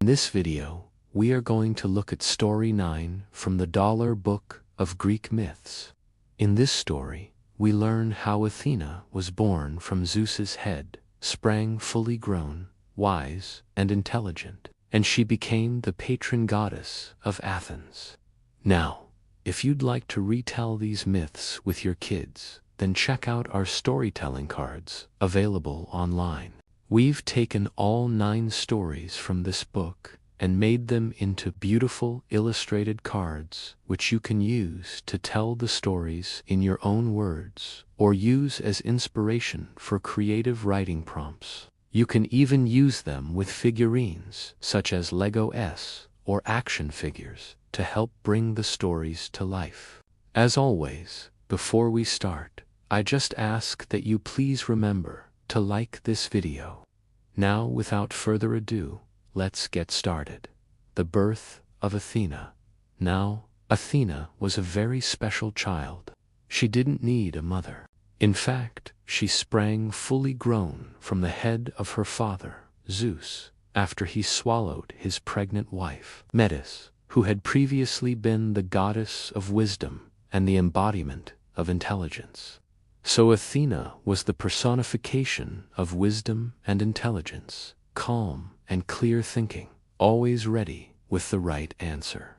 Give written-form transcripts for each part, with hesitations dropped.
In this video, we are going to look at Story 9 from the Dollar Book of Greek Myths. In this story, we learn how Athena was born from Zeus's head, sprang fully grown, wise, and intelligent, and she became the patron goddess of Athens. Now, if you'd like to retell these myths with your kids, then check out our storytelling cards available online. We've taken all 9 stories from this book and made them into beautiful illustrated cards which you can use to tell the stories in your own words or use as inspiration for creative writing prompts. You can even use them with figurines such as Lego S or action figures to help bring the stories to life. As always, before we start, I just ask that you please remember to like this video. Now, without further ado, let's get started. The birth of Athena. Now, Athena was a very special child. She didn't need a mother. In fact, she sprang fully grown from the head of her father, Zeus, after he swallowed his pregnant wife, Metis, who had previously been the goddess of wisdom and the embodiment of intelligence. So Athena was the personification of wisdom and intelligence, calm and clear thinking, always ready with the right answer.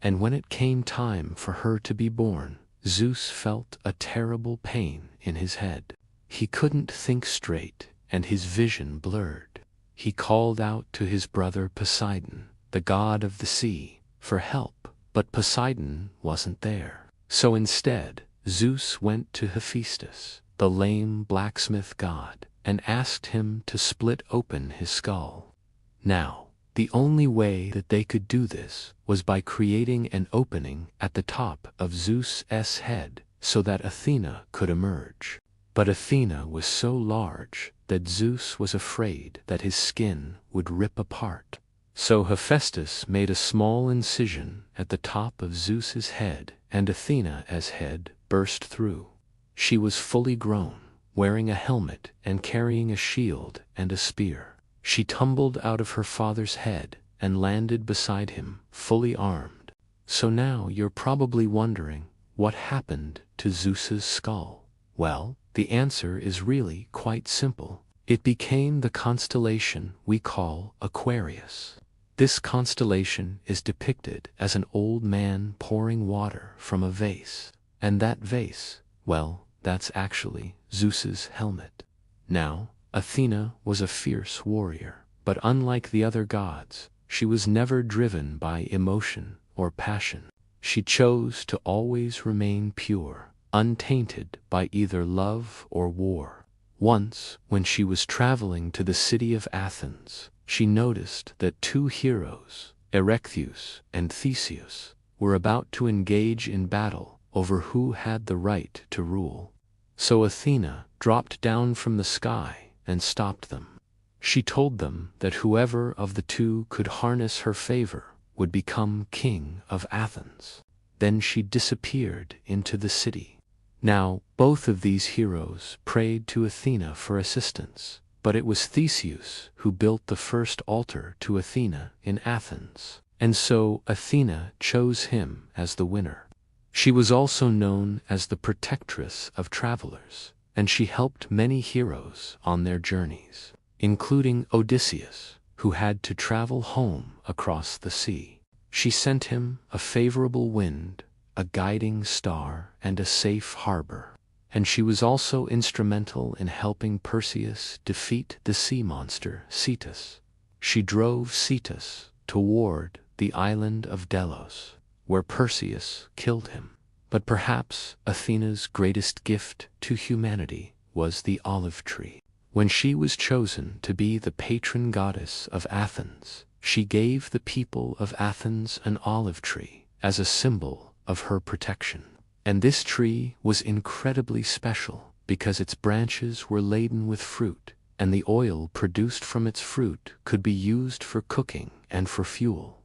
And when it came time for her to be born, Zeus felt a terrible pain in his head. He couldn't think straight, and his vision blurred. He called out to his brother Poseidon, the god of the sea, for help, but Poseidon wasn't there. So instead, Zeus went to Hephaestus, the lame blacksmith god, and asked him to split open his skull. Now, the only way that they could do this was by creating an opening at the top of Zeus's head so that Athena could emerge. But Athena was so large that Zeus was afraid that his skin would rip apart. So Hephaestus made a small incision at the top of Zeus's head, and Athena's head burst through. She was fully grown, wearing a helmet and carrying a shield and a spear. She tumbled out of her father's head and landed beside him, fully armed. So now you're probably wondering, what happened to Zeus's skull? Well, the answer is really quite simple. It became the constellation we call Aquarius. This constellation is depicted as an old man pouring water from a vase. And that vase, well, that's actually Zeus's helmet. Now, Athena was a fierce warrior, but unlike the other gods, she was never driven by emotion or passion. She chose to always remain pure, untainted by either love or war. Once, when she was traveling to the city of Athens, she noticed that 2 heroes, Erechtheus and Theseus, were about to engage in battle over who had the right to rule. So Athena dropped down from the sky and stopped them. She told them that whoever of the 2 could harness her favor would become king of Athens. Then she disappeared into the city. Now, both of these heroes prayed to Athena for assistance, but it was Theseus who built the first altar to Athena in Athens, and so Athena chose him as the winner. She was also known as the protectress of travelers, and she helped many heroes on their journeys, including Odysseus, who had to travel home across the sea. She sent him a favorable wind, a guiding star, and a safe harbor. And she was also instrumental in helping Perseus defeat the sea monster Cetus. She drove Cetus toward the island of Delos, where Perseus killed him. But perhaps Athena's greatest gift to humanity was the olive tree. When she was chosen to be the patron goddess of Athens, she gave the people of Athens an olive tree as a symbol of her protection. And this tree was incredibly special because its branches were laden with fruit, and the oil produced from its fruit could be used for cooking and for fuel.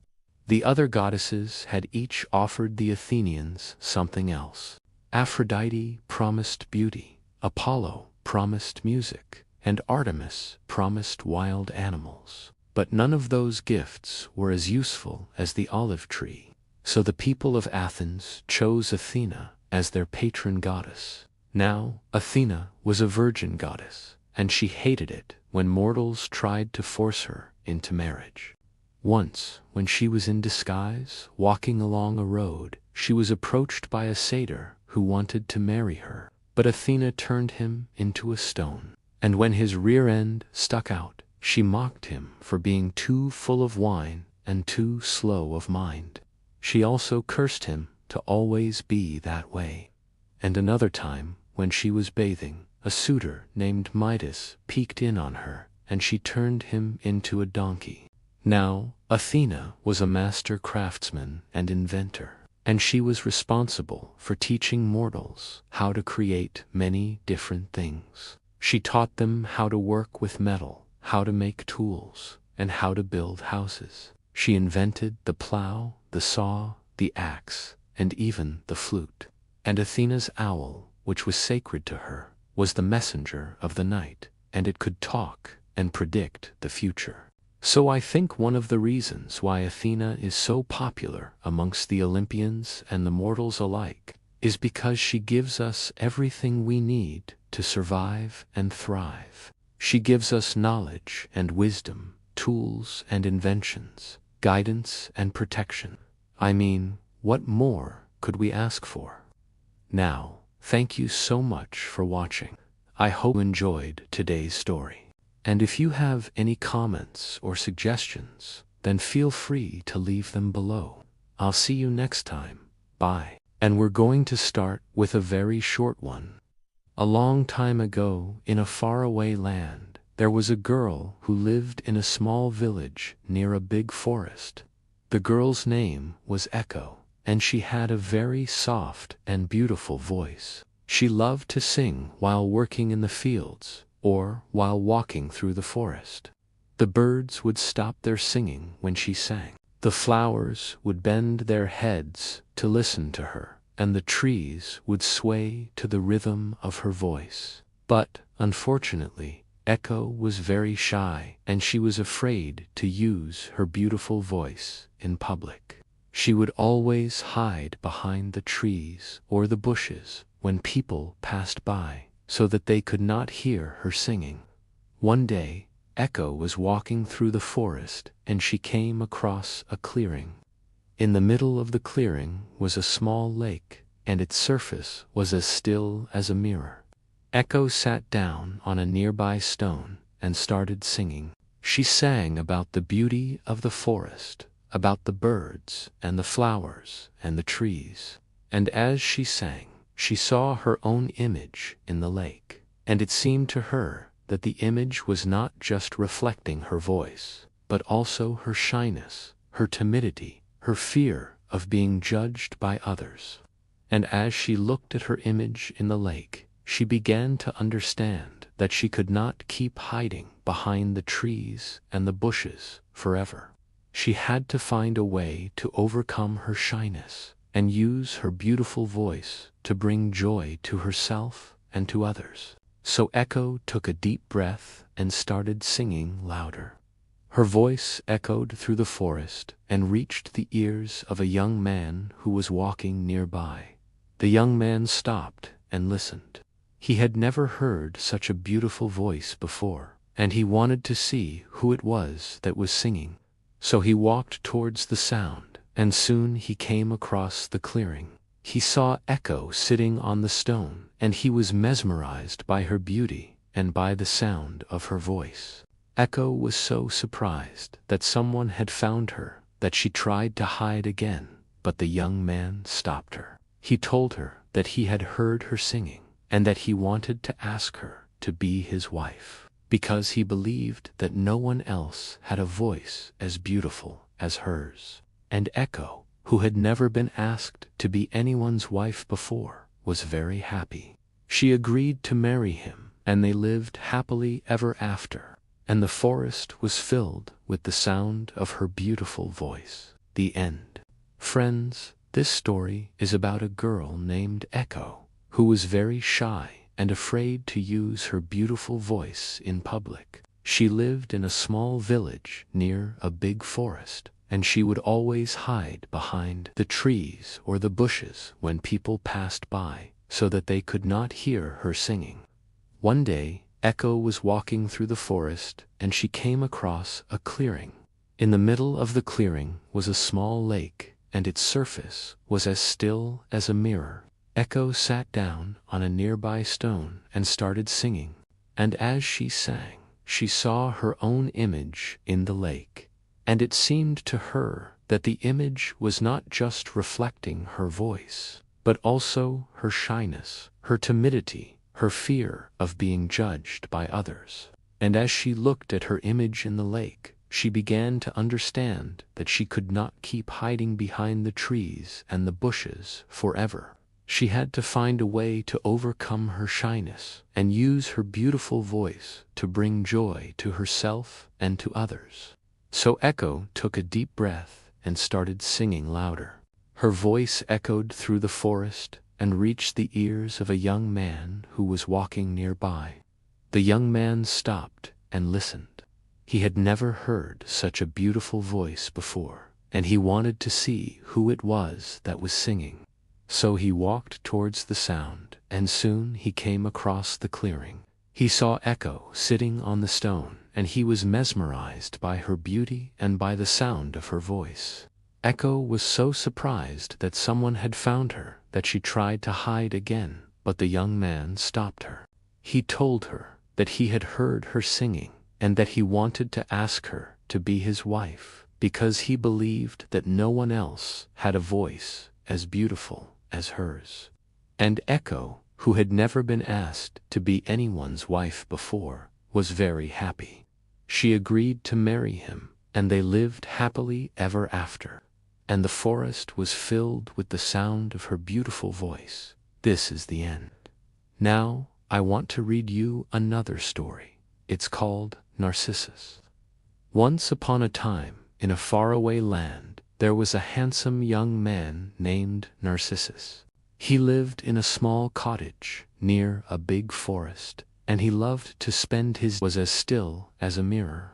The other goddesses had each offered the Athenians something else. Aphrodite promised beauty, Apollo promised music, and Artemis promised wild animals. But none of those gifts were as useful as the olive tree. So the people of Athens chose Athena as their patron goddess. Now, Athena was a virgin goddess, and she hated it when mortals tried to force her into marriage. Once, when she was in disguise, walking along a road, she was approached by a satyr who wanted to marry her. But Athena turned him into a stone, and when his rear end stuck out, she mocked him for being too full of wine and too slow of mind. She also cursed him to always be that way. And another time, when she was bathing, a suitor named Midas peeked in on her, and she turned him into a donkey. Now, Athena was a master craftsman and inventor, and she was responsible for teaching mortals how to create many different things. She taught them how to work with metal, how to make tools, and how to build houses. She invented the plow, the saw, the axe, and even the flute. And Athena's owl, which was sacred to her, was the messenger of the night, and it could talk and predict the future. So I think one of the reasons why Athena is so popular amongst the Olympians and the mortals alike is because she gives us everything we need to survive and thrive. She gives us knowledge and wisdom, tools and inventions, guidance and protection. I mean, what more could we ask for? Now, thank you so much for watching. I hope you enjoyed today's story. And if you have any comments or suggestions, then feel free to leave them below. I'll see you next time. Bye. And we're going to start with a very short one. A long time ago, in a faraway land, there was a girl who lived in a small village near a big forest. The girl's name was Echo, and she had a very soft and beautiful voice. She loved to sing while working in the fields, or while walking through the forest. The birds would stop their singing when she sang. The flowers would bend their heads to listen to her, and the trees would sway to the rhythm of her voice. But, unfortunately, Echo was very shy, and she was afraid to use her beautiful voice in public. She would always hide behind the trees or the bushes when people passed by, so that they could not hear her singing. One day, Echo was walking through the forest, and she came across a clearing. In the middle of the clearing was a small lake, and its surface was as still as a mirror. Echo sat down on a nearby stone and started singing. She sang about the beauty of the forest, about the birds and the flowers and the trees. And as she sang, she saw her own image in the lake, and it seemed to her that the image was not just reflecting her voice, but also her shyness, her timidity, her fear of being judged by others. And as she looked at her image in the lake, she began to understand that she could not keep hiding behind the trees and the bushes forever. She had to find a way to overcome her shyness and use her beautiful voice to bring joy to herself and to others. So Echo took a deep breath and started singing louder. Her voice echoed through the forest and reached the ears of a young man who was walking nearby. The young man stopped and listened. He had never heard such a beautiful voice before, and he wanted to see who it was that was singing. So he walked towards the sound, and soon he came across the clearing. He saw Echo sitting on the stone, and he was mesmerized by her beauty and by the sound of her voice. Echo was so surprised that someone had found her that she tried to hide again, but the young man stopped her. He told her that he had heard her singing, and that he wanted to ask her to be his wife, because he believed that no one else had a voice as beautiful as hers. And Echo, who had never been asked to be anyone's wife before, was very happy. She agreed to marry him, and they lived happily ever after, and the forest was filled with the sound of her beautiful voice. The end. Friends, this story is about a girl named Echo, who was very shy and afraid to use her beautiful voice in public. She lived in a small village near a big forest, and she would always hide behind the trees or the bushes when people passed by, so that they could not hear her singing. One day, Echo was walking through the forest, and she came across a clearing. In the middle of the clearing was a small lake, and its surface was as still as a mirror. Echo sat down on a nearby stone and started singing, and as she sang, she saw her own image in the lake, and it seemed to her that the image was not just reflecting her voice, but also her shyness, her timidity, her fear of being judged by others. And as she looked at her image in the lake, she began to understand that she could not keep hiding behind the trees and the bushes forever. She had to find a way to overcome her shyness and use her beautiful voice to bring joy to herself and to others. So Echo took a deep breath and started singing louder. Her voice echoed through the forest and reached the ears of a young man who was walking nearby. The young man stopped and listened. He had never heard such a beautiful voice before, and he wanted to see who it was that was singing. So he walked towards the sound, and soon he came across the clearing. He saw Echo sitting on the stone, and he was mesmerized by her beauty and by the sound of her voice. Echo was so surprised that someone had found her that she tried to hide again, but the young man stopped her. He told her that he had heard her singing and that he wanted to ask her to be his wife because he believed that no one else had a voice as beautiful as hers. And Echo, who had never been asked to be anyone's wife before, was very happy. She agreed to marry him, and they lived happily ever after. And the forest was filled with the sound of her beautiful voice. This is the end. Now, I want to read you another story. It's called Narcissus. Once upon a time, in a faraway land, there was a handsome young man named Narcissus. He lived in a small cottage near a big forest, and he loved to spend his was as still as a mirror.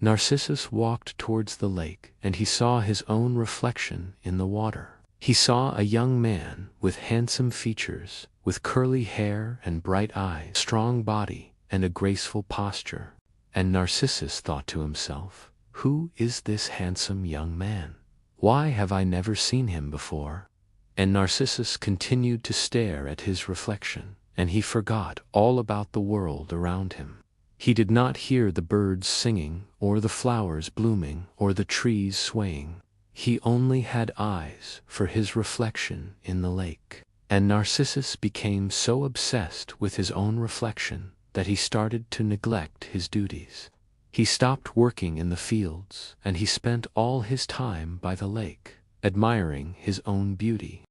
Narcissus walked towards the lake, and he saw his own reflection in the water. He saw a young man with handsome features, with curly hair and bright eyes, strong body, and a graceful posture. And Narcissus thought to himself, "Who is this handsome young man? Why have I never seen him before?" And Narcissus continued to stare at his reflection, and he forgot all about the world around him. He did not hear the birds singing, or the flowers blooming, or the trees swaying. He only had eyes for his reflection in the lake. And Narcissus became so obsessed with his own reflection that he started to neglect his duties. He stopped working in the fields, and he spent all his time by the lake, admiring his own beauty.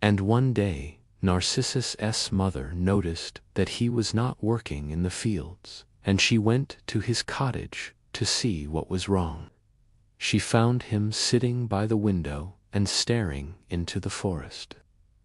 And one day, Narcissus's mother noticed that he was not working in the fields, and she went to his cottage to see what was wrong. She found him sitting by the window and staring into the forest.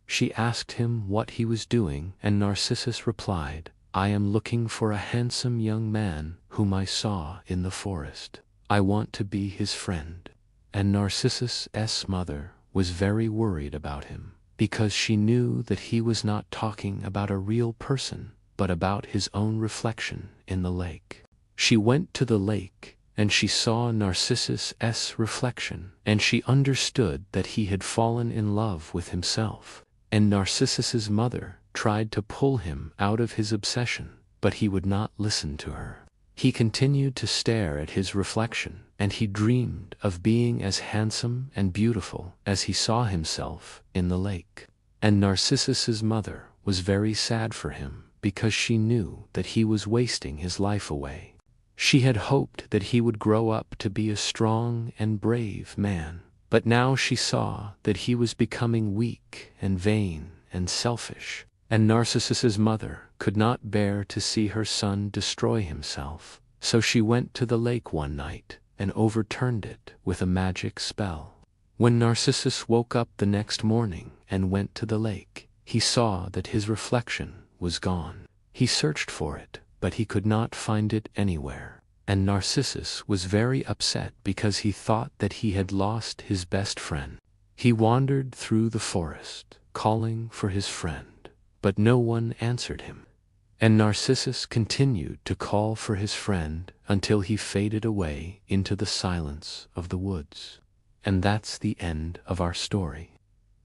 She asked him what he was doing, and Narcissus replied, "I am looking for a handsome young man whom I saw in the forest. I want to be his friend." And Narcissus's mother was very worried about him, because she knew that he was not talking about a real person, but about his own reflection in the lake. She went to the lake, and she saw Narcissus's reflection, and she understood that he had fallen in love with himself. And Narcissus's mother tried to pull him out of his obsession, but he would not listen to her. He continued to stare at his reflection, and he dreamed of being as handsome and beautiful as he saw himself in the lake. And Narcissus's mother was very sad for him, because she knew that he was wasting his life away. She had hoped that he would grow up to be a strong and brave man, but now she saw that he was becoming weak and vain and selfish, and Narcissus's mother could not bear to see her son destroy himself. So she went to the lake one night and overturned it with a magic spell. When Narcissus woke up the next morning and went to the lake, he saw that his reflection was gone. He searched for it, but he could not find it anywhere. and Narcissus was very upset because he thought that he had lost his best friend. He wandered through the forest, calling for his friend, but no one answered him. And Narcissus continued to call for his friend until he faded away into the silence of the woods. And that's the end of our story.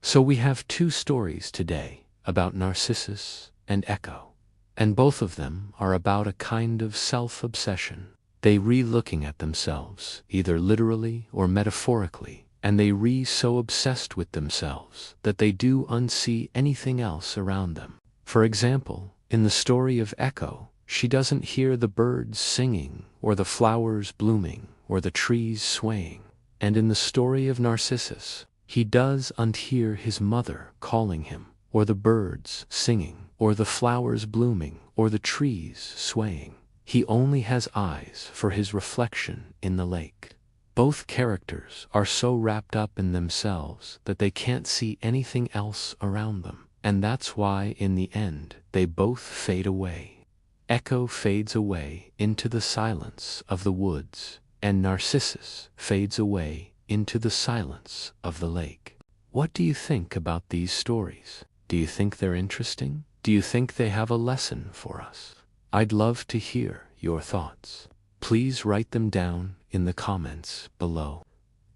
So we have two stories today about Narcissus and Echo, and both of them are about a kind of self-obsession. They re-looking at themselves, either literally or metaphorically, and they so obsessed with themselves that they do unsee anything else around them. For example, in the story of Echo, she doesn't hear the birds singing, or the flowers blooming, or the trees swaying. And in the story of Narcissus, he does unhear his mother calling him, or the birds singing, or the flowers blooming, or the trees swaying. He only has eyes for his reflection in the lake. Both characters are so wrapped up in themselves that they can't see anything else around them, and that's why in the end they both fade away. Echo fades away into the silence of the woods, and Narcissus fades away into the silence of the lake. What do you think about these stories? Do you think they're interesting? Do you think they have a lesson for us? I'd love to hear your thoughts. Please write them down in the comments below.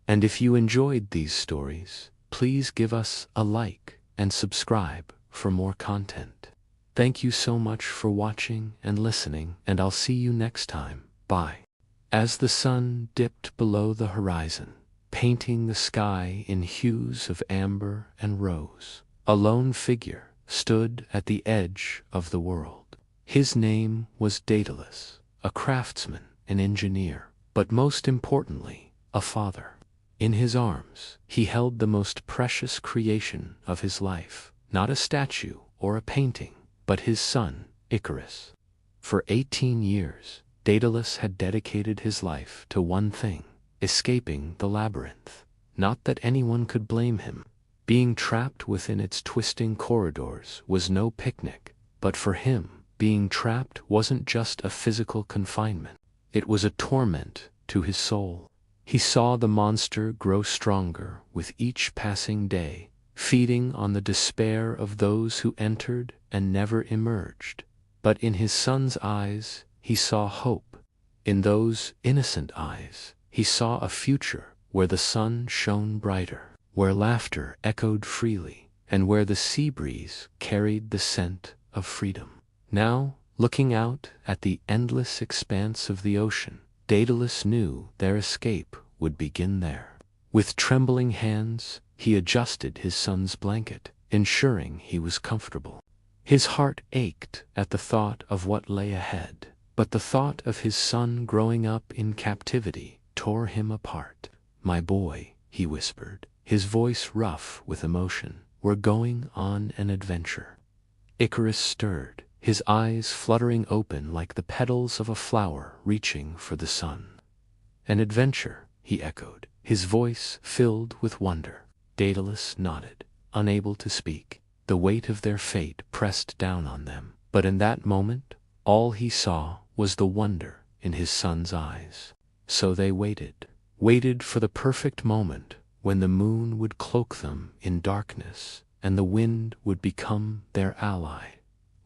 And if you enjoyed these stories, please give us a like and subscribe for more content. Thank you so much for watching and listening, and I'll see you next time. Bye. As the sun dipped below the horizon, painting the sky in hues of amber and rose, a lone figure stood at the edge of the world. His name was Daedalus, a craftsman, an engineer, but most importantly, a father. In his arms, he held the most precious creation of his life, not a statue or a painting, but his son, Icarus. For 18 years, Daedalus had dedicated his life to one thing: escaping the labyrinth. Not that anyone could blame him. Being trapped within its twisting corridors was no picnic, but for him, being trapped wasn't just a physical confinement. It was a torment to his soul. He saw the monster grow stronger with each passing day, feeding on the despair of those who entered and never emerged. But in his son's eyes, he saw hope. In those innocent eyes, he saw a future where the sun shone brighter, where laughter echoed freely, and where the sea breeze carried the scent of freedom. Now, looking out at the endless expanse of the ocean, Daedalus knew their escape would begin there. With trembling hands, he adjusted his son's blanket, ensuring he was comfortable. His heart ached at the thought of what lay ahead, but the thought of his son growing up in captivity tore him apart. "My boy," he whispered, his voice rough with emotion, "we're going on an adventure." Icarus stirred, his eyes fluttering open like the petals of a flower reaching for the sun. "An adventure," he echoed, his voice filled with wonder. Daedalus nodded, unable to speak. The weight of their fate pressed down on them, but in that moment, all he saw was the wonder in his son's eyes. So they waited for the perfect moment when the moon would cloak them in darkness and the wind would become their ally.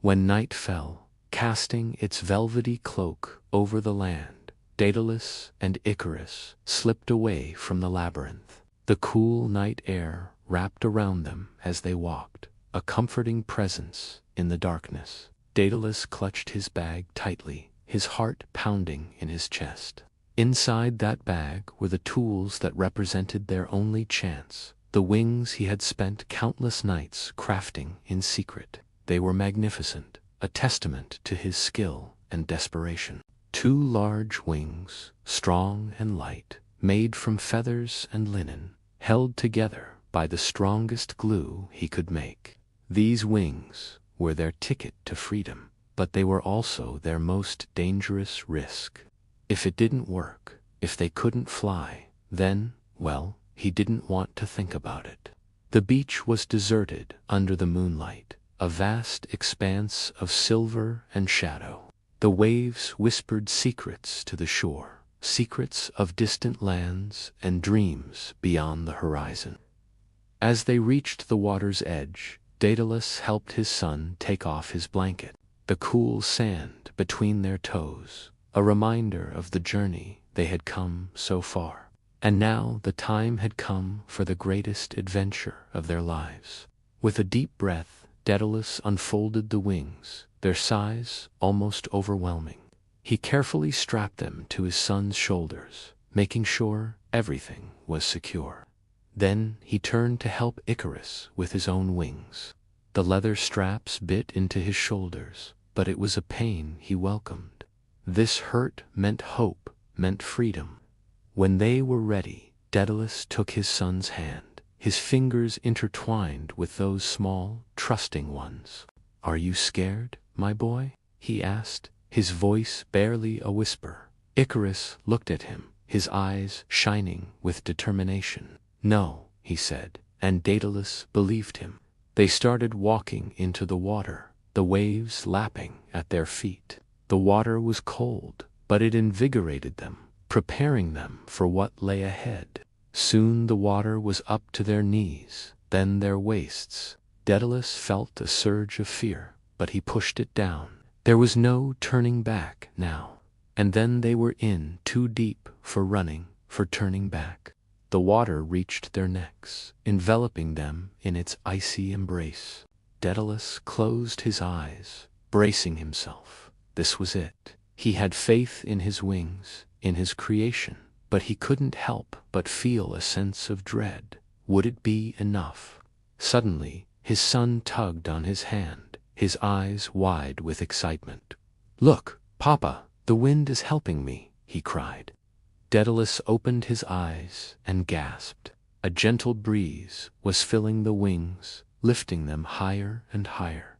When night fell, casting its velvety cloak over the land, Daedalus and Icarus slipped away from the labyrinth. The cool night air wrapped around them as they walked, a comforting presence in the darkness. Daedalus clutched his bag tightly, his heart pounding in his chest. Inside that bag were the tools that represented their only chance, the wings he had spent countless nights crafting in secret. They were magnificent, a testament to his skill and desperation. 2 large wings, strong and light, made from feathers and linen, held together by the strongest glue he could make. These wings were their ticket to freedom, but they were also their most dangerous risk. If it didn't work, if they couldn't fly, then, well, he didn't want to think about it. The beach was deserted under the moonlight, a vast expanse of silver and shadow. The The waves whispered secrets to the shore, secrets of distant lands and dreams beyond the horizon. As they reached the water's edge, Daedalus helped his son take off his blanket. The cool sand between their toes, a reminder of the journey they had come so far. And now the time had come for the greatest adventure of their lives. With a deep breath, Daedalus unfolded the wings, their size almost overwhelming. He carefully strapped them to his son's shoulders, making sure everything was secure. Then he turned to help Icarus with his own wings. The leather straps bit into his shoulders, but it was a pain he welcomed. This hurt meant hope, meant freedom. When they were ready, Daedalus took his son's hand, his fingers intertwined with those small, trusting ones. "Are you scared, my boy?" he asked, his voice barely a whisper. Icarus looked at him, his eyes shining with determination. "No," he said, and Daedalus believed him. They started walking into the water, the waves lapping at their feet. The water was cold, but it invigorated them, preparing them for what lay ahead. Soon the water was up to their knees, then their waists. Daedalus felt a surge of fear, but he pushed it down. There was no turning back now. And then they were in too deep for running, for turning back. The water reached their necks, enveloping them in its icy embrace. Daedalus closed his eyes, bracing himself. This was it. He had faith in his wings, in his creation, but he couldn't help but feel a sense of dread. Would it be enough? Suddenly, his son tugged on his hand, his eyes wide with excitement. "Look, Papa, the wind is helping me," he cried. Daedalus opened his eyes and gasped. A gentle breeze was filling the wings, lifting them higher and higher.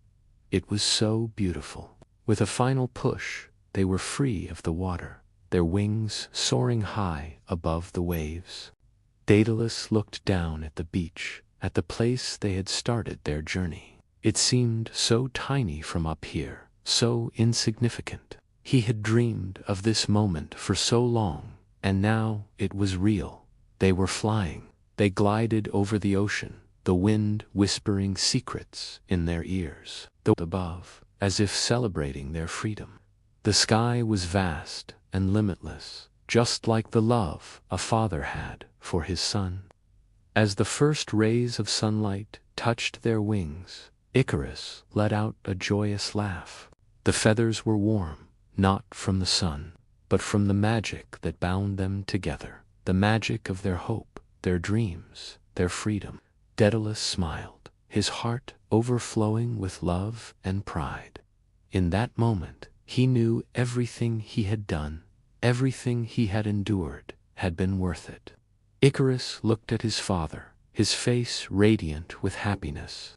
It was so beautiful. With a final push, they were free of the water, their wings soaring high above the waves. Daedalus looked down at the beach, at the place they had started their journey. It seemed so tiny from up here, so insignificant. He had dreamed of this moment for so long, and now it was real. They were flying. They glided over the ocean, the wind whispering secrets in their ears. Above, as if celebrating their freedom. The sky was vast and limitless, just like the love a father had for his son. As the first rays of sunlight touched their wings, Icarus let out a joyous laugh. The feathers were warm, not from the sun, but from the magic that bound them together, the magic of their hope, their dreams, their freedom. Daedalus smiled, his heart overflowing with love and pride. In that moment, he knew everything he had done, everything he had endured, had been worth it. Icarus looked at his father, his face radiant with happiness.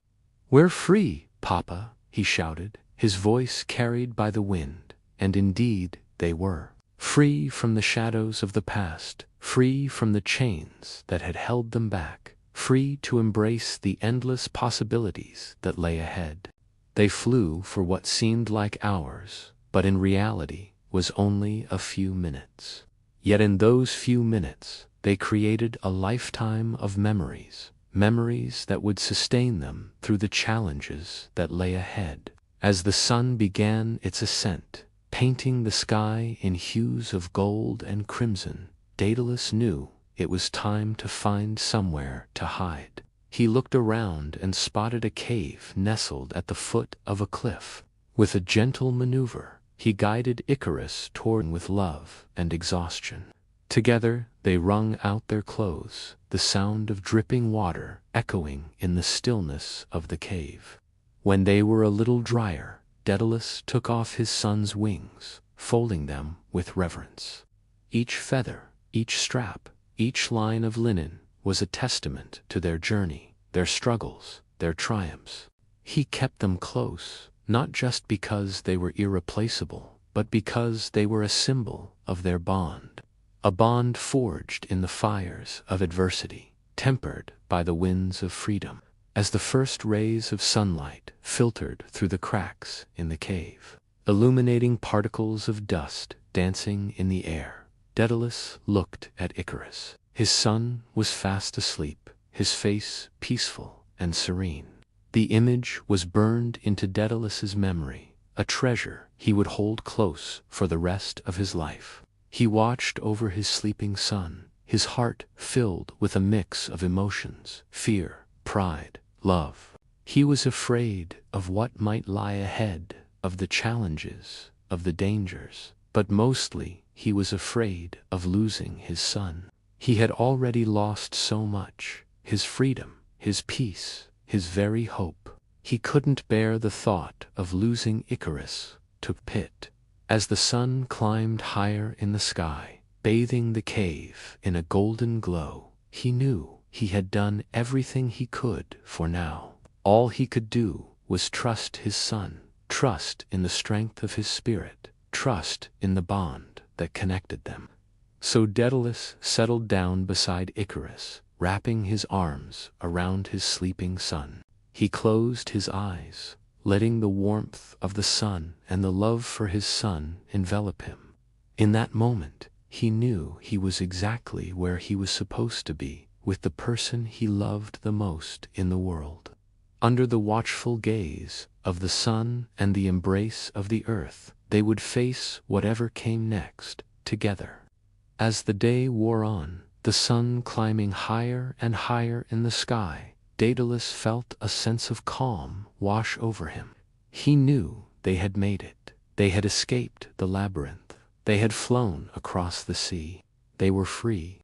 "We're free, Papa," he shouted, his voice carried by the wind, and indeed they were. Free from the shadows of the past, free from the chains that had held them back, free to embrace the endless possibilities that lay ahead. They flew for what seemed like hours, but in reality was only a few minutes. Yet in those few minutes, they created a lifetime of memories, memories that would sustain them through the challenges that lay ahead. As the sun began its ascent, painting the sky in hues of gold and crimson, Daedalus knew it was time to find somewhere to hide. He looked around and spotted a cave nestled at the foot of a cliff. With a gentle maneuver, he guided Icarus toward with love and exhaustion. Together they wrung out their clothes, the sound of dripping water echoing in the stillness of the cave. When they were a little drier, Daedalus took off his son's wings, folding them with reverence. Each feather, each strap, each line of linen was a testament to their journey, their struggles, their triumphs. He kept them close, not just because they were irreplaceable, but because they were a symbol of their bond. A bond forged in the fires of adversity, tempered by the winds of freedom. As the first rays of sunlight filtered through the cracks in the cave, illuminating particles of dust dancing in the air. Daedalus looked at Icarus. His son was fast asleep, his face peaceful and serene. The image was burned into Daedalus's memory, a treasure he would hold close for the rest of his life. He watched over his sleeping son, his heart filled with a mix of emotions: fear, pride, love. He was afraid of what might lie ahead, of the challenges, of the dangers, but mostly he was afraid of losing his son. He had already lost so much: his freedom, his peace, his very hope. He couldn't bear the thought of losing Icarus to pit. As the sun climbed higher in the sky, bathing the cave in a golden glow, he knew he had done everything he could for now. All he could do was trust his son, trust in the strength of his spirit, trust in the bond that connected them. So Daedalus settled down beside Icarus, wrapping his arms around his sleeping son. He closed his eyes, letting the warmth of the sun and the love for his son envelop him. In that moment, he knew he was exactly where he was supposed to be, with the person he loved the most in the world. Under the watchful gaze of the sun and the embrace of the earth, they would face whatever came next, together. As the day wore on, the sun climbing higher and higher in the sky, Daedalus felt a sense of calm wash over him. He knew they had made it. They had escaped the labyrinth. They had flown across the sea. They were free.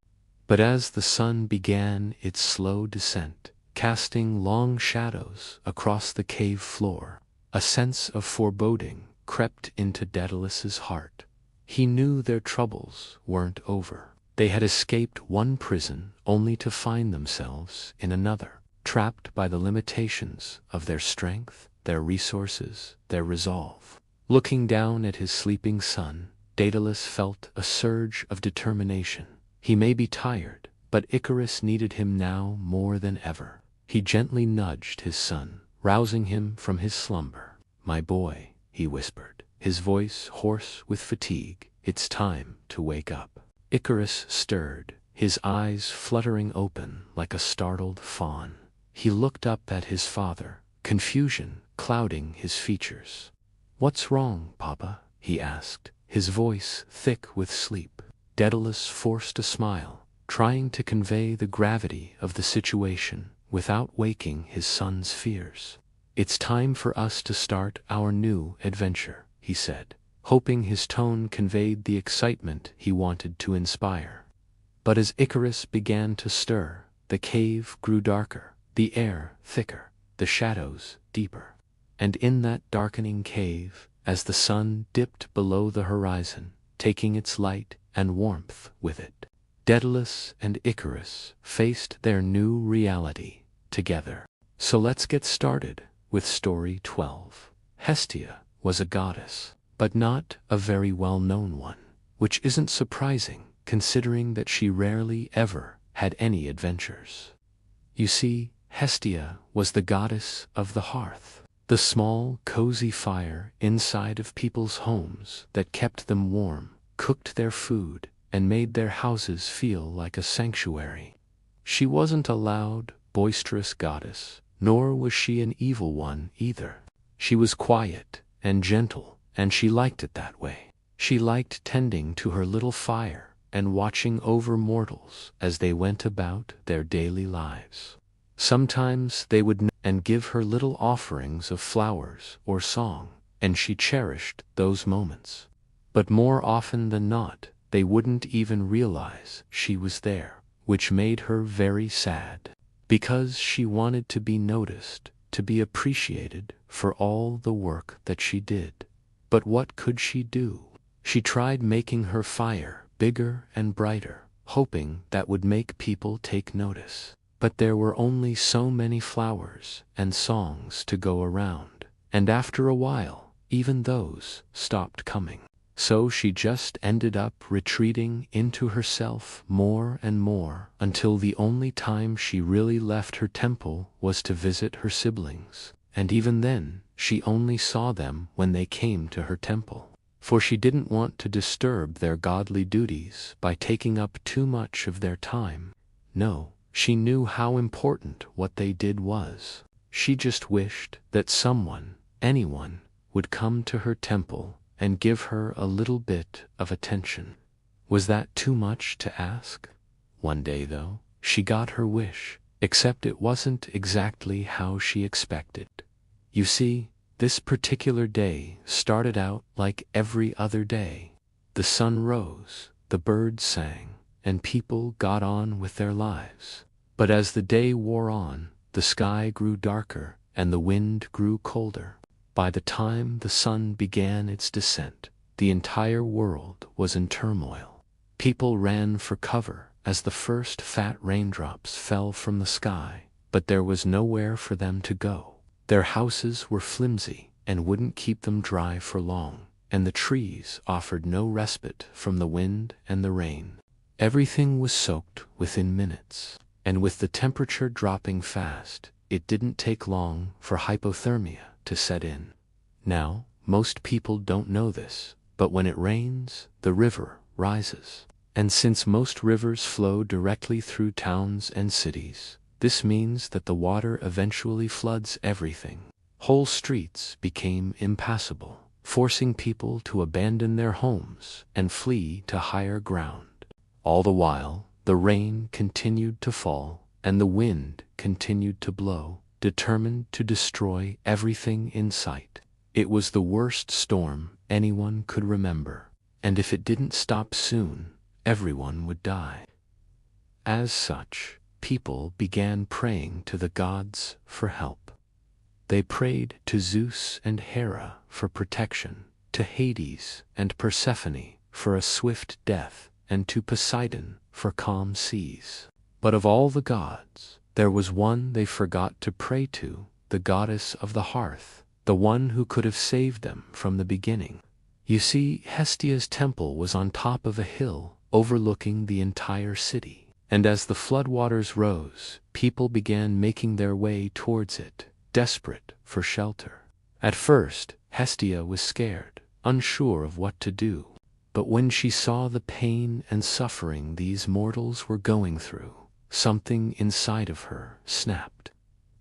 But as the sun began its slow descent, casting long shadows across the cave floor, a sense of foreboding crept into Daedalus's heart. He knew their troubles weren't over. They had escaped one prison only to find themselves in another, trapped by the limitations of their strength, their resources, their resolve. Looking down at his sleeping son, Daedalus felt a surge of determination. He may be tired, but Icarus needed him now more than ever. He gently nudged his son, rousing him from his slumber. "My boy," he whispered, his voice hoarse with fatigue, "it's time to wake up." Icarus stirred, his eyes fluttering open like a startled fawn. He looked up at his father, confusion clouding his features. "What's wrong, Papa?" he asked, his voice thick with sleep. Daedalus forced a smile, trying to convey the gravity of the situation without waking his son's fears. "It's time for us to start our new adventure," he said, hoping his tone conveyed the excitement he wanted to inspire. But as Icarus began to stir, the cave grew darker, the air thicker, the shadows deeper. And in that darkening cave, as the sun dipped below the horizon, taking its light and warmth with it, Daedalus and Icarus faced their new reality together. So let's get started with story 12. Hestia was a goddess, but not a very well-known one, which isn't surprising considering that she rarely ever had any adventures. You see, Hestia was the goddess of the hearth, the small, cozy fire inside of people's homes that kept them warm, cooked their food, and made their houses feel like a sanctuary. She wasn't a loud, boisterous goddess, nor was she an evil one either. She was quiet and gentle, and she liked it that way. She liked tending to her little fire and watching over mortals as they went about their daily lives. Sometimes they would and give her little offerings of flowers or song, and she cherished those moments. But more often than not, they wouldn't even realize she was there, which made her very sad, because she wanted to be noticed, to be appreciated for all the work that she did. But what could she do? She tried making her fire bigger and brighter, hoping that would make people take notice. But there were only so many flowers and songs to go around, and after a while, even those stopped coming. So she just ended up retreating into herself more and more until the only time she really left her temple was to visit her siblings, and even then, she only saw them when they came to her temple. For she didn't want to disturb their godly duties by taking up too much of their time. No, she knew how important what they did was. She just wished that someone, anyone, would come to her temple and give her a little bit of attention. Was that too much to ask? One day, though, she got her wish, except it wasn't exactly how she expected. You see, this particular day started out like every other day. The sun rose, the birds sang, and people got on with their lives. But as the day wore on, the sky grew darker and the wind grew colder. By the time the sun began its descent, the entire world was in turmoil. People ran for cover as the first fat raindrops fell from the sky, but there was nowhere for them to go. Their houses were flimsy and wouldn't keep them dry for long, and the trees offered no respite from the wind and the rain. Everything was soaked within minutes, and with the temperature dropping fast, it didn't take long for hypothermia to set in. Now, most people don't know this, but when it rains, the river rises. And since most rivers flow directly through towns and cities, this means that the water eventually floods everything. Whole streets became impassable, forcing people to abandon their homes and flee to higher ground. All the while, the rain continued to fall, and the wind continued to blow, determined to destroy everything in sight. It was the worst storm anyone could remember, and if it didn't stop soon, everyone would die. As such, people began praying to the gods for help. They prayed to Zeus and Hera for protection, to Hades and Persephone for a swift death, and to Poseidon for calm seas. But of all the gods, there was one they forgot to pray to, the goddess of the hearth, the one who could have saved them from the beginning. You see, Hestia's temple was on top of a hill overlooking the entire city, and as the floodwaters rose, people began making their way towards it, desperate for shelter. At first, Hestia was scared, unsure of what to do. But when she saw the pain and suffering these mortals were going through, something inside of her snapped.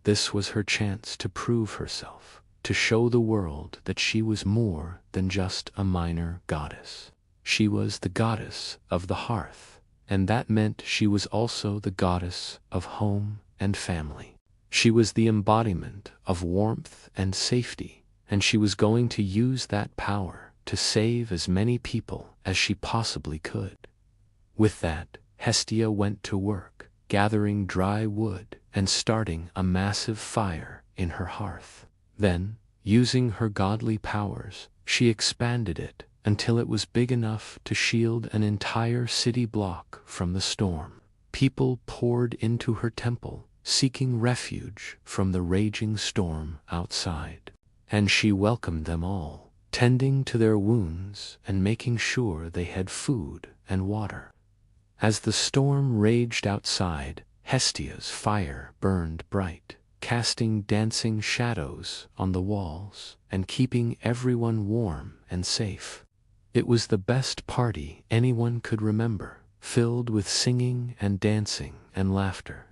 This was her chance to prove herself, to show the world that she was more than just a minor goddess. She was the goddess of the hearth, and that meant she was also the goddess of home and family. She was the embodiment of warmth and safety, and she was going to use that power to save as many people as she possibly could. With that, Hestia went to work, gathering dry wood and starting a massive fire in her hearth. Then, using her godly powers, she expanded it until it was big enough to shield an entire city block from the storm. People poured into her temple, seeking refuge from the raging storm outside. And she welcomed them all, tending to their wounds and making sure they had food and water. As the storm raged outside, Hestia's fire burned bright, casting dancing shadows on the walls and keeping everyone warm and safe. It was the best party anyone could remember, filled with singing and dancing and laughter.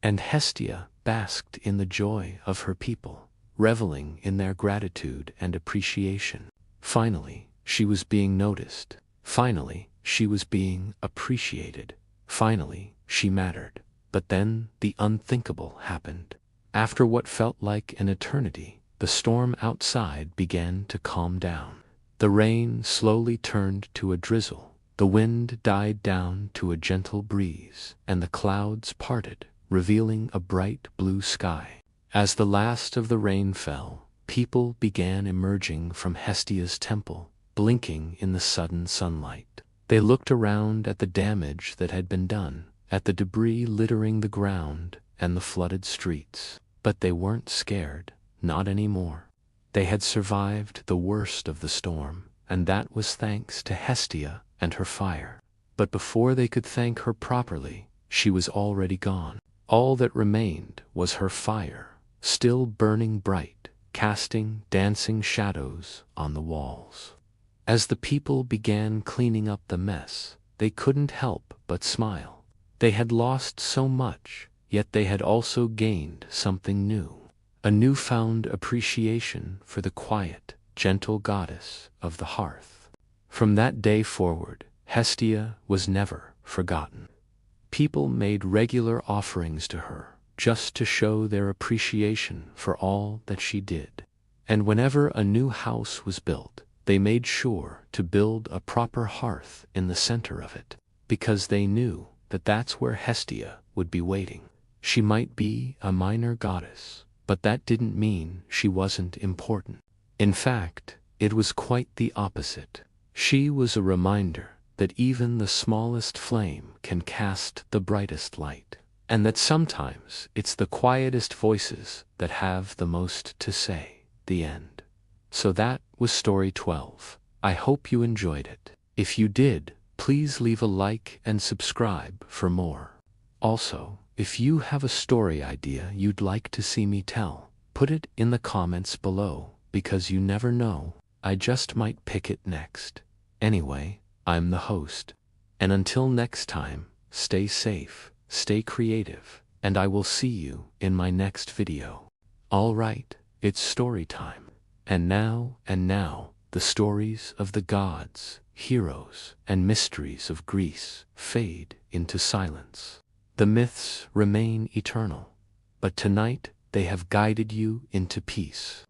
And Hestia basked in the joy of her people, reveling in their gratitude and appreciation. Finally, she was being noticed. Finally, she was being appreciated. Finally, she mattered. But then the unthinkable happened. After what felt like an eternity, the storm outside began to calm down. The rain slowly turned to a drizzle, the wind died down to a gentle breeze, and the clouds parted, revealing a bright blue sky. As the last of the rain fell, people began emerging from Hestia's temple, blinking in the sudden sunlight. They looked around at the damage that had been done, at the debris littering the ground and the flooded streets. But they weren't scared, not anymore. They had survived the worst of the storm, and that was thanks to Hestia and her fire. But before they could thank her properly, she was already gone. All that remained was her fire, still burning bright, casting dancing shadows on the walls. As the people began cleaning up the mess, they couldn't help but smile. They had lost so much, yet they had also gained something new. A newfound appreciation for the quiet, gentle goddess of the hearth. From that day forward, Hestia was never forgotten. People made regular offerings to her, just to show their appreciation for all that she did. And whenever a new house was built, they made sure to build a proper hearth in the center of it, because they knew that that's where Hestia would be waiting. She might be a minor goddess, but that didn't mean she wasn't important. In fact, it was quite the opposite. She was a reminder that even the smallest flame can cast the brightest light, and that sometimes it's the quietest voices that have the most to say. The end. So that was story 12. I hope you enjoyed it. If you did, please leave a like and subscribe for more. Also, if you have a story idea you'd like to see me tell, put it in the comments below, because you never know, I just might pick it next. Anyway, I'm the host. And until next time, stay safe, stay creative, and I will see you in my next video. Alright, it's story time. And now, the stories of the gods, heroes, and mysteries of Greece fade into silence. The myths remain eternal, but tonight they have guided you into peace.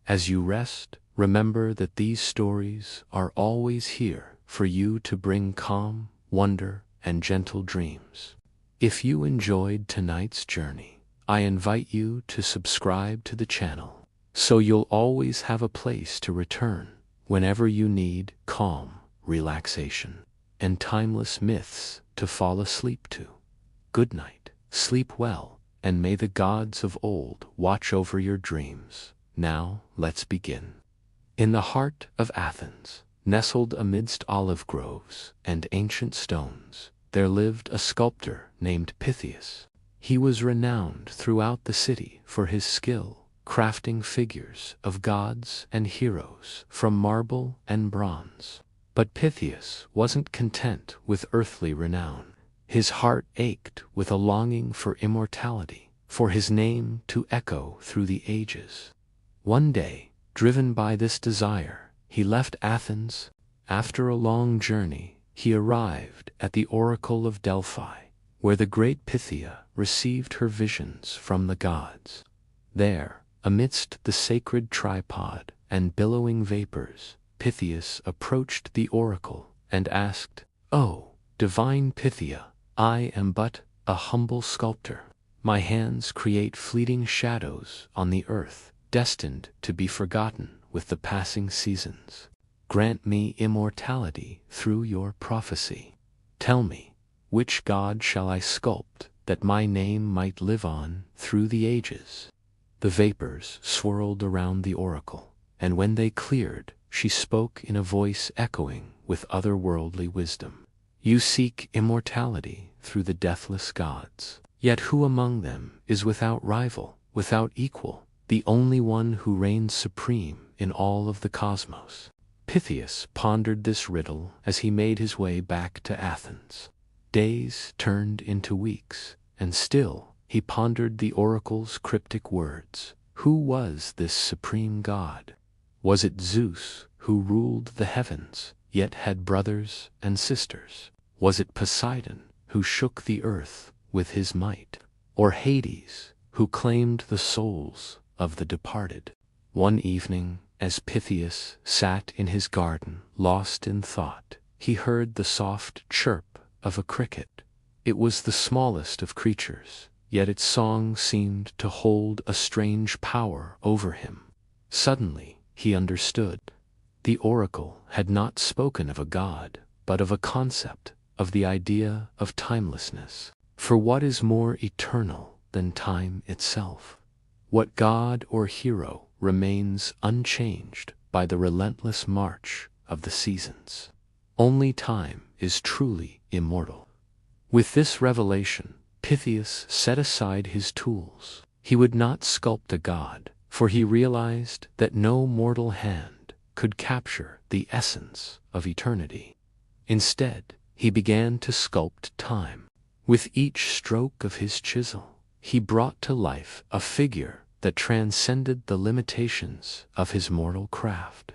As you rest, remember that these stories are always here for you to bring calm, wonder, and gentle dreams. If you enjoyed tonight's journey, I invite you to subscribe to the channel, so you'll always have a place to return whenever you need calm, relaxation, and timeless myths to fall asleep to. Good night, sleep well, and may the gods of old watch over your dreams. Now, let's begin. In the heart of Athens, nestled amidst olive groves and ancient stones, there lived a sculptor named Pythias. He was renowned throughout the city for his skill crafting figures of gods and heroes from marble and bronze. But Pythias wasn't content with earthly renown. His heart ached with a longing for immortality, for his name to echo through the ages. One day, driven by this desire, he left Athens. After a long journey, he arrived at the Oracle of Delphi, where the great Pythia received her visions from the gods. There, amidst the sacred tripod and billowing vapors, Pythias approached the oracle and asked, "Oh, divine Pythia, I am but a humble sculptor. My hands create fleeting shadows on the earth, destined to be forgotten with the passing seasons. Grant me immortality through your prophecy. Tell me, which god shall I sculpt that my name might live on through the ages?" The vapors swirled around the oracle, and when they cleared, she spoke in a voice echoing with otherworldly wisdom. "You seek immortality through the deathless gods. Yet who among them is without rival, without equal, the only one who reigns supreme in all of the cosmos?" Pythias pondered this riddle as he made his way back to Athens. Days turned into weeks, and still he pondered the oracle's cryptic words. Who was this supreme god? Was it Zeus, who ruled the heavens, yet had brothers and sisters? Was it Poseidon, who shook the earth with his might? Or Hades, who claimed the souls of the departed? One evening, as Pythias sat in his garden, lost in thought, he heard the soft chirp of a cricket. It was the smallest of creatures, yet its song seemed to hold a strange power over him. Suddenly, he understood. The oracle had not spoken of a god, but of a concept, of the idea of timelessness. For what is more eternal than time itself? What god or hero remains unchanged by the relentless march of the seasons? Only time is truly immortal. With this revelation, Pythias set aside his tools. He would not sculpt a god, for he realized that no mortal hand could capture the essence of eternity. Instead, he began to sculpt time. With each stroke of his chisel, he brought to life a figure that transcended the limitations of his mortal craft.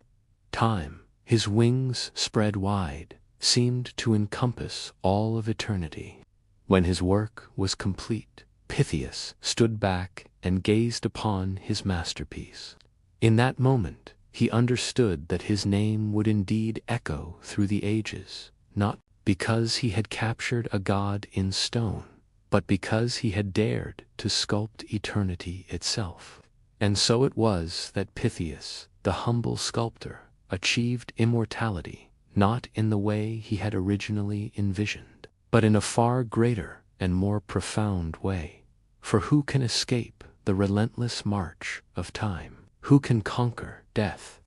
Time, his wings spread wide, seemed to encompass all of eternity. When his work was complete, Pythias stood back and gazed upon his masterpiece. In that moment, he understood that his name would indeed echo through the ages, not because he had captured a god in stone, but because he had dared to sculpt eternity itself. And so it was that Pythias, the humble sculptor, achieved immortality, not in the way he had originally envisioned, but in a far greater and more profound way. For who can escape the relentless march of time? Who can conquer death?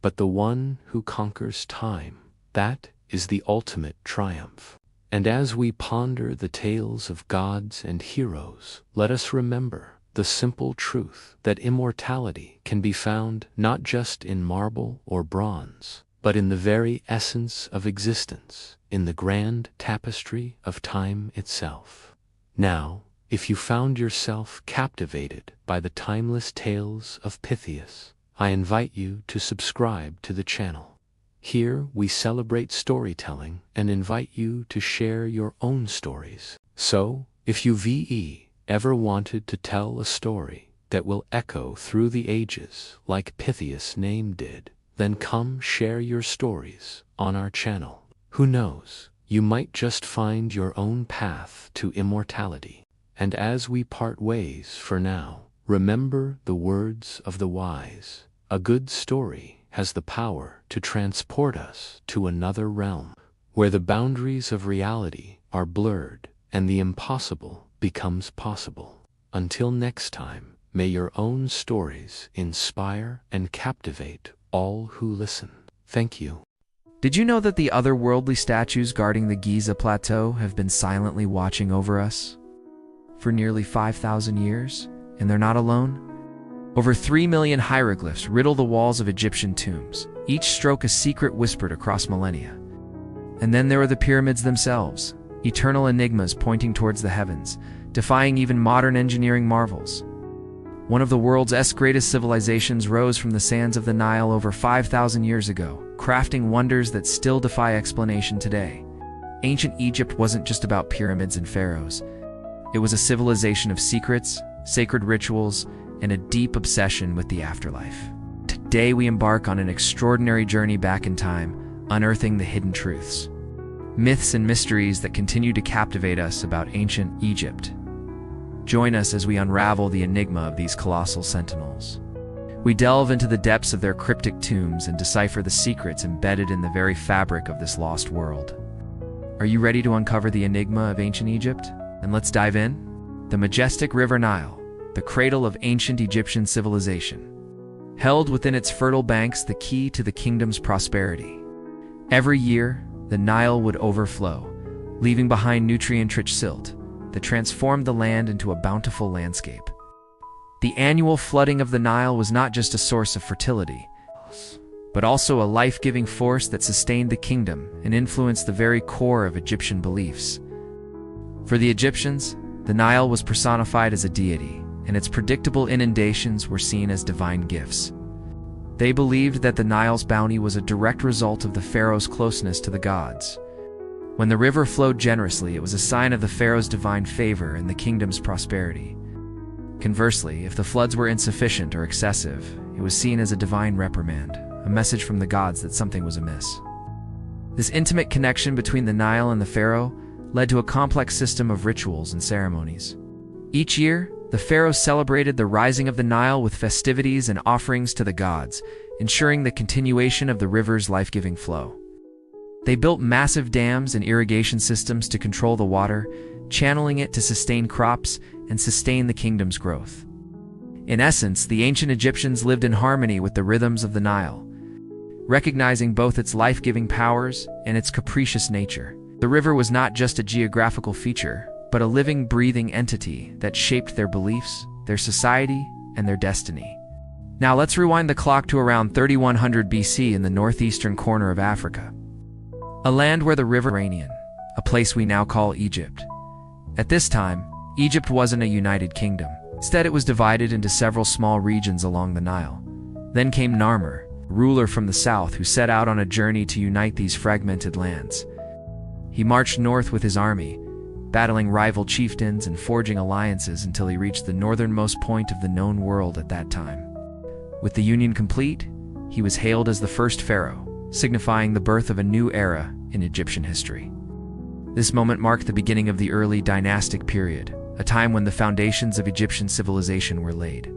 But the one who conquers time, that is the ultimate triumph. And as we ponder the tales of gods and heroes, let us remember the simple truth that immortality can be found not just in marble or bronze, but in the very essence of existence, in the grand tapestry of time itself. Now, if you found yourself captivated by the timeless tales of Pythias, I invite you to subscribe to the channel. Here we celebrate storytelling and invite you to share your own stories. So, if you ever wanted to tell a story that will echo through the ages like Pythias' name did, then come share your stories on our channel. Who knows, you might just find your own path to immortality. And as we part ways for now, remember the words of the wise. A good story has the power to transport us to another realm, where the boundaries of reality are blurred and the impossible becomes possible. Until next time, may your own stories inspire and captivate all who listen. Thank you. Did you know that the otherworldly statues guarding the Giza Plateau have been silently watching over us for nearly 5,000 years? And they're not alone. Over 3 million hieroglyphs riddle the walls of Egyptian tombs, each stroke a secret whispered across millennia. And then there are the pyramids themselves, eternal enigmas pointing towards the heavens, defying even modern engineering marvels. One of the world's greatest civilizations rose from the sands of the Nile over 5,000 years ago, crafting wonders that still defy explanation today. Ancient Egypt wasn't just about pyramids and pharaohs. It was a civilization of secrets, sacred rituals, and a deep obsession with the afterlife. Today we embark on an extraordinary journey back in time, unearthing the hidden truths, myths and mysteries that continue to captivate us about ancient Egypt. Join us as we unravel the enigma of these colossal sentinels. We delve into the depths of their cryptic tombs and decipher the secrets embedded in the very fabric of this lost world. Are you ready to uncover the enigma of ancient Egypt? And let's dive in. The majestic River Nile, the cradle of ancient Egyptian civilization, held within its fertile banks the key to the kingdom's prosperity. Every year, the Nile would overflow, leaving behind nutrient-rich silt that transformed the land into a bountiful landscape. The annual flooding of the Nile was not just a source of fertility, but also a life-giving force that sustained the kingdom and influenced the very core of Egyptian beliefs. For the Egyptians, the Nile was personified as a deity, and its predictable inundations were seen as divine gifts. They believed that the Nile's bounty was a direct result of the pharaoh's closeness to the gods. When the river flowed generously, it was a sign of the pharaoh's divine favor and the kingdom's prosperity. Conversely, if the floods were insufficient or excessive, it was seen as a divine reprimand, a message from the gods that something was amiss. This intimate connection between the Nile and the pharaoh led to a complex system of rituals and ceremonies. Each year, the pharaoh celebrated the rising of the Nile with festivities and offerings to the gods, ensuring the continuation of the river's life-giving flow. They built massive dams and irrigation systems to control the water, channeling it to sustain crops and sustain the kingdom's growth. In essence, the ancient Egyptians lived in harmony with the rhythms of the Nile, recognizing both its life-giving powers and its capricious nature. The river was not just a geographical feature, but a living, breathing entity that shaped their beliefs, their society, and their destiny. Now let's rewind the clock to around 3100 BC in the northeastern corner of Africa, a land where the river Mediterranean, a place we now call Egypt. At this time, Egypt wasn't a united kingdom. Instead, it was divided into several small regions along the Nile. Then came Narmer, a ruler from the south who set out on a journey to unite these fragmented lands. He marched north with his army, battling rival chieftains and forging alliances until he reached the northernmost point of the known world at that time. With the union complete, he was hailed as the first pharaoh, signifying the birth of a new era in Egyptian history. This moment marked the beginning of the early dynastic period, a time when the foundations of Egyptian civilization were laid.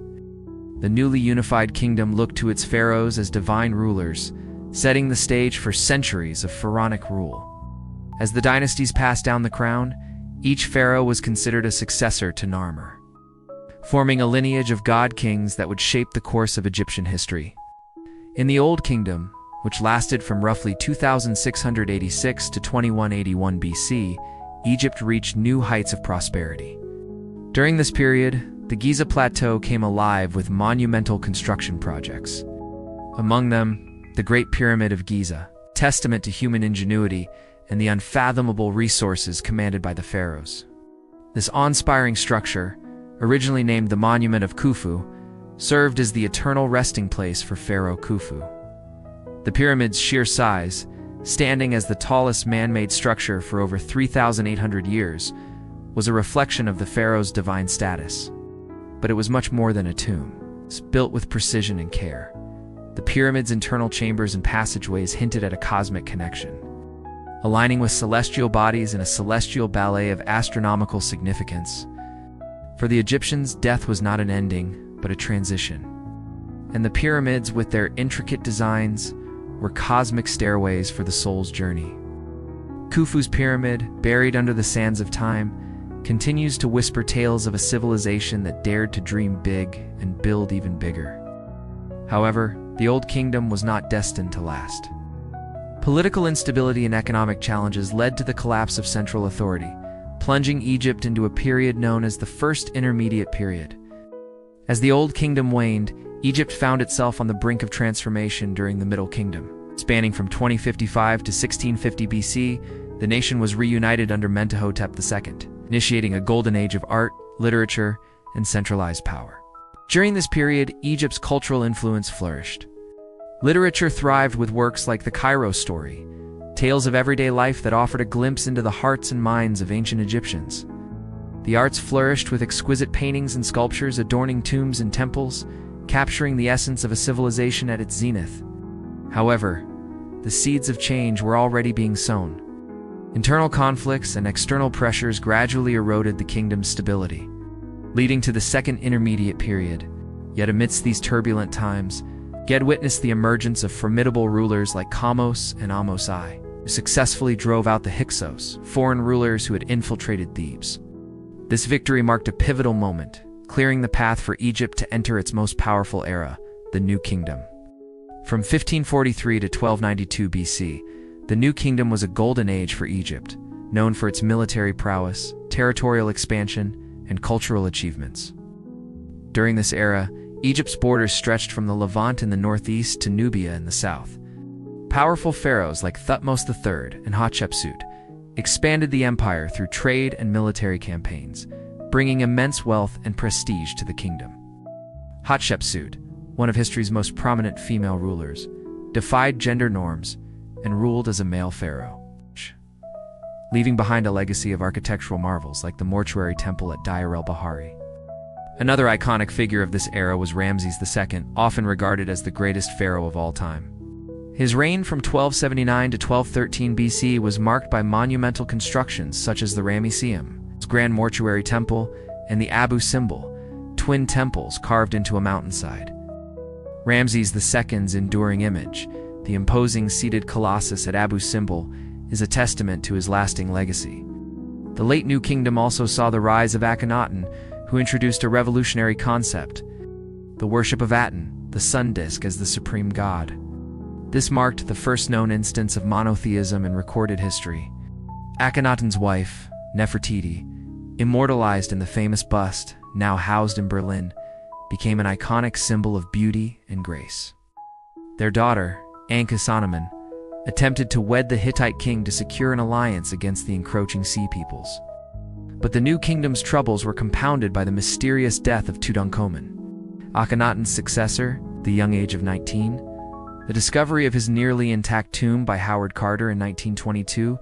The newly unified kingdom looked to its pharaohs as divine rulers, setting the stage for centuries of pharaonic rule. As the dynasties passed down the crown, each pharaoh was considered a successor to Narmer, forming a lineage of god-kings that would shape the course of Egyptian history. In the Old Kingdom, which lasted from roughly 2686 to 2181 BC, Egypt reached new heights of prosperity. During this period, the Giza Plateau came alive with monumental construction projects. Among them, the Great Pyramid of Giza, testament to human ingenuity and the unfathomable resources commanded by the pharaohs. This awe-inspiring structure, originally named the Monument of Khufu, served as the eternal resting place for Pharaoh Khufu. The pyramid's sheer size, standing as the tallest man-made structure for over 3,800 years, was a reflection of the pharaoh's divine status. But it was much more than a tomb. It was built with precision and care. The pyramid's internal chambers and passageways hinted at a cosmic connection, aligning with celestial bodies in a celestial ballet of astronomical significance. For the Egyptians, death was not an ending, but a transition. And the pyramids, with their intricate designs, were cosmic stairways for the soul's journey. Khufu's pyramid, buried under the sands of time, continues to whisper tales of a civilization that dared to dream big and build even bigger. However, the Old Kingdom was not destined to last. Political instability and economic challenges led to the collapse of central authority, plunging Egypt into a period known as the First Intermediate Period. As the Old Kingdom waned, Egypt found itself on the brink of transformation during the Middle Kingdom. Spanning from 2055 to 1650 BC, the nation was reunited under Mentuhotep II, initiating a golden age of art, literature, and centralized power. During this period, Egypt's cultural influence flourished. Literature thrived with works like the Cairo Story, tales of everyday life that offered a glimpse into the hearts and minds of ancient Egyptians. The arts flourished with exquisite paintings and sculptures adorning tombs and temples, capturing the essence of a civilization at its zenith. However, the seeds of change were already being sown. Internal conflicts and external pressures gradually eroded the kingdom's stability, leading to the Second Intermediate Period. Yet amidst these turbulent times, Ged witnessed the emergence of formidable rulers like Kamose and Amos I, who successfully drove out the Hyksos, foreign rulers who had infiltrated Thebes. This victory marked a pivotal moment, clearing the path for Egypt to enter its most powerful era, the New Kingdom. From 1543 to 1292 BC, the New Kingdom was a golden age for Egypt, known for its military prowess, territorial expansion, and cultural achievements. During this era, Egypt's borders stretched from the Levant in the northeast to Nubia in the south. Powerful pharaohs like Thutmose III and Hatshepsut expanded the empire through trade and military campaigns, bringing immense wealth and prestige to the kingdom. Hatshepsut, one of history's most prominent female rulers, defied gender norms and ruled as a male pharaoh, leaving behind a legacy of architectural marvels like the mortuary temple at Deir el-Bahari. Another iconic figure of this era was Ramses II, often regarded as the greatest pharaoh of all time. His reign from 1279 to 1213 BC was marked by monumental constructions such as the Ramesseum, its grand mortuary temple, and the Abu Simbel, twin temples carved into a mountainside. Ramses II's enduring image, the imposing seated colossus at Abu Simbel, is a testament to his lasting legacy. The late New Kingdom also saw the rise of Akhenaten, who introduced a revolutionary concept, the worship of Aten, the sun disk, as the supreme god. This marked the first known instance of monotheism in recorded history. Akhenaten's wife, Nefertiti, immortalized in the famous bust, now housed in Berlin, became an iconic symbol of beauty and grace. Their daughter, Ankh-Sonamun, attempted to wed the Hittite king to secure an alliance against the encroaching sea peoples. But the new kingdom's troubles were compounded by the mysterious death of Tutankhamun, Akhenaten's successor, the young age of 19. The discovery of his nearly intact tomb by Howard Carter in 1922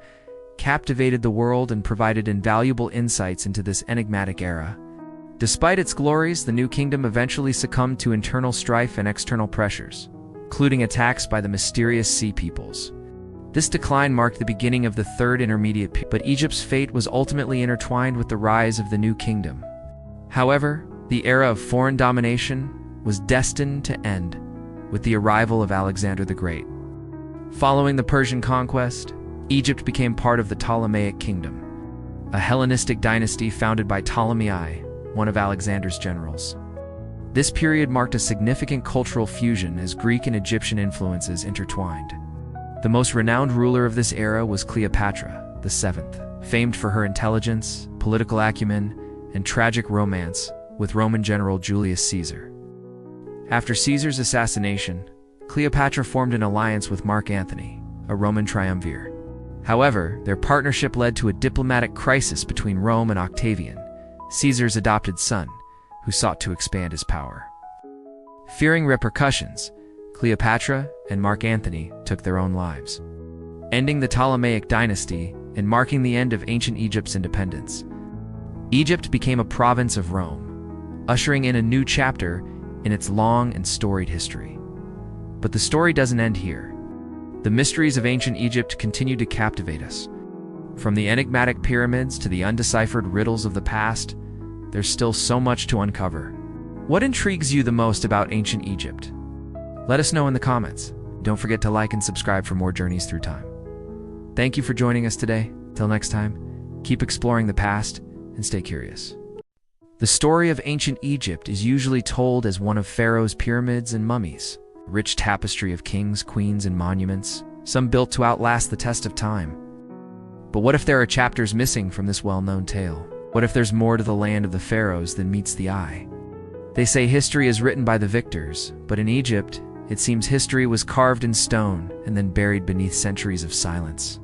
captivated the world and provided invaluable insights into this enigmatic era. Despite its glories, the new kingdom eventually succumbed to internal strife and external pressures, including attacks by the mysterious sea peoples. This decline marked the beginning of the Third Intermediate Period, but Egypt's fate was ultimately intertwined with the rise of the new kingdom. However, the era of foreign domination was destined to end with the arrival of Alexander the Great. Following the Persian conquest, Egypt became part of the Ptolemaic Kingdom, a Hellenistic dynasty founded by Ptolemy I, one of Alexander's generals. This period marked a significant cultural fusion as Greek and Egyptian influences intertwined. The most renowned ruler of this era was Cleopatra VII, famed for her intelligence, political acumen, and tragic romance with Roman general Julius Caesar. After Caesar's assassination, Cleopatra formed an alliance with Mark Antony, a Roman triumvir. However, their partnership led to a diplomatic crisis between Rome and Octavian, Caesar's adopted son, who sought to expand his power. Fearing repercussions, Cleopatra and Mark Antony took their own lives, ending the Ptolemaic dynasty and marking the end of ancient Egypt's independence. Egypt became a province of Rome, ushering in a new chapter in its long and storied history. But the story doesn't end here. The mysteries of ancient Egypt continue to captivate us. From the enigmatic pyramids to the undeciphered riddles of the past, there's still so much to uncover. What intrigues you the most about ancient Egypt? Let us know in the comments. Don't forget to like and subscribe for more journeys through time. Thank you for joining us today. Till next time, keep exploring the past and stay curious. The story of ancient Egypt is usually told as one of Pharaoh's pyramids and mummies, a rich tapestry of kings, queens, and monuments, some built to outlast the test of time. But what if there are chapters missing from this well-known tale? What if there's more to the land of the pharaohs than meets the eye? They say history is written by the victors, but in Egypt, it seems history was carved in stone and then buried beneath centuries of silence.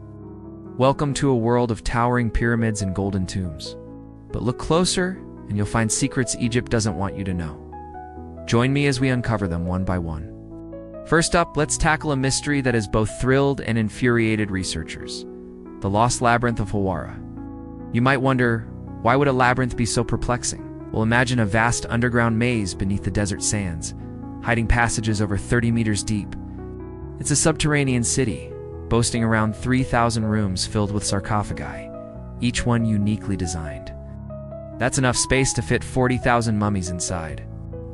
Welcome to a world of towering pyramids and golden tombs. But look closer, and you'll find secrets Egypt doesn't want you to know. Join me as we uncover them one by one. First up, let's tackle a mystery that has both thrilled and infuriated researchers: the Lost Labyrinth of Hawara. You might wonder, why would a labyrinth be so perplexing? Well, imagine a vast underground maze beneath the desert sands, hiding passages over 30 meters deep. It's a subterranean city, boasting around 3,000 rooms filled with sarcophagi, each one uniquely designed. That's enough space to fit 40,000 mummies inside.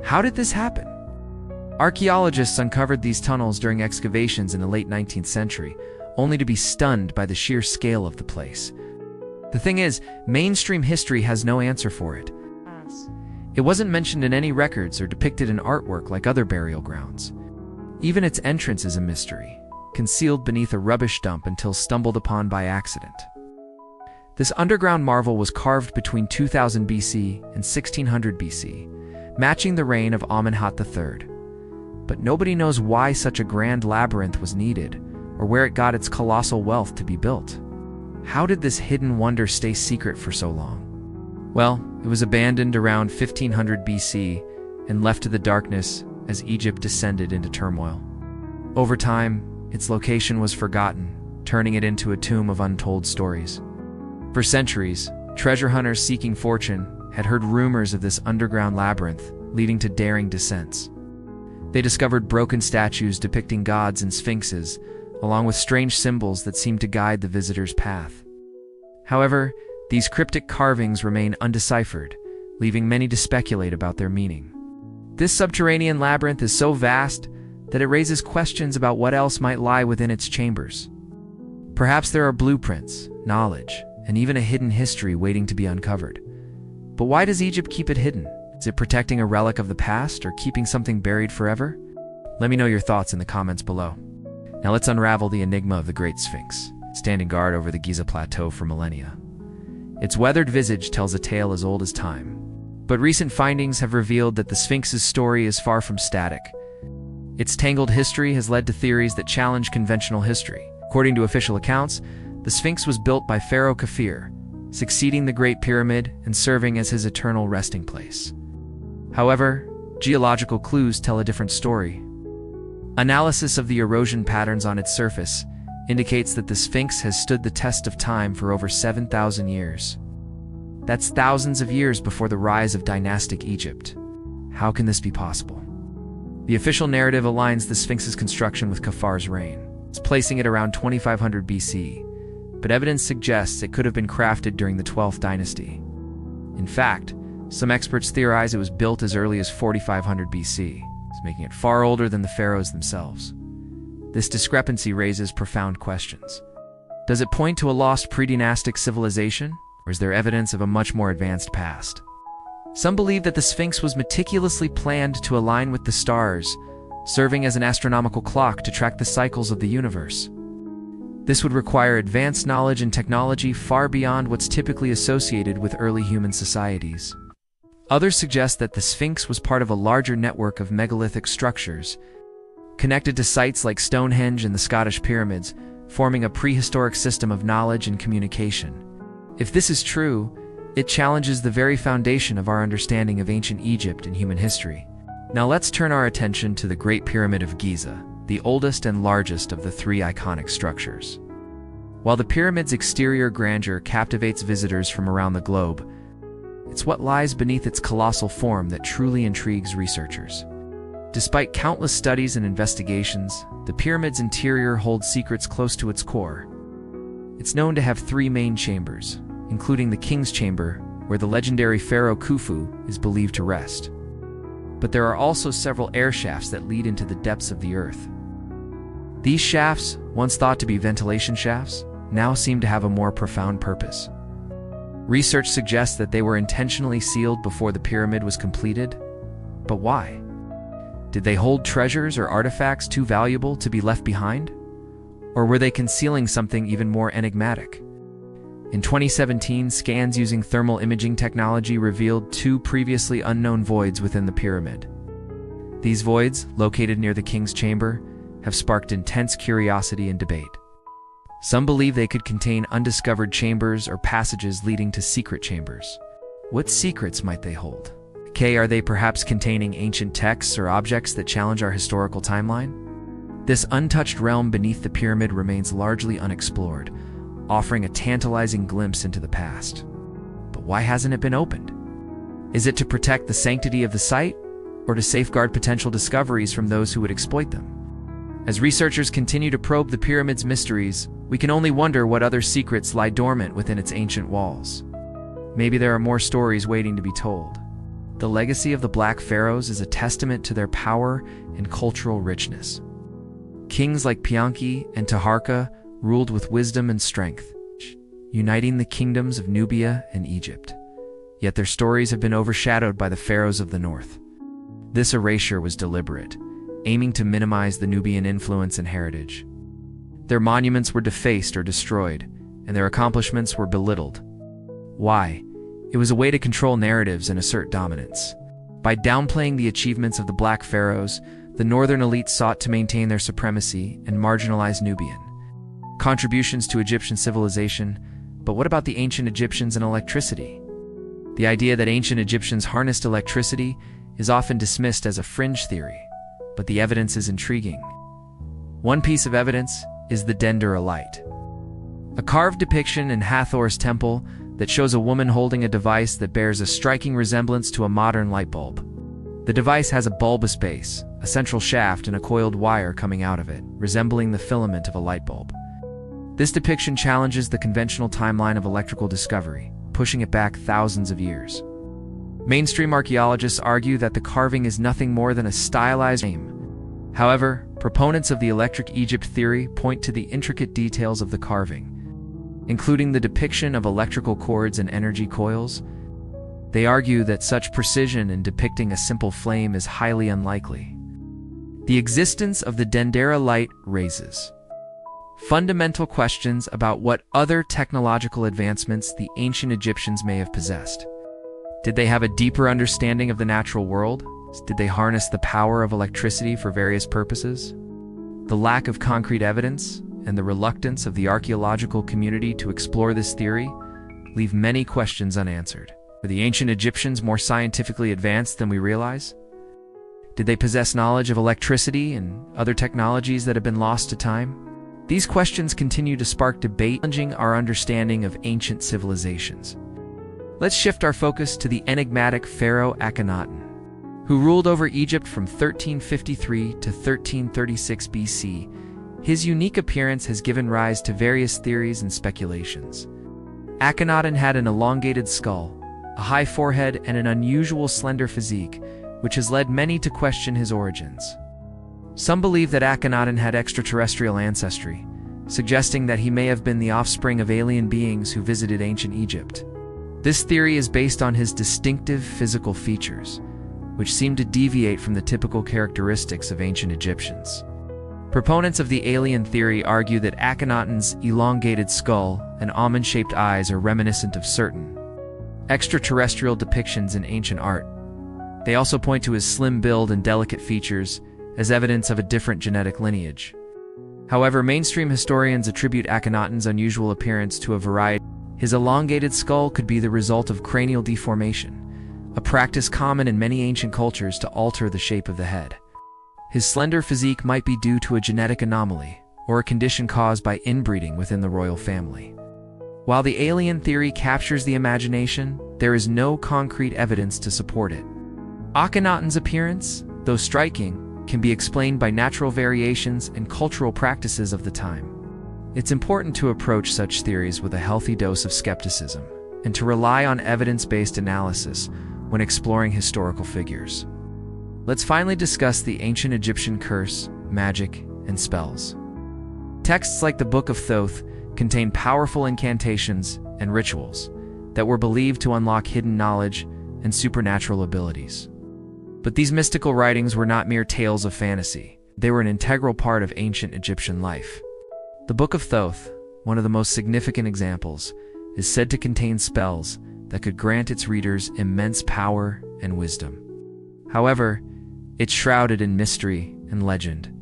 How did this happen? Archaeologists uncovered these tunnels during excavations in the late 19th century, only to be stunned by the sheer scale of the place. The thing is, mainstream history has no answer for it. It wasn't mentioned in any records or depicted in artwork like other burial grounds. Even its entrance is a mystery, concealed beneath a rubbish dump until stumbled upon by accident. This underground marvel was carved between 2000 BC and 1600 BC, matching the reign of Amenhotep III. But nobody knows why such a grand labyrinth was needed, or where it got its colossal wealth to be built. How did this hidden wonder stay secret for so long? Well, it was abandoned around 1500 BC and left to the darkness as Egypt descended into turmoil. Over time, its location was forgotten, turning it into a tomb of untold stories. For centuries, treasure hunters seeking fortune had heard rumors of this underground labyrinth, leading to daring descents. They discovered broken statues depicting gods and sphinxes, along with strange symbols that seemed to guide the visitor's path. However, these cryptic carvings remain undeciphered, leaving many to speculate about their meaning. This subterranean labyrinth is so vast that it raises questions about what else might lie within its chambers. Perhaps there are blueprints, knowledge, and even a hidden history waiting to be uncovered. But why does Egypt keep it hidden? Is it protecting a relic of the past or keeping something buried forever? Let me know your thoughts in the comments below. Now let's unravel the enigma of the Great Sphinx, standing guard over the Giza Plateau for millennia. Its weathered visage tells a tale as old as time. But recent findings have revealed that the Sphinx's story is far from static. Its tangled history has led to theories that challenge conventional history. According to official accounts, the Sphinx was built by Pharaoh Khafre, succeeding the Great Pyramid and serving as his eternal resting place. However, geological clues tell a different story. Analysis of the erosion patterns on its surface indicates that the Sphinx has stood the test of time for over 7,000 years. That's thousands of years before the rise of dynastic Egypt. How can this be possible? The official narrative aligns the Sphinx's construction with Khafre's reign, placing it around 2500 BC, but evidence suggests it could have been crafted during the 12th dynasty. In fact, some experts theorize it was built as early as 4500 BC, making it far older than the pharaohs themselves. This discrepancy raises profound questions. Does it point to a lost pre-dynastic civilization, or is there evidence of a much more advanced past? Some believe that the Sphinx was meticulously planned to align with the stars, serving as an astronomical clock to track the cycles of the universe. This would require advanced knowledge and technology far beyond what's typically associated with early human societies. Others suggest that the Sphinx was part of a larger network of megalithic structures, connected to sites like Stonehenge and the Scottish pyramids, forming a prehistoric system of knowledge and communication. If this is true, it challenges the very foundation of our understanding of ancient Egypt and human history. Now let's turn our attention to the Great Pyramid of Giza, the oldest and largest of the three iconic structures. While the pyramid's exterior grandeur captivates visitors from around the globe, it's what lies beneath its colossal form that truly intrigues researchers. Despite countless studies and investigations, the pyramid's interior holds secrets close to its core. It's known to have three main chambers, including the King's Chamber, where the legendary pharaoh Khufu is believed to rest. But there are also several air shafts that lead into the depths of the earth. These shafts, once thought to be ventilation shafts, now seem to have a more profound purpose. Research suggests that they were intentionally sealed before the pyramid was completed. But why? Did they hold treasures or artifacts too valuable to be left behind? Or were they concealing something even more enigmatic? In 2017, scans using thermal imaging technology revealed two previously unknown voids within the pyramid. These voids, located near the King's Chamber, have sparked intense curiosity and debate. Some believe they could contain undiscovered chambers or passages leading to secret chambers. What secrets might they hold? Are they perhaps containing ancient texts or objects that challenge our historical timeline? This untouched realm beneath the pyramid remains largely unexplored, offering a tantalizing glimpse into the past. But why hasn't it been opened? Is it to protect the sanctity of the site, or to safeguard potential discoveries from those who would exploit them? As researchers continue to probe the pyramid's mysteries, we can only wonder what other secrets lie dormant within its ancient walls. Maybe there are more stories waiting to be told. The legacy of the Black Pharaohs is a testament to their power and cultural richness. Kings like Pianki and Taharka ruled with wisdom and strength, uniting the kingdoms of Nubia and Egypt. Yet their stories have been overshadowed by the pharaohs of the north. This erasure was deliberate, aiming to minimize the Nubian influence and heritage. Their monuments were defaced or destroyed, and their accomplishments were belittled. Why? It was a way to control narratives and assert dominance. By downplaying the achievements of the Black Pharaohs, the northern elite sought to maintain their supremacy and marginalize Nubian contributions to Egyptian civilization. But what about the ancient Egyptians and electricity? The idea that ancient Egyptians harnessed electricity is often dismissed as a fringe theory, but the evidence is intriguing. One piece of evidence is the Dendera light, a carved depiction in Hathor's temple that shows a woman holding a device that bears a striking resemblance to a modern light bulb. The device has a bulbous base, a central shaft, and a coiled wire coming out of it, resembling the filament of a light bulb. This depiction challenges the conventional timeline of electrical discovery, pushing it back thousands of years. Mainstream archaeologists argue that the carving is nothing more than a stylized frame. However, proponents of the electric Egypt theory point to the intricate details of the carving, including the depiction of electrical cords and energy coils. They argue that such precision in depicting a simple flame is highly unlikely. The existence of the Dendera light raises fundamental questions about what other technological advancements the ancient Egyptians may have possessed. Did they have a deeper understanding of the natural world? Did they harness the power of electricity for various purposes? The lack of concrete evidence and the reluctance of the archaeological community to explore this theory leave many questions unanswered. Were the ancient Egyptians more scientifically advanced than we realize? Did they possess knowledge of electricity and other technologies that have been lost to time? These questions continue to spark debate, challenging our understanding of ancient civilizations. Let's shift our focus to the enigmatic pharaoh Akhenaten, who ruled over Egypt from 1353 to 1336 BC. His unique appearance has given rise to various theories and speculations. Akhenaten had an elongated skull, a high forehead, and an unusual slender physique, which has led many to question his origins. Some believe that Akhenaten had extraterrestrial ancestry, suggesting that he may have been the offspring of alien beings who visited ancient Egypt. This theory is based on his distinctive physical features, which seem to deviate from the typical characteristics of ancient Egyptians. Proponents of the alien theory argue that Akhenaten's elongated skull and almond-shaped eyes are reminiscent of certain extraterrestrial depictions in ancient art. They also point to his slim build and delicate features as evidence of a different genetic lineage. However, mainstream historians attribute Akhenaten's unusual appearance to a variety. His elongated skull could be the result of cranial deformation, a practice common in many ancient cultures to alter the shape of the head. His slender physique might be due to a genetic anomaly or a condition caused by inbreeding within the royal family. While the alien theory captures the imagination, there is no concrete evidence to support it. Akhenaten's appearance, though striking, can be explained by natural variations and cultural practices of the time. It's important to approach such theories with a healthy dose of skepticism and to rely on evidence-based analysis when exploring historical figures. Let's finally discuss the ancient Egyptian curse, magic, and spells. Texts like the Book of Thoth contain powerful incantations and rituals that were believed to unlock hidden knowledge and supernatural abilities. But these mystical writings were not mere tales of fantasy. They were an integral part of ancient Egyptian life. The Book of Thoth, one of the most significant examples, is said to contain spells that could grant its readers immense power and wisdom. However, it's shrouded in mystery and legend.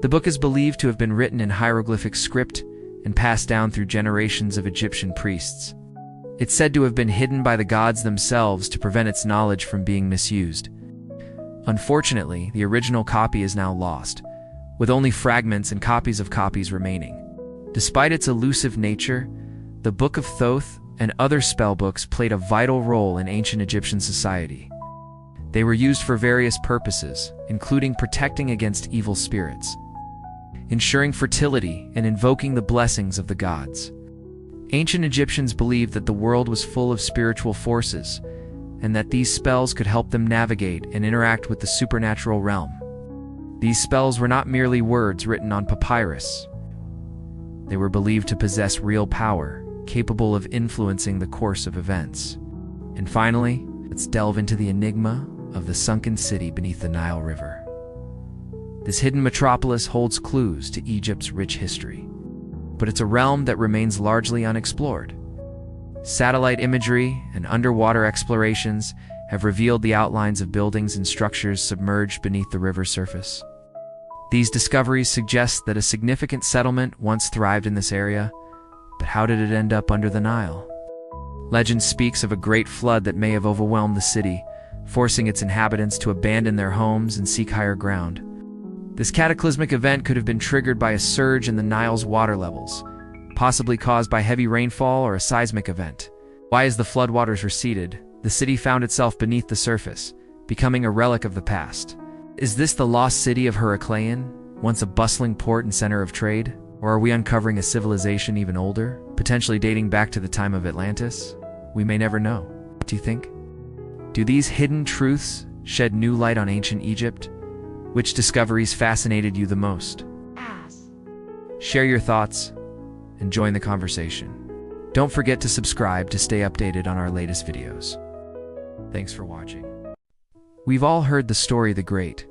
The book is believed to have been written in hieroglyphic script and passed down through generations of Egyptian priests. It's said to have been hidden by the gods themselves to prevent its knowledge from being misused. Unfortunately, the original copy is now lost, with only fragments and copies of copies remaining. Despite its elusive nature, the Book of Thoth and other spellbooks played a vital role in ancient Egyptian society. They were used for various purposes, including protecting against evil spirits, ensuring fertility, and invoking the blessings of the gods. Ancient Egyptians believed that the world was full of spiritual forces, and that these spells could help them navigate and interact with the supernatural realm. These spells were not merely words written on papyrus. They were believed to possess real power, capable of influencing the course of events. And finally, let's delve into the enigma of the sunken city beneath the Nile River. This hidden metropolis holds clues to Egypt's rich history, but it's a realm that remains largely unexplored. Satellite imagery and underwater explorations have revealed the outlines of buildings and structures submerged beneath the river's surface. These discoveries suggest that a significant settlement once thrived in this area, but how did it end up under the Nile? Legend speaks of a great flood that may have overwhelmed the city, forcing its inhabitants to abandon their homes and seek higher ground. This cataclysmic event could have been triggered by a surge in the Nile's water levels, possibly caused by heavy rainfall or a seismic event. As the floodwaters receded, the city found itself beneath the surface, becoming a relic of the past. Is this the lost city of Heracleion, once a bustling port and center of trade? Or are we uncovering a civilization even older, potentially dating back to the time of Atlantis? We may never know. What do you think? Do these hidden truths shed new light on ancient Egypt? Which discoveries fascinated you the most? Share your thoughts and join the conversation. Don't forget to subscribe to stay updated on our latest videos. Thanks for watching. We've all heard the story of the Great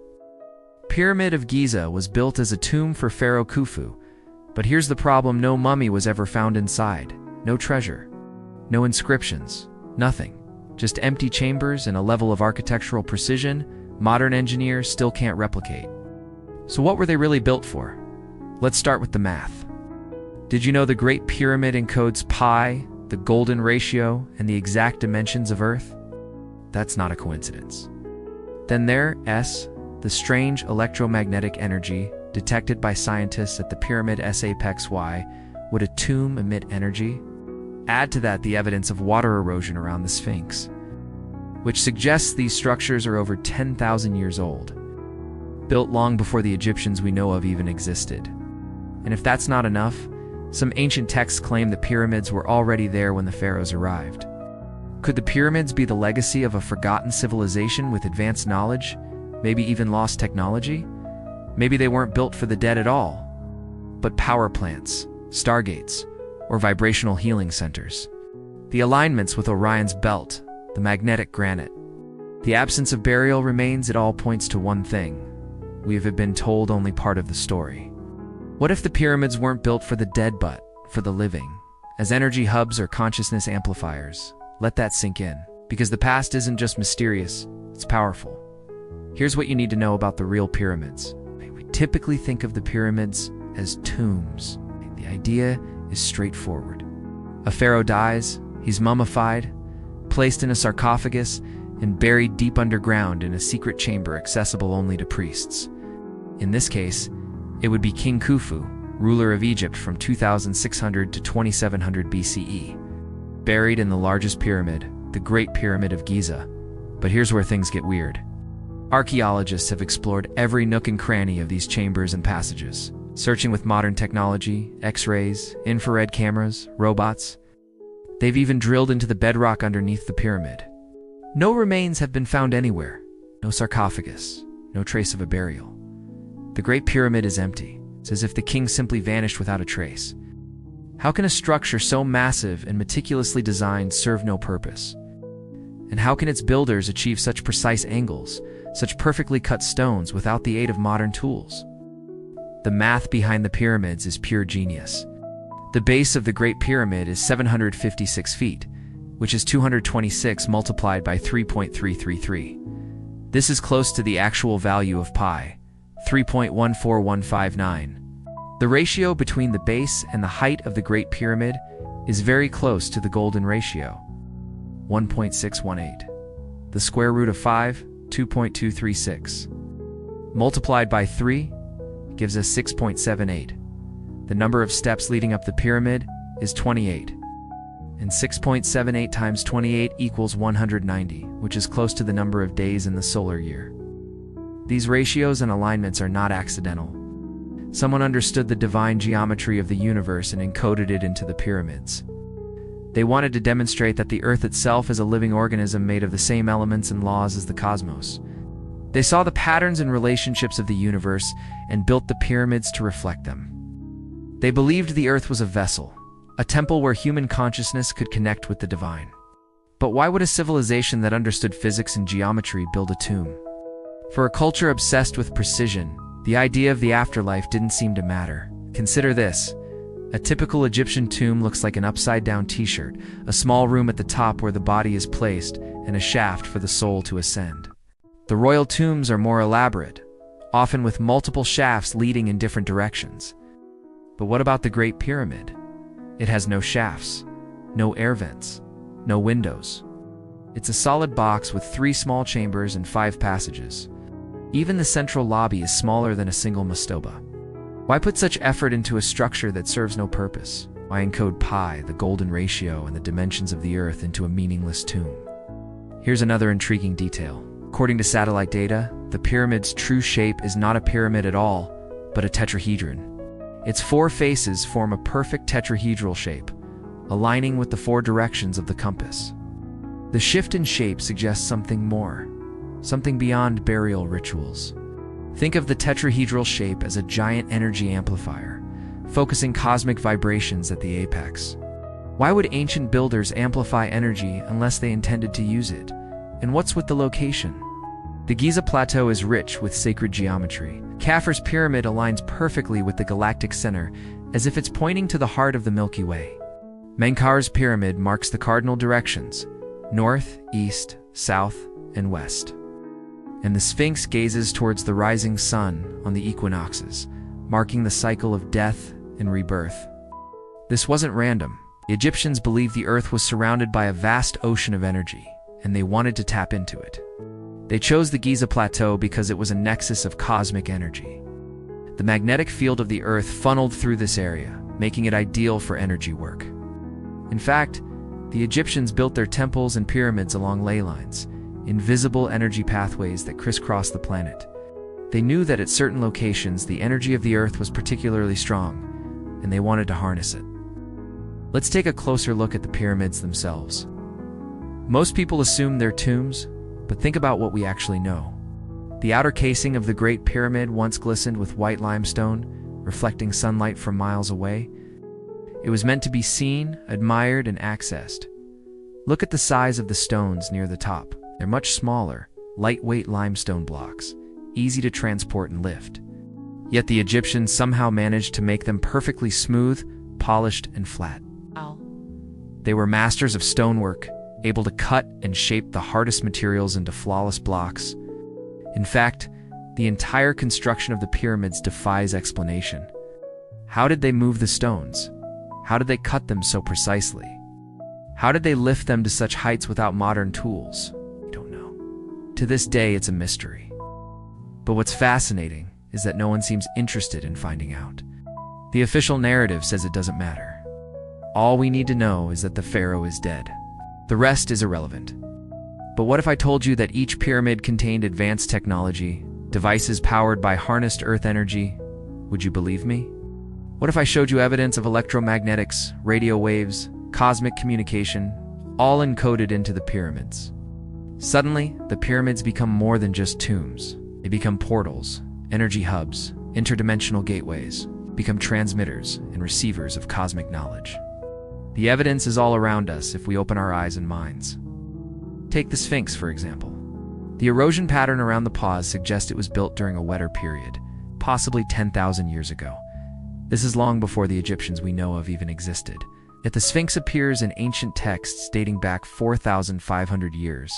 Pyramid of Giza was built as a tomb for Pharaoh Khufu, but here's the problem: no mummy was ever found inside, no treasure, no inscriptions, nothing. Just empty chambers and a level of architectural precision modern engineers still can't replicate. So what were they really built for? Let's start with the math. Did you know the Great Pyramid encodes pi, the golden ratio, and the exact dimensions of Earth? That's not a coincidence. Then there, S, the strange electromagnetic energy detected by scientists at the pyramid's apex. Y, would a tomb emit energy? Add to that the evidence of water erosion around the Sphinx, which suggests these structures are over 10,000 years old, built long before the Egyptians we know of even existed. And if that's not enough, some ancient texts claim the pyramids were already there when the pharaohs arrived. Could the pyramids be the legacy of a forgotten civilization with advanced knowledge, maybe even lost technology? Maybe they weren't built for the dead at all, but power plants, stargates, or vibrational healing centers. The alignments with Orion's belt, the magnetic granite. The absence of burial remains, it all points to one thing. We have been told only part of the story. What if the pyramids weren't built for the dead but for the living, as energy hubs or consciousness amplifiers? Let that sink in, because the past isn't just mysterious, it's powerful. Here's what you need to know about the real pyramids. We typically think of the pyramids as tombs. The idea is straightforward. A pharaoh dies, he's mummified, placed in a sarcophagus, and buried deep underground in a secret chamber accessible only to priests. In this case, it would be King Khufu, ruler of Egypt from 2600 to 2700 BCE, buried in the largest pyramid, the Great Pyramid of Giza. But here's where things get weird. Archaeologists have explored every nook and cranny of these chambers and passages, searching with modern technology, X-rays, infrared cameras, robots. They've even drilled into the bedrock underneath the pyramid. No remains have been found anywhere. No sarcophagus, no trace of a burial. The Great Pyramid is empty. It's as if the king simply vanished without a trace. How can a structure so massive and meticulously designed serve no purpose? And how can its builders achieve such precise angles, such perfectly cut stones without the aid of modern tools? The math behind the pyramids is pure genius. The base of the Great Pyramid is 756 feet, which is 226 multiplied by 3.333. This is close to the actual value of pi, 3.14159. The ratio between the base and the height of the Great Pyramid is very close to the golden ratio, 1.618. The square root of 5, 2.236. Multiplied by 3 gives us 6.78. The number of steps leading up the pyramid is 28. And 6.78 times 28 equals 190, which is close to the number of days in the solar year. These ratios and alignments are not accidental. Someone understood the divine geometry of the universe and encoded it into the pyramids. They wanted to demonstrate that the Earth itself is a living organism made of the same elements and laws as the cosmos. They saw the patterns and relationships of the universe and built the pyramids to reflect them. They believed the Earth was a vessel, a temple where human consciousness could connect with the divine. But why would a civilization that understood physics and geometry build a tomb? For a culture obsessed with precision, the idea of the afterlife didn't seem to matter. Consider this. A typical Egyptian tomb looks like an upside-down t-shirt, a small room at the top where the body is placed, and a shaft for the soul to ascend. The royal tombs are more elaborate, often with multiple shafts leading in different directions. But what about the Great Pyramid? It has no shafts, no air vents, no windows. It's a solid box with 3 small chambers and 5 passages. Even the central lobby is smaller than a single mastaba. Why put such effort into a structure that serves no purpose? Why encode pi, the golden ratio, and the dimensions of the Earth into a meaningless tomb? Here's another intriguing detail. According to satellite data, the pyramid's true shape is not a pyramid at all, but a tetrahedron. Its 4 faces form a perfect tetrahedral shape, aligning with the 4 directions of the compass. The shift in shape suggests something more, something beyond burial rituals. Think of the tetrahedral shape as a giant energy amplifier, focusing cosmic vibrations at the apex. Why would ancient builders amplify energy unless they intended to use it? And what's with the location? The Giza Plateau is rich with sacred geometry. Khafre's pyramid aligns perfectly with the galactic center, as if it's pointing to the heart of the Milky Way. Menkare's pyramid marks the cardinal directions, north, east, south, and west. And the Sphinx gazes towards the rising sun on the equinoxes, marking the cycle of death and rebirth. This wasn't random. The Egyptians believed the earth was surrounded by a vast ocean of energy, and they wanted to tap into it. They chose the Giza Plateau because it was a nexus of cosmic energy. The magnetic field of the earth funneled through this area, making it ideal for energy work. In fact, the Egyptians built their temples and pyramids along ley lines, invisible energy pathways that crisscross the planet. They knew that at certain locations the energy of the earth was particularly strong, and they wanted to harness it. Let's take a closer look at the pyramids themselves. Most people assume they're tombs, but think about what we actually know. The outer casing of the Great Pyramid once glistened with white limestone, reflecting sunlight from miles away. It was meant to be seen, admired, and accessed. Look at the size of the stones near the top. They're much smaller, lightweight limestone blocks, easy to transport and lift. Yet the Egyptians somehow managed to make them perfectly smooth, polished, and flat. They were masters of stonework, able to cut and shape the hardest materials into flawless blocks. In fact, the entire construction of the pyramids defies explanation. How did they move the stones? How did they cut them so precisely? How did they lift them to such heights without modern tools? We don't know. To this day, it's a mystery. But what's fascinating is that no one seems interested in finding out. The official narrative says it doesn't matter. All we need to know is that the pharaoh is dead. The rest is irrelevant. But what if I told you that each pyramid contained advanced technology, devices powered by harnessed earth energy? Would you believe me? What if I showed you evidence of electromagnetics, radio waves, cosmic communication, all encoded into the pyramids? Suddenly, the pyramids become more than just tombs. They become portals, energy hubs, interdimensional gateways, become transmitters and receivers of cosmic knowledge. The evidence is all around us if we open our eyes and minds. Take the Sphinx, for example. The erosion pattern around the paws suggests it was built during a wetter period, possibly 10,000 years ago. This is long before the Egyptians we know of even existed. Yet the Sphinx appears in ancient texts dating back 4,500 years.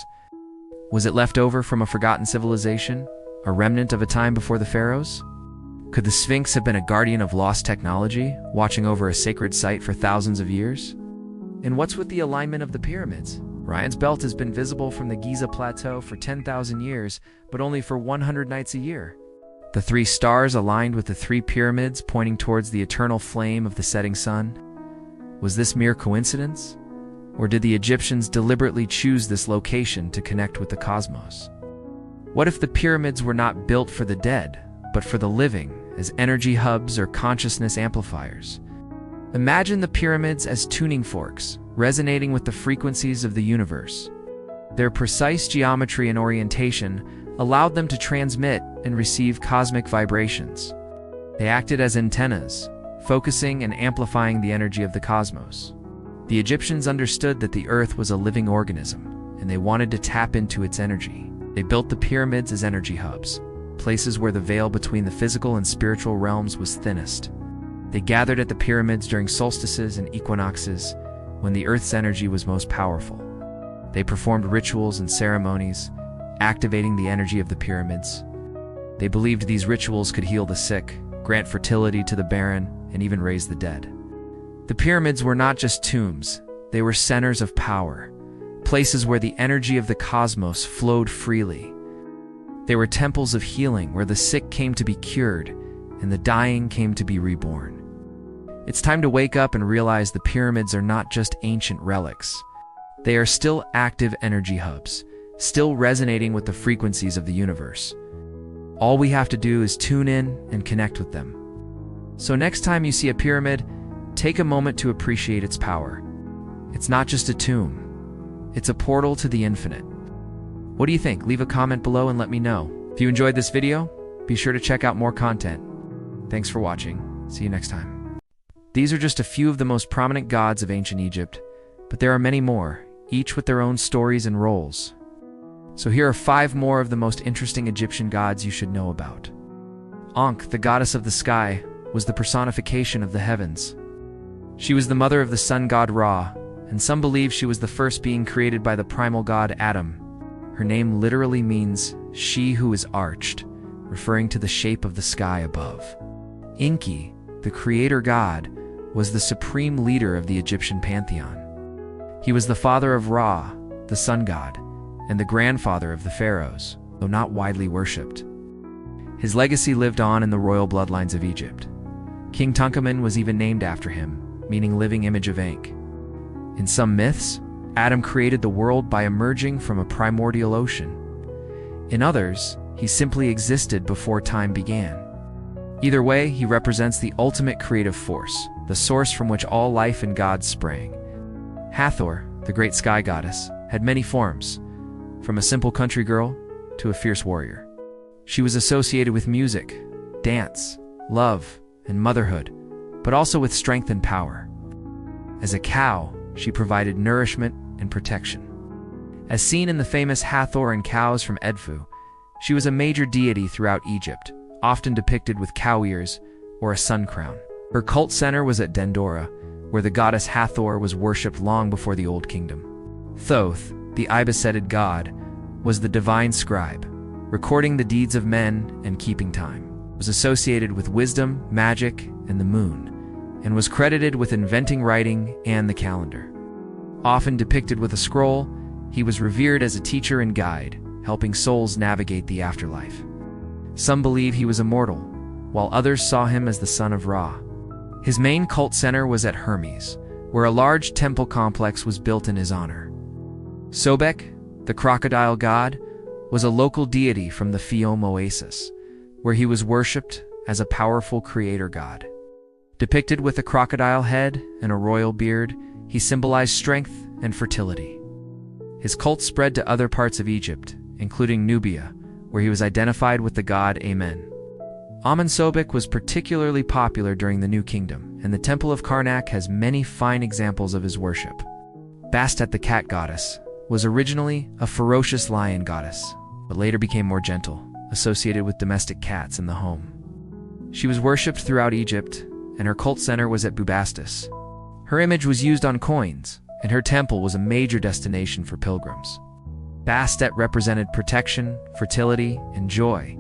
Was it left over from a forgotten civilization? A remnant of a time before the pharaohs? Could the Sphinx have been a guardian of lost technology, watching over a sacred site for thousands of years? And what's with the alignment of the pyramids? Orion's belt has been visible from the Giza Plateau for 10,000 years, but only for 100 nights a year. The three stars aligned with the three pyramids pointing towards the eternal flame of the setting sun. Was this mere coincidence? Or did the Egyptians deliberately choose this location to connect with the cosmos? What if the pyramids were not built for the dead, but for the living, as energy hubs or consciousness amplifiers? Imagine the pyramids as tuning forks, resonating with the frequencies of the universe. Their precise geometry and orientation allowed them to transmit and receive cosmic vibrations. They acted as antennas, focusing and amplifying the energy of the cosmos. The Egyptians understood that the earth was a living organism, and they wanted to tap into its energy. They built the pyramids as energy hubs, places where the veil between the physical and spiritual realms was thinnest. They gathered at the pyramids during solstices and equinoxes, when the earth's energy was most powerful. They performed rituals and ceremonies, activating the energy of the pyramids. They believed these rituals could heal the sick, grant fertility to the barren, and even raise the dead. The pyramids were not just tombs, they were centers of power, places where the energy of the cosmos flowed freely. They were temples of healing where the sick came to be cured and the dying came to be reborn. It's time to wake up and realize the pyramids are not just ancient relics. They are still active energy hubs, still resonating with the frequencies of the universe. All we have to do is tune in and connect with them. So next time you see a pyramid, take a moment to appreciate its power. It's not just a tomb. It's a portal to the infinite. What do you think? Leave a comment below and let me know. If you enjoyed this video, be sure to check out more content. Thanks for watching. See you next time. These are just a few of the most prominent gods of ancient Egypt, but there are many more, each with their own stories and roles. So here are 5 more of the most interesting Egyptian gods you should know about. Ankh, the goddess of the sky, was the personification of the heavens. She was the mother of the sun god Ra, and some believe she was the first being created by the primal god Adam. Her name literally means "she who is arched," referring to the shape of the sky above. Enki, the creator god, was the supreme leader of the Egyptian pantheon. He was the father of Ra, the sun god, and the grandfather of the pharaohs, though not widely worshipped. His legacy lived on in the royal bloodlines of Egypt. King Tutankhamun was even named after him, meaning living image of Ankh. In some myths, Adam created the world by emerging from a primordial ocean. In others, he simply existed before time began. Either way, he represents the ultimate creative force, the source from which all life and gods sprang. Hathor, the great sky goddess, had many forms, from a simple country girl to a fierce warrior. She was associated with music, dance, love, and motherhood, but also with strength and power. As a cow, she provided nourishment and protection. As seen in the famous Hathor and Cows from Edfu, she was a major deity throughout Egypt, often depicted with cow ears or a sun crown. Her cult center was at Dendora, where the goddess Hathor was worshipped long before the Old Kingdom. Thoth, the ibis-headed god, was the divine scribe, recording the deeds of men and keeping time. Was associated with wisdom, magic, and the moon, and was credited with inventing writing and the calendar. Often depicted with a scroll, he was revered as a teacher and guide, helping souls navigate the afterlife. Some believe he was immortal, while others saw him as the son of Ra. His main cult center was at Hermes, where a large temple complex was built in his honor. Sobek, the crocodile god, was a local deity from the Fiume Oasis, where he was worshipped as a powerful creator god. Depicted with a crocodile head and a royal beard, he symbolized strength and fertility. His cult spread to other parts of Egypt, including Nubia, where he was identified with the god Amen. Amen-Sobek was particularly popular during the New Kingdom, and the Temple of Karnak has many fine examples of his worship. Bastet, the cat goddess, was originally a ferocious lion goddess, but later became more gentle, associated with domestic cats in the home. She was worshipped throughout Egypt, and her cult center was at Bubastis. Her image was used on coins, and her temple was a major destination for pilgrims. Bastet represented protection, fertility, and joy,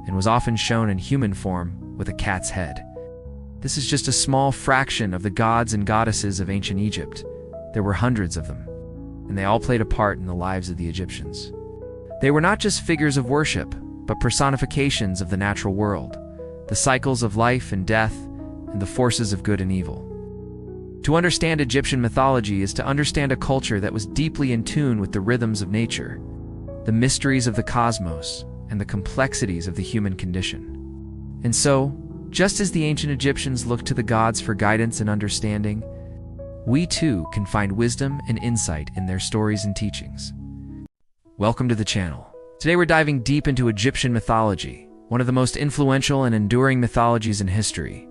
and was often shown in human form with a cat's head. This is just a small fraction of the gods and goddesses of ancient Egypt. There were hundreds of them, and they all played a part in the lives of the Egyptians. They were not just figures of worship, but personifications of the natural world, the cycles of life and death, and the forces of good and evil. To understand Egyptian mythology is to understand a culture that was deeply in tune with the rhythms of nature, the mysteries of the cosmos, and the complexities of the human condition. And so, just as the ancient Egyptians looked to the gods for guidance and understanding, we too can find wisdom and insight in their stories and teachings. Welcome to the channel. Today we're diving deep into Egyptian mythology, one of the most influential and enduring mythologies in history.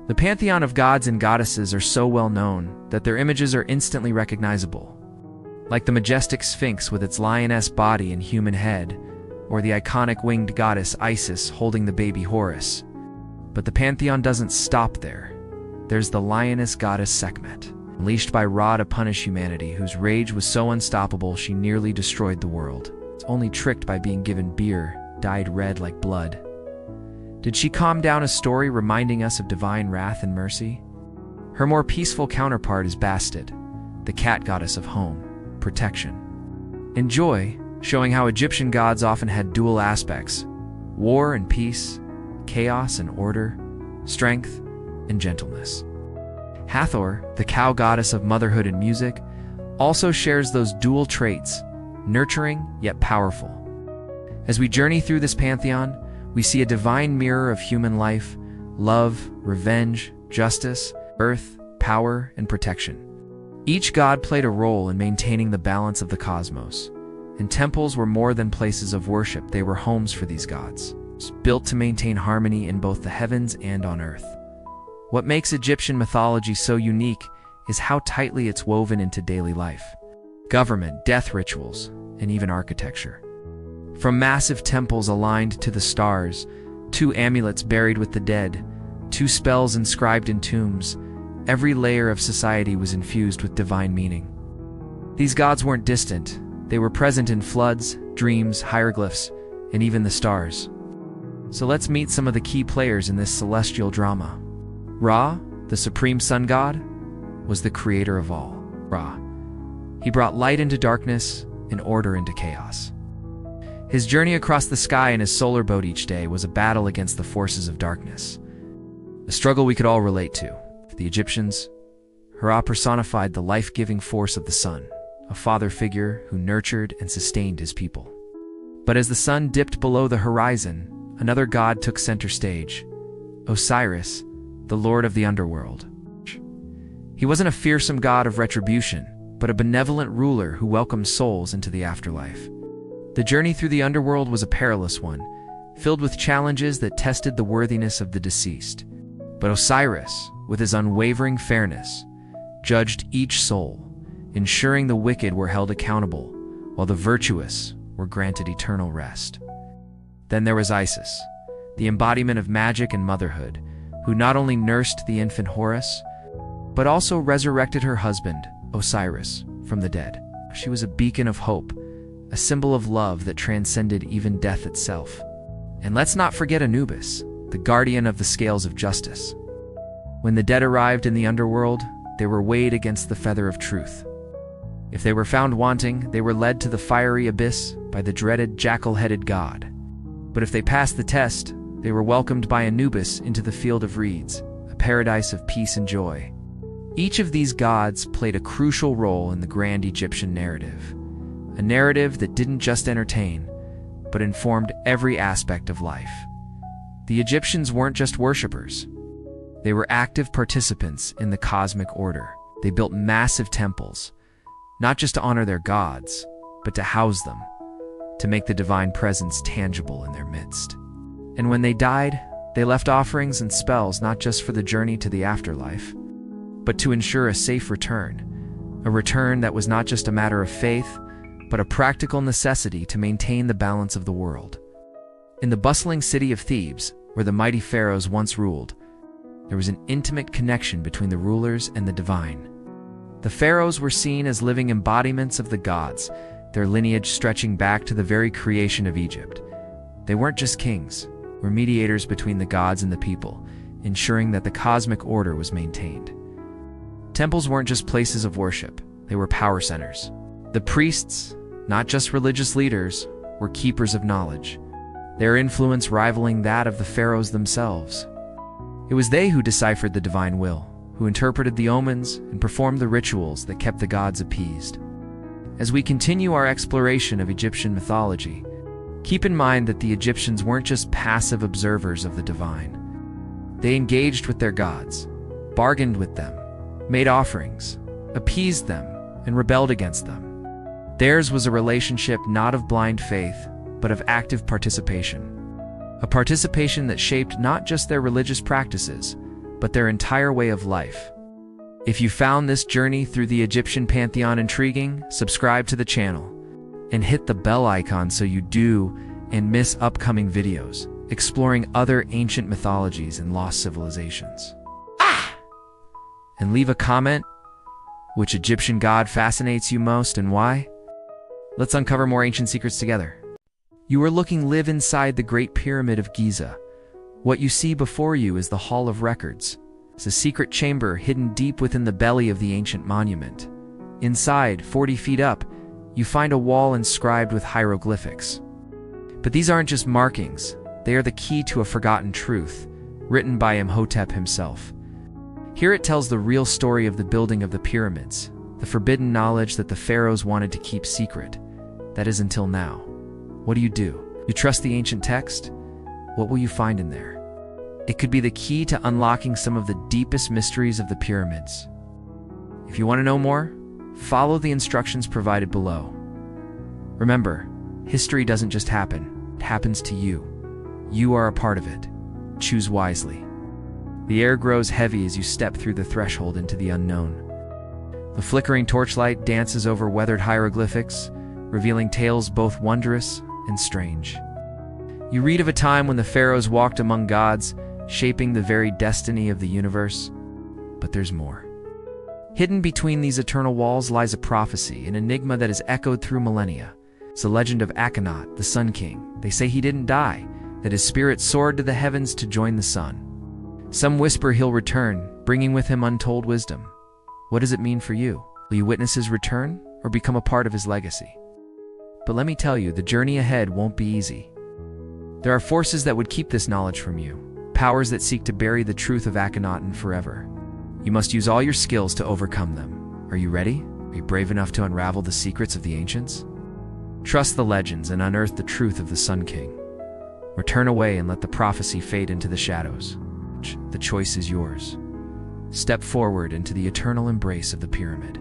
The pantheon of gods and goddesses are so well known that their images are instantly recognizable. Like the majestic Sphinx with its lioness body and human head, or the iconic winged goddess Isis holding the baby Horus. But the pantheon doesn't stop there. There's the lioness goddess Sekhmet, unleashed by Ra to punish humanity, whose rage was so unstoppable she nearly destroyed the world. It's only tricked by being given beer, dyed red like blood. Did she calm down a story reminding us of divine wrath and mercy? Her more peaceful counterpart is Bastet, the cat goddess of home, protection, and joy, showing how Egyptian gods often had dual aspects: war and peace, chaos and order, strength and gentleness. Hathor, the cow goddess of motherhood and music, also shares those dual traits, nurturing yet powerful. As we journey through this pantheon, we see a divine mirror of human life, love, revenge, justice, earth, power, and protection. Each god played a role in maintaining the balance of the cosmos, and temples were more than places of worship. They were homes for these gods, built to maintain harmony in both the heavens and on earth. What makes Egyptian mythology so unique is how tightly it's woven into daily life. Government, death rituals, and even architecture. From massive temples aligned to the stars, to amulets buried with the dead, to spells inscribed in tombs, every layer of society was infused with divine meaning. These gods weren't distant. They were present in floods, dreams, hieroglyphs, and even the stars. So let's meet some of the key players in this celestial drama. Ra, the supreme sun god, was the creator of all. Ra. He brought light into darkness and order into chaos. His journey across the sky in his solar boat each day was a battle against the forces of darkness. A struggle we could all relate to. For the Egyptians, Ra personified the life-giving force of the sun, a father figure who nurtured and sustained his people. But as the sun dipped below the horizon, another god took center stage, Osiris, the lord of the underworld. He wasn't a fearsome god of retribution, but a benevolent ruler who welcomed souls into the afterlife. The journey through the underworld was a perilous one, filled with challenges that tested the worthiness of the deceased. But Osiris, with his unwavering fairness, judged each soul, ensuring the wicked were held accountable, while the virtuous were granted eternal rest. Then there was Isis, the embodiment of magic and motherhood, who not only nursed the infant Horus, but also resurrected her husband, Osiris, from the dead. She was a beacon of hope, a symbol of love that transcended even death itself. And let's not forget Anubis, the guardian of the scales of justice. When the dead arrived in the underworld, they were weighed against the feather of truth. If they were found wanting, they were led to the fiery abyss by the dreaded jackal-headed god. But if they passed the test, they were welcomed by Anubis into the field of reeds, a paradise of peace and joy. Each of these gods played a crucial role in the grand Egyptian narrative, a narrative that didn't just entertain, but informed every aspect of life. The Egyptians weren't just worshippers. They were active participants in the cosmic order. They built massive temples, not just to honor their gods, but to house them, to make the divine presence tangible in their midst. And when they died, they left offerings and spells not just for the journey to the afterlife, but to ensure a safe return, a return that was not just a matter of faith, but a practical necessity to maintain the balance of the world. In the bustling city of Thebes, where the mighty pharaohs once ruled, there was an intimate connection between the rulers and the divine. The pharaohs were seen as living embodiments of the gods, their lineage stretching back to the very creation of Egypt. They weren't just kings, were mediators between the gods and the people, ensuring that the cosmic order was maintained. Temples weren't just places of worship, they were power centers. The priests, not just religious leaders, were keepers of knowledge, their influence rivaling that of the pharaohs themselves. It was they who deciphered the divine will, who interpreted the omens and performed the rituals that kept the gods appeased. As we continue our exploration of Egyptian mythology, keep in mind that the Egyptians weren't just passive observers of the divine. They engaged with their gods, bargained with them, made offerings, appeased them, and rebelled against them. Theirs was a relationship not of blind faith, but of active participation. A participation that shaped not just their religious practices, but their entire way of life. If you found this journey through the Egyptian pantheon intriguing, subscribe to the channel and hit the bell icon so you do and miss upcoming videos exploring other ancient mythologies and lost civilizations. And leave a comment. Which Egyptian god fascinates you most and why? Let's uncover more ancient secrets together. You are looking live inside the Great Pyramid of Giza. What you see before you is the Hall of Records. It's a secret chamber hidden deep within the belly of the ancient monument. Inside, 40 feet up, you find a wall inscribed with hieroglyphics. But these aren't just markings. They are the key to a forgotten truth, written by Imhotep himself. Here it tells the real story of the building of the pyramids, the forbidden knowledge that the pharaohs wanted to keep secret. That is until now. What do? You trust the ancient text? What will you find in there? It could be the key to unlocking some of the deepest mysteries of the pyramids. If you want to know more, follow the instructions provided below. Remember, history doesn't just happen, it happens to you. You are a part of it. Choose wisely. The air grows heavy as you step through the threshold into the unknown. The flickering torchlight dances over weathered hieroglyphics, revealing tales both wondrous and strange. You read of a time when the pharaohs walked among gods, shaping the very destiny of the universe. But there's more. Hidden between these eternal walls lies a prophecy, an enigma that has echoed through millennia. It's the legend of Akhenaten, the Sun King. They say he didn't die, that his spirit soared to the heavens to join the sun. Some whisper he'll return, bringing with him untold wisdom. What does it mean for you? Will you witness his return, or become a part of his legacy? But let me tell you, the journey ahead won't be easy. There are forces that would keep this knowledge from you, powers that seek to bury the truth of Akhenaten forever. You must use all your skills to overcome them. Are you ready? Are you brave enough to unravel the secrets of the ancients? Trust the legends and unearth the truth of the Sun King. Or turn away and let the prophecy fade into the shadows. The choice is yours. Step forward into the eternal embrace of the pyramid.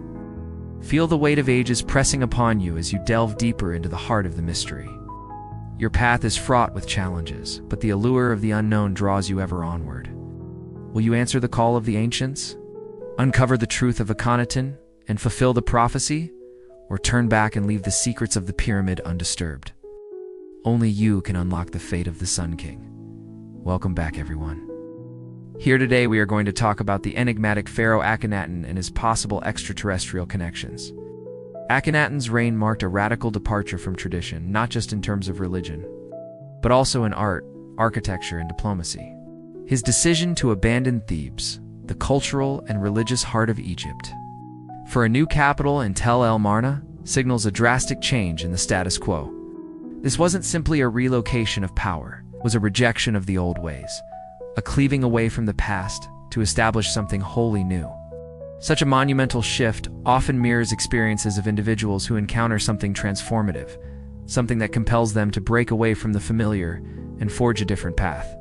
Feel the weight of ages pressing upon you as you delve deeper into the heart of the mystery. Your path is fraught with challenges, but the allure of the unknown draws you ever onward. Will you answer the call of the ancients? Uncover the truth of Akhenaten and fulfill the prophecy? Or turn back and leave the secrets of the pyramid undisturbed? Only you can unlock the fate of the Sun King. Welcome back, everyone. Here today we are going to talk about the enigmatic pharaoh Akhenaten and his possible extraterrestrial connections. Akhenaten's reign marked a radical departure from tradition, not just in terms of religion, but also in art, architecture, and diplomacy. His decision to abandon Thebes, the cultural and religious heart of Egypt, for a new capital in Tel El Marna, signals a drastic change in the status quo. This wasn't simply a relocation of power, it was a rejection of the old ways, a cleaving away from the past to establish something wholly new. Such a monumental shift often mirrors experiences of individuals who encounter something transformative, something that compels them to break away from the familiar and forge a different path.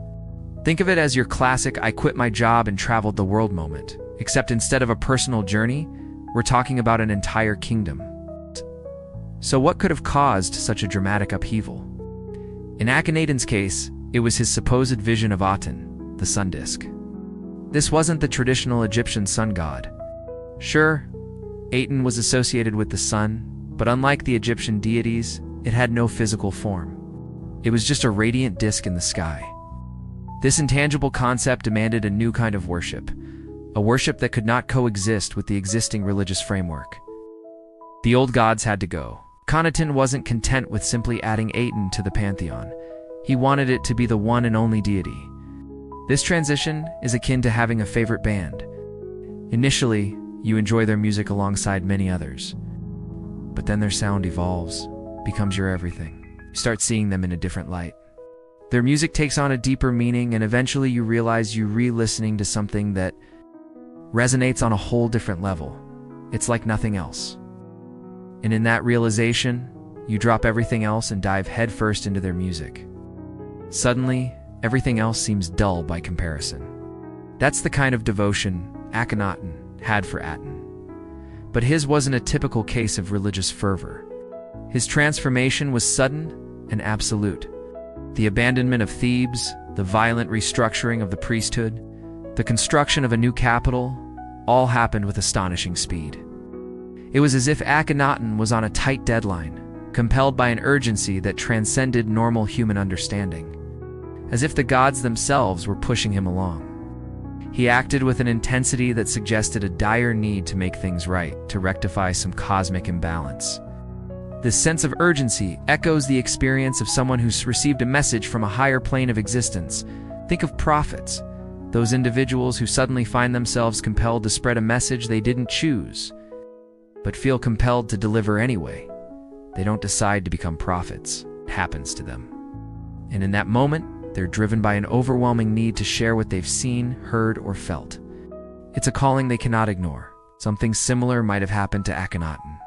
Think of it as your classic "I quit my job and traveled the world" moment, except instead of a personal journey, we're talking about an entire kingdom. So what could have caused such a dramatic upheaval? In Akhenaten's case, it was his supposed vision of Aten, the sun disk. This wasn't the traditional Egyptian sun god. Sure, Aten was associated with the sun, but unlike the Egyptian deities, it had no physical form. It was just a radiant disk in the sky. This intangible concept demanded a new kind of worship, a worship that could not coexist with the existing religious framework. The old gods had to go. Akhenaten wasn't content with simply adding Aten to the Pantheon. He wanted it to be the one and only deity. This transition is akin to having a favorite band. Initially, you enjoy their music alongside many others. But then their sound evolves, becomes your everything. You start seeing them in a different light. Their music takes on a deeper meaning, and eventually you realize you're re-listening to something that resonates on a whole different level. It's like nothing else. And in that realization, you drop everything else and dive headfirst into their music. Suddenly, everything else seems dull by comparison. That's the kind of devotion Akhenaten had for Aten. But his wasn't a typical case of religious fervor. His transformation was sudden and absolute. The abandonment of Thebes, the violent restructuring of the priesthood, the construction of a new capital, all happened with astonishing speed. It was as if Akhenaten was on a tight deadline, compelled by an urgency that transcended normal human understanding, as if the gods themselves were pushing him along. He acted with an intensity that suggested a dire need to make things right, to rectify some cosmic imbalance. This sense of urgency echoes the experience of someone who's received a message from a higher plane of existence. Think of prophets, those individuals who suddenly find themselves compelled to spread a message they didn't choose, but feel compelled to deliver anyway. They don't decide to become prophets. It happens to them. And in that moment, they're driven by an overwhelming need to share what they've seen, heard, or felt. It's a calling they cannot ignore. Something similar might have happened to Akhenaten.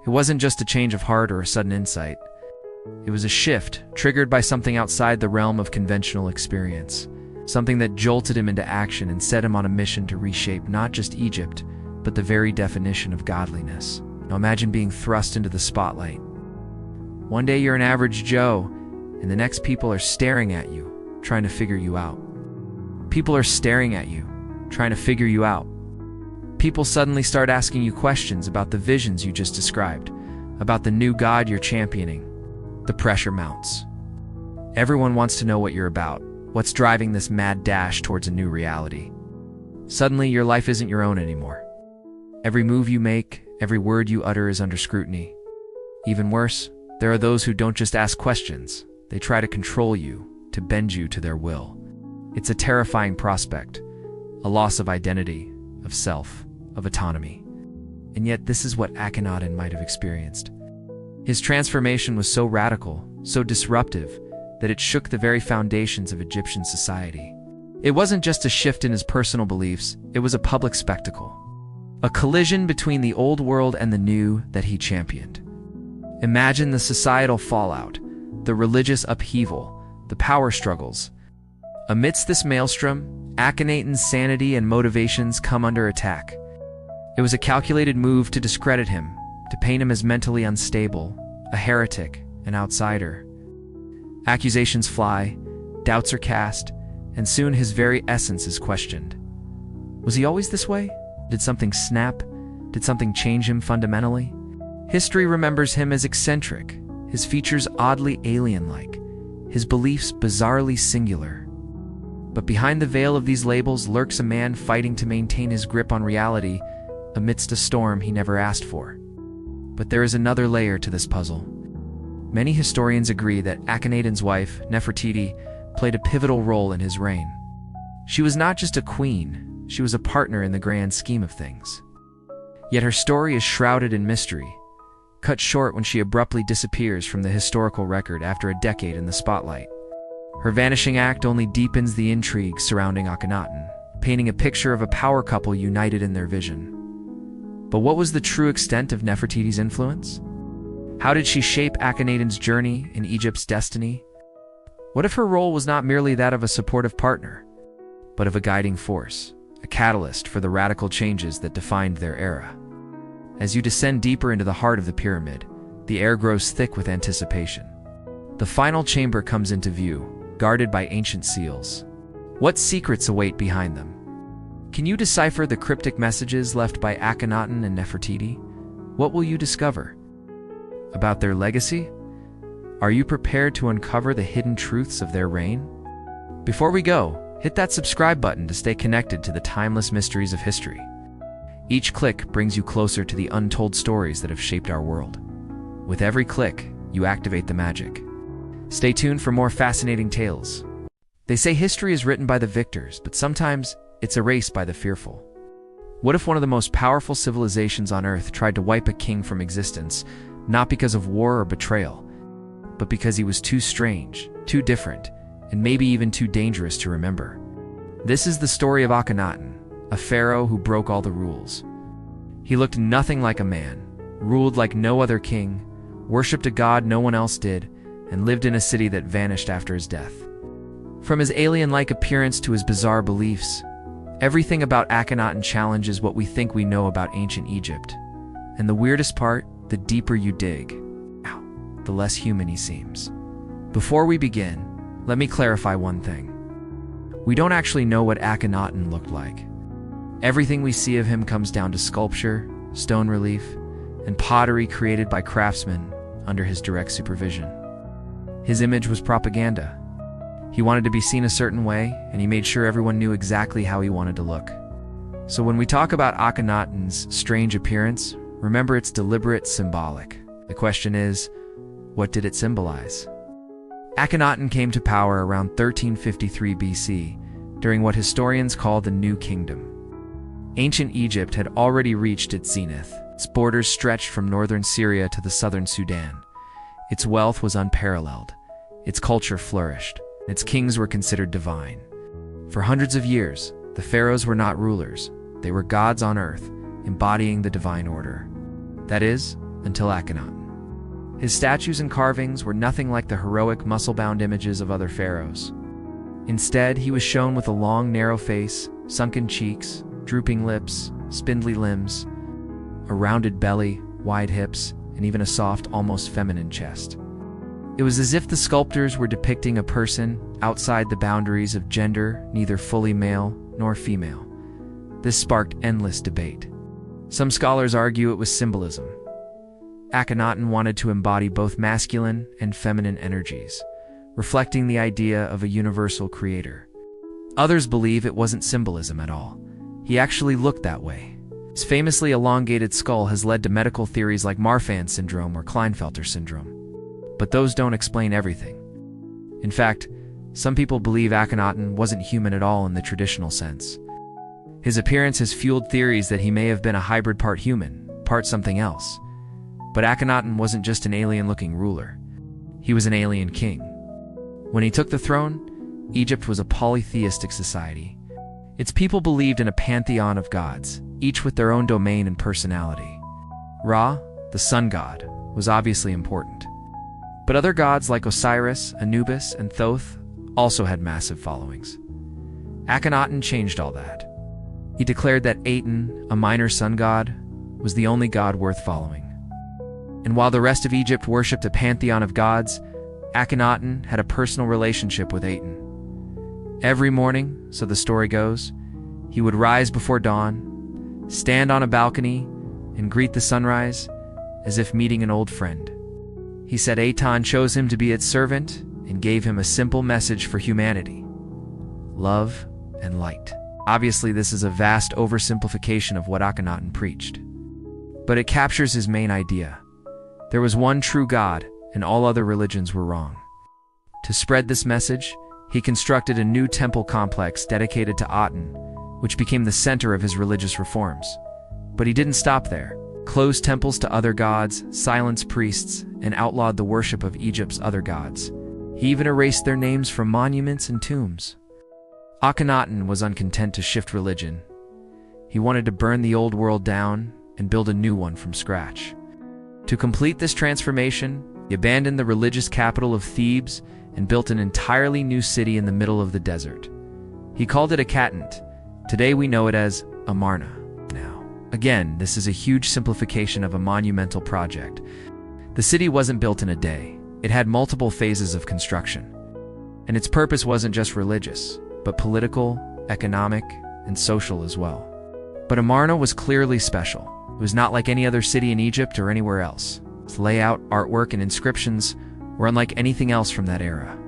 It wasn't just a change of heart or a sudden insight. It was a shift triggered by something outside the realm of conventional experience, something that jolted him into action and set him on a mission to reshape not just Egypt, but the very definition of godliness. Now imagine being thrust into the spotlight. One day you're an average Joe, and the next people are staring at you, trying to figure you out. People are staring at you, trying to figure you out. People suddenly start asking you questions about the visions you just described, about the new god you're championing. The pressure mounts. Everyone wants to know what you're about, what's driving this mad dash towards a new reality. Suddenly, your life isn't your own anymore. Every move you make, every word you utter is under scrutiny. Even worse, there are those who don't just ask questions, they try to control you, to bend you to their will. It's a terrifying prospect, a loss of identity, of self, of autonomy. And yet this is what Akhenaten might have experienced. His transformation was so radical, so disruptive, that it shook the very foundations of Egyptian society. It wasn't just a shift in his personal beliefs, it was a public spectacle. A collision between the old world and the new that he championed. Imagine the societal fallout, the religious upheaval, the power struggles. Amidst this maelstrom, Akhenaten's sanity and motivations come under attack. It was a calculated move to discredit him, to paint him as mentally unstable, a heretic, an outsider. Accusations fly, doubts are cast, and soon his very essence is questioned. Was he always this way? Did something snap? Did something change him fundamentally? History remembers him as eccentric, his features oddly alien-like, his beliefs bizarrely singular. But behind the veil of these labels lurks a man fighting to maintain his grip on reality amidst a storm he never asked for. But there is another layer to this puzzle. Many historians agree that Akhenaten's wife, Nefertiti, played a pivotal role in his reign. She was not just a queen, she was a partner in the grand scheme of things. Yet her story is shrouded in mystery, cut short when she abruptly disappears from the historical record after a decade in the spotlight. Her vanishing act only deepens the intrigue surrounding Akhenaten, painting a picture of a power couple united in their vision. But what was the true extent of Nefertiti's influence? How did she shape Akhenaten's journey in Egypt's destiny? What if her role was not merely that of a supportive partner, but of a guiding force, a catalyst for the radical changes that defined their era? As you descend deeper into the heart of the pyramid, the air grows thick with anticipation. The final chamber comes into view, guarded by ancient seals. What secrets await behind them? Can you decipher the cryptic messages left by Akhenaten and Nefertiti? What will you discover? About their legacy? Are you prepared to uncover the hidden truths of their reign? Before we go, hit that subscribe button to stay connected to the timeless mysteries of history. Each click brings you closer to the untold stories that have shaped our world. With every click, you activate the magic. Stay tuned for more fascinating tales. They say history is written by the victors, but sometimes it's erased by the fearful. What if one of the most powerful civilizations on Earth tried to wipe a king from existence, not because of war or betrayal, but because he was too strange, too different, and maybe even too dangerous to remember? This is the story of Akhenaten, a pharaoh who broke all the rules. He looked nothing like a man, ruled like no other king, worshipped a god no one else did, and lived in a city that vanished after his death. From his alien-like appearance to his bizarre beliefs, everything about Akhenaten challenges what we think we know about ancient Egypt. And the weirdest part, the deeper you dig, the less human he seems. Before we begin, let me clarify one thing. We don't actually know what Akhenaten looked like. Everything we see of him comes down to sculpture, stone relief, and pottery created by craftsmen under his direct supervision. His image was propaganda. He wanted to be seen a certain way, and he made sure everyone knew exactly how he wanted to look. So when we talk about Akhenaten's strange appearance, remember it's deliberate, symbolic. The question is, what did it symbolize? Akhenaten came to power around 1353 BC, during what historians call the New Kingdom. Ancient Egypt had already reached its zenith. Its borders stretched from northern Syria to the southern Sudan. Its wealth was unparalleled. Its culture flourished. Its kings were considered divine. For hundreds of years, the pharaohs were not rulers. They were gods on earth, embodying the divine order. That is, until Akhenaten. His statues and carvings were nothing like the heroic, muscle-bound images of other pharaohs. Instead, he was shown with a long, narrow face, sunken cheeks, drooping lips, spindly limbs, a rounded belly, wide hips, and even a soft, almost feminine chest. It was as if the sculptors were depicting a person outside the boundaries of gender, neither fully male nor female. This sparked endless debate. Some scholars argue it was symbolism. Akhenaten wanted to embody both masculine and feminine energies, reflecting the idea of a universal creator. Others believe it wasn't symbolism at all. he actually looked that way. His famously elongated skull has led to medical theories like Marfan syndrome or Klinefelter syndrome. But those don't explain everything. In fact, some people believe Akhenaten wasn't human at all in the traditional sense. His appearance has fueled theories that he may have been a hybrid part human, part something else. But Akhenaten wasn't just an alien-looking ruler. He was an alien king. When he took the throne, Egypt was a polytheistic society. Its people believed in a pantheon of gods, each with their own domain and personality. Ra, the sun god, was obviously important. But other gods like Osiris, Anubis, and Thoth also had massive followings. Akhenaten changed all that. He declared that Aten, a minor sun god, was the only god worth following. And while the rest of Egypt worshipped a pantheon of gods, Akhenaten had a personal relationship with Aten. Every morning, so the story goes, he would rise before dawn, stand on a balcony, and greet the sunrise as if meeting an old friend. He said Aten chose him to be its servant and gave him a simple message for humanity: love and light. Obviously, this is a vast oversimplification of what Akhenaten preached. But it captures his main idea. There was one true God, and all other religions were wrong. To spread this message, he constructed a new temple complex dedicated to Aten, which became the center of his religious reforms. But he didn't stop there. Closed temples to other gods, silenced priests, and outlawed the worship of Egypt's other gods. He even erased their names from monuments and tombs. Akhenaten was uncontent to shift religion. He wanted to burn the old world down and build a new one from scratch. To complete this transformation, he abandoned the religious capital of Thebes and built an entirely new city in the middle of the desert. He called it Akatant. Today we know it as Amarna. Now, again, this is a huge simplification of a monumental project. The city wasn't built in a day. It had multiple phases of construction. And its purpose wasn't just religious, but political, economic, and social as well. But Amarna was clearly special. It was not like any other city in Egypt or anywhere else. Its layout, artwork, and inscriptions were unlike anything else from that era.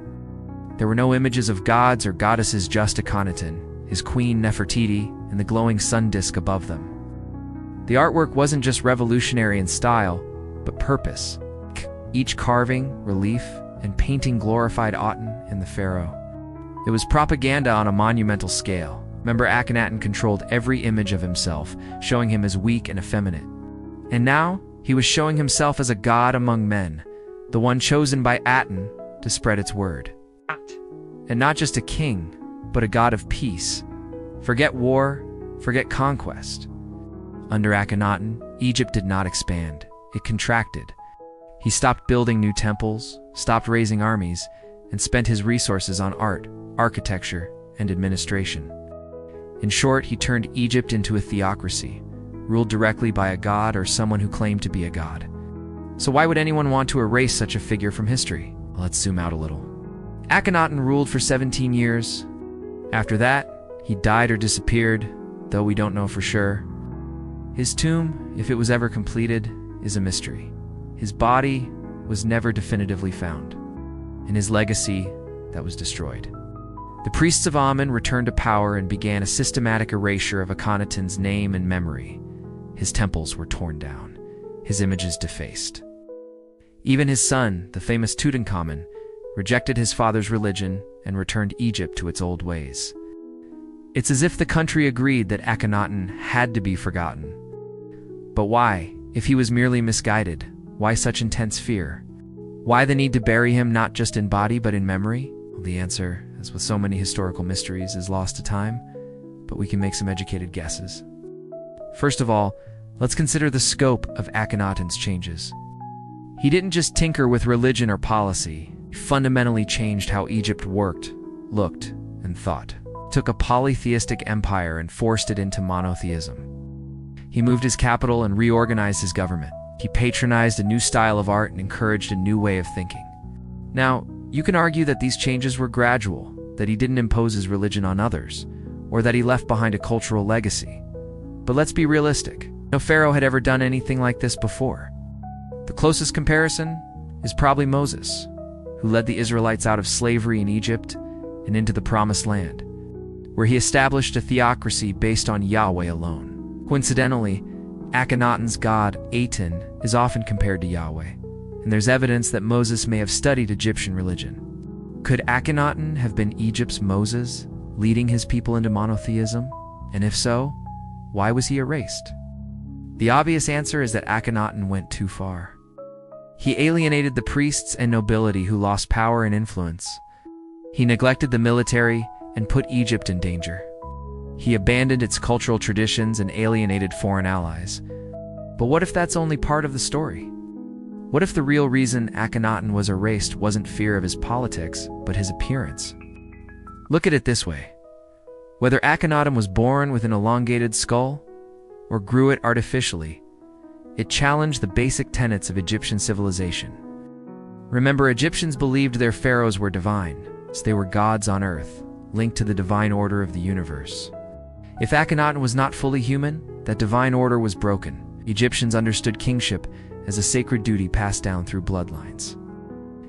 There were no images of gods or goddesses, just Akhenaten, his queen Nefertiti, and the glowing sun disk above them. The artwork wasn't just revolutionary in style, but purpose. Each carving, relief, and painting glorified Aten and the pharaoh. It was propaganda on a monumental scale. Remember, Akhenaten controlled every image of himself, showing him as weak and effeminate. And now, he was showing himself as a god among men, the one chosen by Aten to spread its word. And not just a king, but a god of peace. Forget war, forget conquest. Under Akhenaten, Egypt did not expand. It contracted. He stopped building new temples, stopped raising armies, and spent his resources on art, architecture, and administration. In short, he turned Egypt into a theocracy, ruled directly by a god or someone who claimed to be a god. So why would anyone want to erase such a figure from history? Let's zoom out a little. Akhenaten ruled for 17 years. After that, he died or disappeared, though we don't know for sure. His tomb, if it was ever completed, is a mystery. His body was never definitively found, and his legacy, that was destroyed. The priests of Amen returned to power and began a systematic erasure of Akhenaten's name and memory. His temples were torn down, his images defaced. Even his son, the famous Tutankhamun, rejected his father's religion and returned Egypt to its old ways. It's as if the country agreed that Akhenaten had to be forgotten. But why? If he was merely misguided, why such intense fear? Why the need to bury him not just in body but in memory? Well, the answer, as with so many historical mysteries, is lost to time, but we can make some educated guesses. First of all, let's consider the scope of Akhenaten's changes. He didn't just tinker with religion or policy. He fundamentally changed how Egypt worked, looked, and thought. He took a polytheistic empire and forced it into monotheism. He moved his capital and reorganized his government. He patronized a new style of art and encouraged a new way of thinking. Now, you can argue that these changes were gradual, that he didn't impose his religion on others, or that he left behind a cultural legacy. But let's be realistic. No pharaoh had ever done anything like this before. The closest comparison is probably Moses, who led the Israelites out of slavery in Egypt and into the Promised Land. where he established a theocracy based on Yahweh alone. Coincidentally, Akhenaten's god, Aten, is often compared to Yahweh, and there's evidence that Moses may have studied Egyptian religion. Could Akhenaten have been Egypt's Moses, leading his people into monotheism? And if so, why was he erased? The obvious answer is that Akhenaten went too far. He alienated the priests and nobility who lost power and influence. He neglected the military and put Egypt in danger. He abandoned its cultural traditions and alienated foreign allies. But what if that's only part of the story? What if the real reason Akhenaten was erased wasn't fear of his politics, but his appearance? Look at it this way. Whether Akhenaten was born with an elongated skull or grew it artificially, it challenged the basic tenets of Egyptian civilization. Remember, Egyptians believed their pharaohs were divine, so they were gods on earth, linked to the divine order of the universe. If Akhenaten was not fully human, that divine order was broken. Egyptians understood kingship as a sacred duty passed down through bloodlines.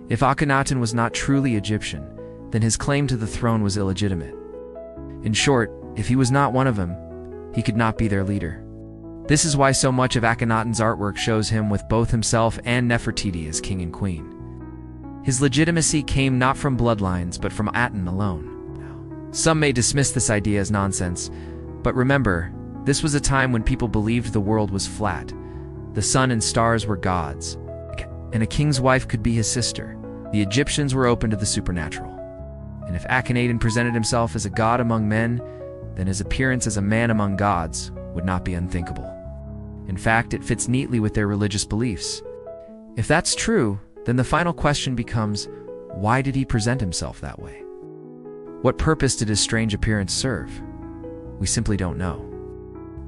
If Akhenaten was not truly Egyptian, then his claim to the throne was illegitimate. In short, if he was not one of them, he could not be their leader. This is why so much of Akhenaten's artwork shows him with both himself and Nefertiti as king and queen. His legitimacy came not from bloodlines, but from Aten alone. Some may dismiss this idea as nonsense, but remember, this was a time when people believed the world was flat. The sun and stars were gods, and a king's wife could be his sister. The Egyptians were open to the supernatural. And if Akhenaten presented himself as a god among men, then his appearance as a man among gods would not be unthinkable. In fact, it fits neatly with their religious beliefs. If that's true, then the final question becomes, why did he present himself that way? What purpose did his strange appearance serve? We simply don't know.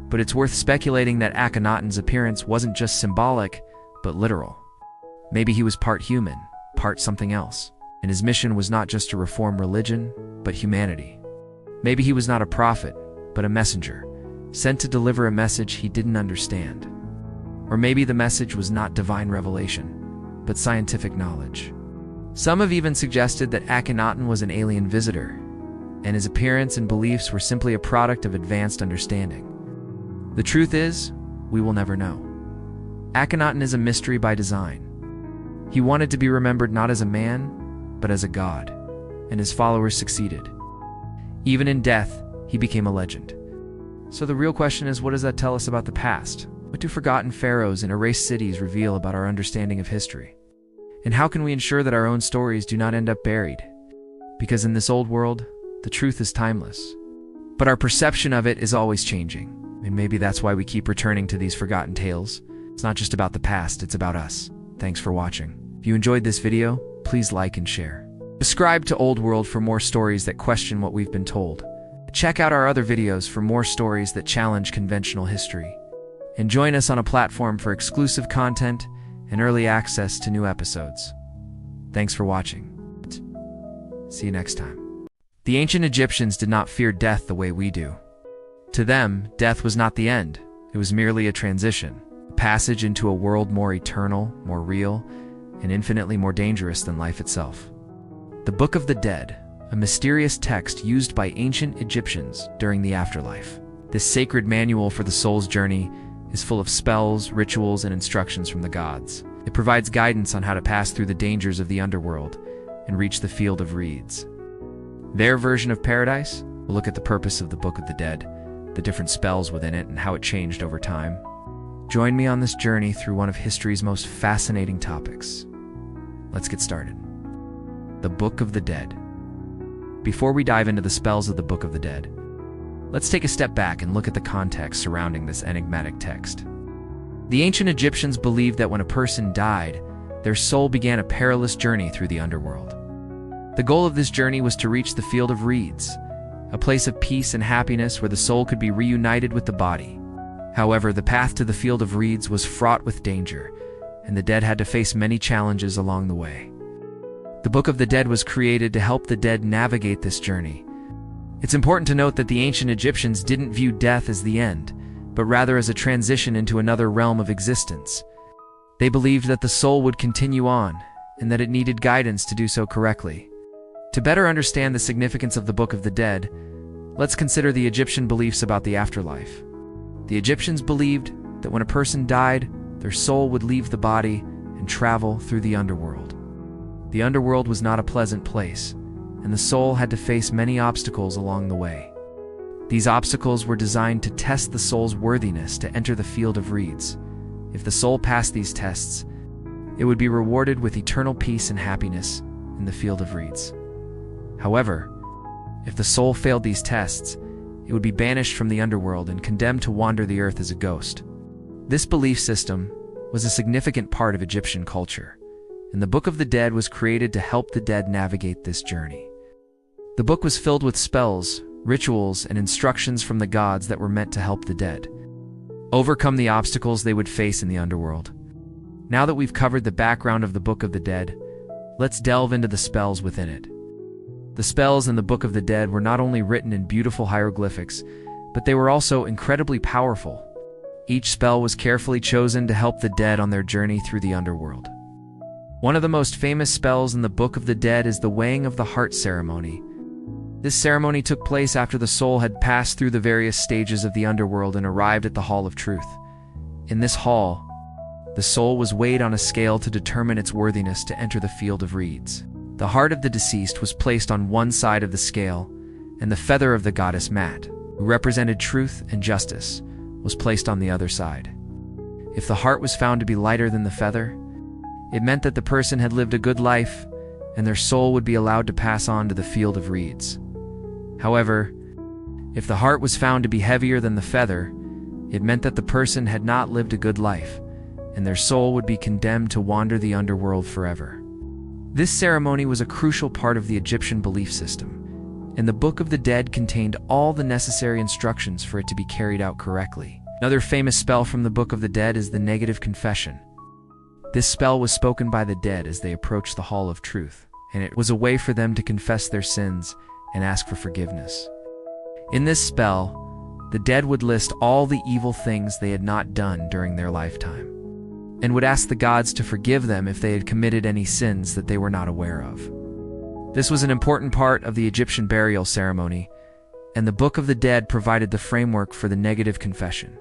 But it's worth speculating that Akhenaten's appearance wasn't just symbolic, but literal. Maybe he was part human, part something else, and his mission was not just to reform religion, but humanity. Maybe he was not a prophet, but a messenger, sent to deliver a message he didn't understand. Or maybe the message was not divine revelation, but scientific knowledge. Some have even suggested that Akhenaten was an alien visitor, and his appearance and beliefs were simply a product of advanced understanding. The truth is, we will never know. Akhenaten is a mystery by design. He wanted to be remembered not as a man, but as a god, and his followers succeeded. Even in death, he became a legend. So the real question is, what does that tell us about the past? What do forgotten pharaohs and erased cities reveal about our understanding of history? And how can we ensure that our own stories do not end up buried? Because in this old world, the truth is timeless. But our perception of it is always changing. And maybe that's why we keep returning to these forgotten tales. It's not just about the past, it's about us. Thanks for watching. If you enjoyed this video, please like and share. Subscribe to Old World for more stories that question what we've been told. Check out our other videos for more stories that challenge conventional history. And join us on a platform for exclusive content and early access to new episodes. Thanks for watching. See you next time. The ancient Egyptians did not fear death the way we do. To them, death was not the end. It was merely a transition, a passage into a world more eternal, more real, and infinitely more dangerous than life itself. The Book of the Dead, a mysterious text used by ancient Egyptians during the afterlife. This sacred manual for the soul's journey is full of spells, rituals, and instructions from the gods. It provides guidance on how to pass through the dangers of the underworld and reach the field of reeds. Their version of paradise will look at the purpose of the Book of the Dead, the different spells within it, and how it changed over time. Join me on this journey through one of history's most fascinating topics. Let's get started. The Book of the Dead. Before we dive into the spells of the Book of the Dead, let's take a step back and look at the context surrounding this enigmatic text. The ancient Egyptians believed that when a person died, their soul began a perilous journey through the underworld. The goal of this journey was to reach the field of reeds, a place of peace and happiness where the soul could be reunited with the body. However, the path to the field of reeds was fraught with danger, and the dead had to face many challenges along the way. The Book of the Dead was created to help the dead navigate this journey. It's important to note that the ancient Egyptians didn't view death as the end, but rather as a transition into another realm of existence. They believed that the soul would continue on, and that it needed guidance to do so correctly. To better understand the significance of the Book of the Dead, Let's consider the Egyptian beliefs about the afterlife. The Egyptians believed that when a person died, their soul would leave the body and travel through the underworld. The underworld was not a pleasant place, and the soul had to face many obstacles along the way. These obstacles were designed to test the soul's worthiness to enter the field of reeds. If the soul passed these tests, it would be rewarded with eternal peace and happiness in the field of reeds. However, if the soul failed these tests, it would be banished from the underworld and condemned to wander the earth as a ghost. This belief system was a significant part of Egyptian culture, and the Book of the Dead was created to help the dead navigate this journey. The book was filled with spells, rituals, and instructions from the gods that were meant to help the dead overcome the obstacles they would face in the underworld. Now that we've covered the background of the Book of the Dead, let's delve into the spells within it. The spells in the Book of the Dead were not only written in beautiful hieroglyphics, but they were also incredibly powerful. Each spell was carefully chosen to help the dead on their journey through the underworld. One of the most famous spells in the Book of the Dead is the weighing of the heart ceremony. This ceremony took place after the soul had passed through the various stages of the underworld and arrived at the Hall of Truth. In this hall, the soul was weighed on a scale to determine its worthiness to enter the field of reeds. The heart of the deceased was placed on one side of the scale, and the feather of the goddess Mat, who represented truth and justice, was placed on the other side. If the heart was found to be lighter than the feather, it meant that the person had lived a good life, and their soul would be allowed to pass on to the field of reeds. However, if the heart was found to be heavier than the feather, it meant that the person had not lived a good life, and their soul would be condemned to wander the underworld forever. This ceremony was a crucial part of the Egyptian belief system, and the Book of the Dead contained all the necessary instructions for it to be carried out correctly. Another famous spell from the Book of the Dead is the negative confession. This spell was spoken by the dead as they approached the Hall of Truth, and it was a way for them to confess their sins and ask for forgiveness. In this spell, the dead would list all the evil things they had not done during their lifetime, and would ask the gods to forgive them if they had committed any sins that they were not aware of. This was an important part of the Egyptian burial ceremony, and the Book of the Dead provided the framework for the negative confession.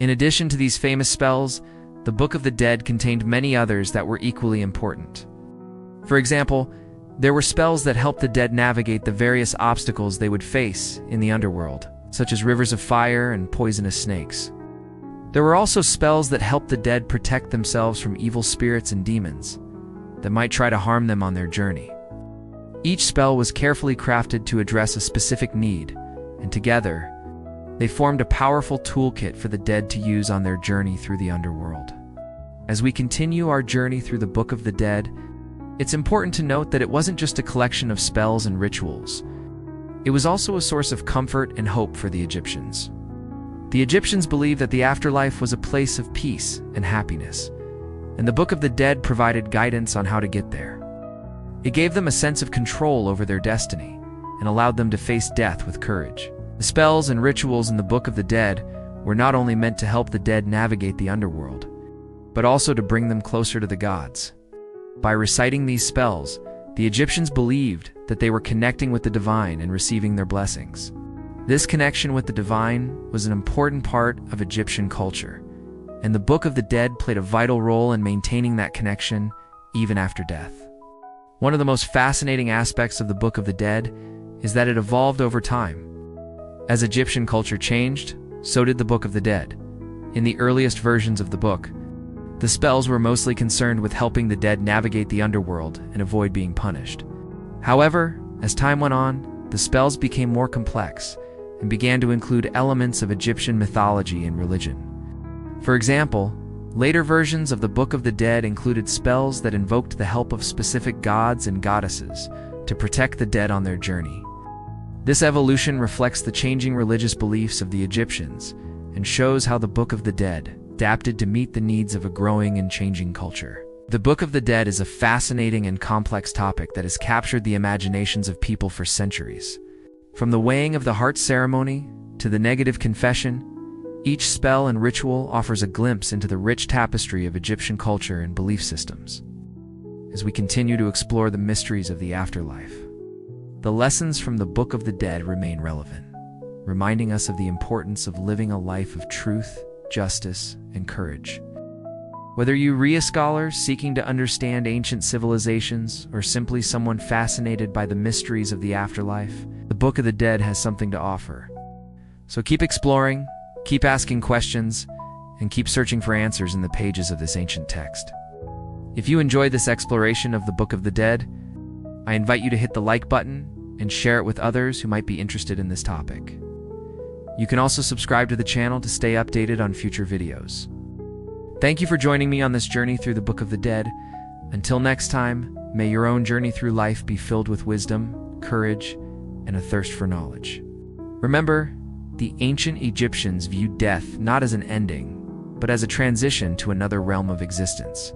In addition to these famous spells, the Book of the Dead contained many others that were equally important. For example, there were spells that helped the dead navigate the various obstacles they would face in the underworld, such as rivers of fire and poisonous snakes. There were also spells that helped the dead protect themselves from evil spirits and demons that might try to harm them on their journey. Each spell was carefully crafted to address a specific need, and together, they formed a powerful toolkit for the dead to use on their journey through the underworld. As we continue our journey through the Book of the Dead, it's important to note that it wasn't just a collection of spells and rituals. It was also a source of comfort and hope for the Egyptians. The Egyptians believed that the afterlife was a place of peace and happiness, and the Book of the Dead provided guidance on how to get there. It gave them a sense of control over their destiny and allowed them to face death with courage. The spells and rituals in the Book of the Dead were not only meant to help the dead navigate the underworld, but also to bring them closer to the gods. By reciting these spells, the Egyptians believed that they were connecting with the divine and receiving their blessings. This connection with the divine was an important part of Egyptian culture, and the Book of the Dead played a vital role in maintaining that connection even after death. One of the most fascinating aspects of the Book of the Dead is that it evolved over time. As Egyptian culture changed, so did the Book of the Dead. In the earliest versions of the book, the spells were mostly concerned with helping the dead navigate the underworld and avoid being punished. However, as time went on, the spells became more complex and began to include elements of Egyptian mythology and religion. For example, later versions of the Book of the Dead included spells that invoked the help of specific gods and goddesses to protect the dead on their journey. This evolution reflects the changing religious beliefs of the Egyptians and shows how the Book of the Dead adapted to meet the needs of a growing and changing culture. The Book of the Dead is a fascinating and complex topic that has captured the imaginations of people for centuries. From the weighing of the heart ceremony to the negative confession, each spell and ritual offers a glimpse into the rich tapestry of Egyptian culture and belief systems. As we continue to explore the mysteries of the afterlife, the lessons from the Book of the Dead remain relevant. reminding us of the importance of living a life of truth, justice, and courage. Whether you are a scholar seeking to understand ancient civilizations or simply someone fascinated by the mysteries of the afterlife, the Book of the Dead has something to offer. So keep exploring, keep asking questions, and keep searching for answers in the pages of this ancient text. If you enjoyed this exploration of the Book of the Dead, I invite you to hit the like button and share it with others who might be interested in this topic. You can also subscribe to the channel to stay updated on future videos. Thank you for joining me on this journey through the Book of the Dead. Until next time, may your own journey through life be filled with wisdom, courage, and a thirst for knowledge. Remember, the ancient Egyptians viewed death not as an ending, but as a transition to another realm of existence.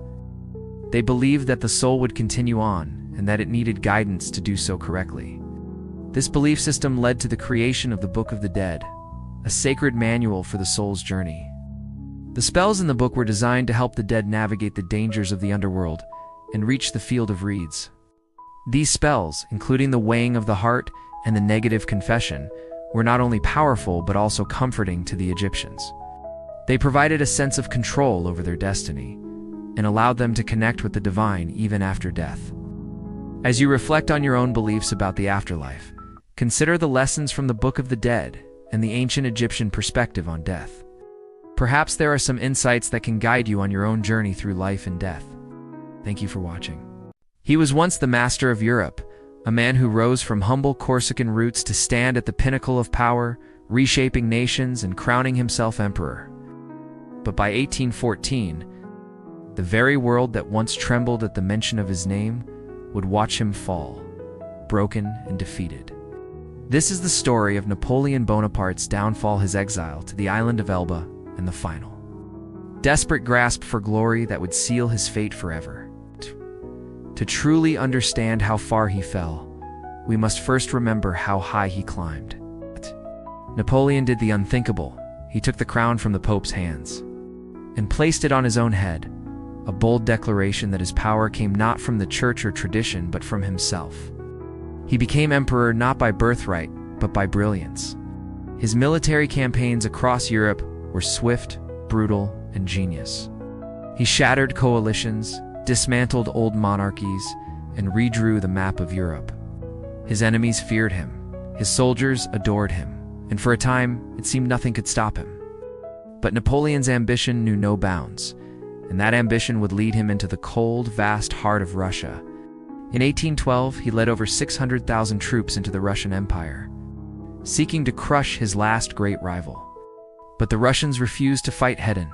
They believed that the soul would continue on and that it needed guidance to do so correctly. This belief system led to the creation of the Book of the Dead, a sacred manual for the soul's journey. The spells in the book were designed to help the dead navigate the dangers of the underworld and reach the field of reeds. These spells, including the weighing of the heart and the negative confession, were not only powerful but also comforting to the Egyptians. They provided a sense of control over their destiny and allowed them to connect with the divine even after death. As you reflect on your own beliefs about the afterlife, consider the lessons from the Book of the Dead and the ancient Egyptian perspective on death. Perhaps there are some insights that can guide you on your own journey through life and death. Thank you for watching. He was once the master of Europe, a man who rose from humble Corsican roots to stand at the pinnacle of power, reshaping nations and crowning himself emperor. But by 1814, the very world that once trembled at the mention of his name would watch him fall, broken and defeated. This is the story of Napoleon Bonaparte's downfall, his exile to the island of Elba, and the final desperate grasp for glory that would seal his fate forever. To truly understand how far he fell, we must first remember how high he climbed. Napoleon did the unthinkable. He took the crown from the Pope's hands and placed it on his own head, a bold declaration that his power came not from the church or tradition but from himself. He became emperor not by birthright but by brilliance. His military campaigns across Europe were swift, brutal, and genius. He shattered coalitions, dismantled old monarchies, and redrew the map of Europe. His enemies feared him, his soldiers adored him, and for a time it seemed nothing could stop him. But Napoleon's ambition knew no bounds, and that ambition would lead him into the cold, vast heart of Russia. In 1812, he led over 600,000 troops into the Russian Empire, seeking to crush his last great rival. But the Russians refused to fight head-on.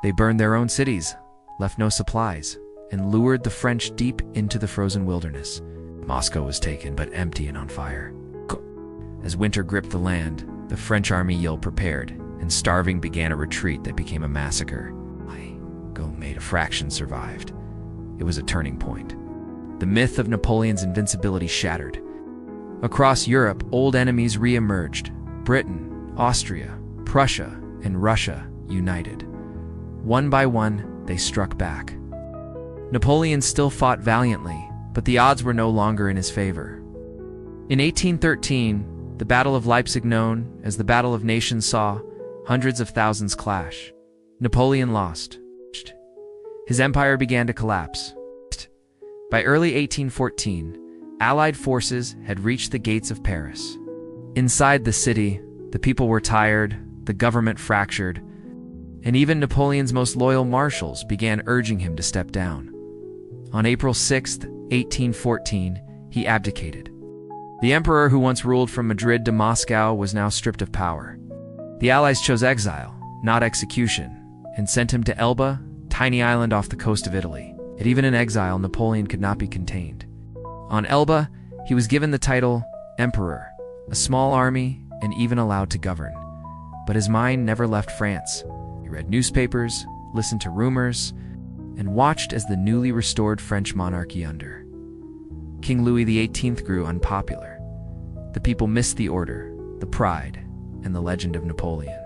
They burned their own cities, left no supplies, and lured the French deep into the frozen wilderness. Moscow was taken, but empty and on fire. As winter gripped the land, the French army ill prepared, and starving began a retreat that became a massacre. Made a fraction survived. It was a turning point. The myth of Napoleon's invincibility shattered. Across Europe, old enemies re-emerged. Britain, Austria, Prussia, and Russia united. One by one, they struck back. Napoleon still fought valiantly, but the odds were no longer in his favor. In 1813, the Battle of Leipzig, known as the Battle of Nations, saw hundreds of thousands clash. Napoleon lost. His empire began to collapse. By early 1814, Allied forces had reached the gates of Paris. Inside the city, the people were tired, the government fractured, and even Napoleon's most loyal marshals began urging him to step down. On April 6, 1814, he abdicated. The emperor who once ruled from Madrid to Moscow was now stripped of power. The Allies chose exile, not execution, and sent him to Elba, tiny island off the coast of Italy. Yet even in exile, Napoleon could not be contained. On Elba, he was given the title Emperor, a small army, and even allowed to govern. But his mind never left France. He read newspapers, listened to rumors, and watched as the newly restored French monarchy under King Louis XVIII grew unpopular. The people missed the order, the pride, and the legend of Napoleon.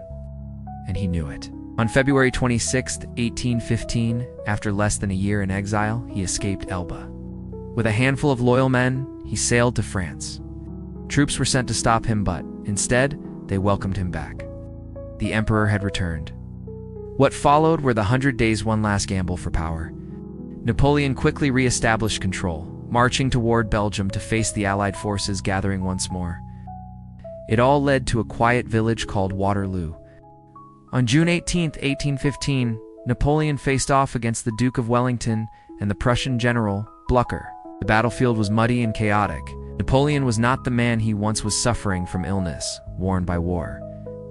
And he knew it. On February 26, 1815, after less than a year in exile, he escaped Elba. With a handful of loyal men, he sailed to France. Troops were sent to stop him, but instead, they welcomed him back. The emperor had returned. What followed were the 100 Days' one last gamble for power. Napoleon quickly re-established control, marching toward Belgium to face the Allied forces gathering once more. It all led to a quiet village called Waterloo. On June 18, 1815, Napoleon faced off against the Duke of Wellington and the Prussian general, Blücher. The battlefield was muddy and chaotic. Napoleon was not the man he once was, suffering from illness, worn by war.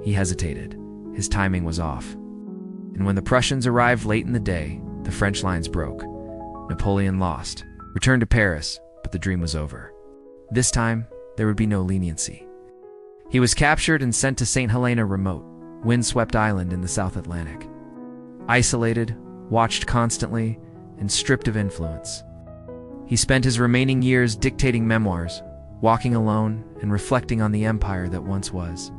He hesitated. His timing was off. And when the Prussians arrived late in the day, the French lines broke. Napoleon lost, returned to Paris, but the dream was over. This time, there would be no leniency. He was captured and sent to St. Helena, remote, windswept island in the South Atlantic. Isolated, watched constantly, and stripped of influence. He spent his remaining years dictating memoirs, walking alone, and reflecting on the empire that once was.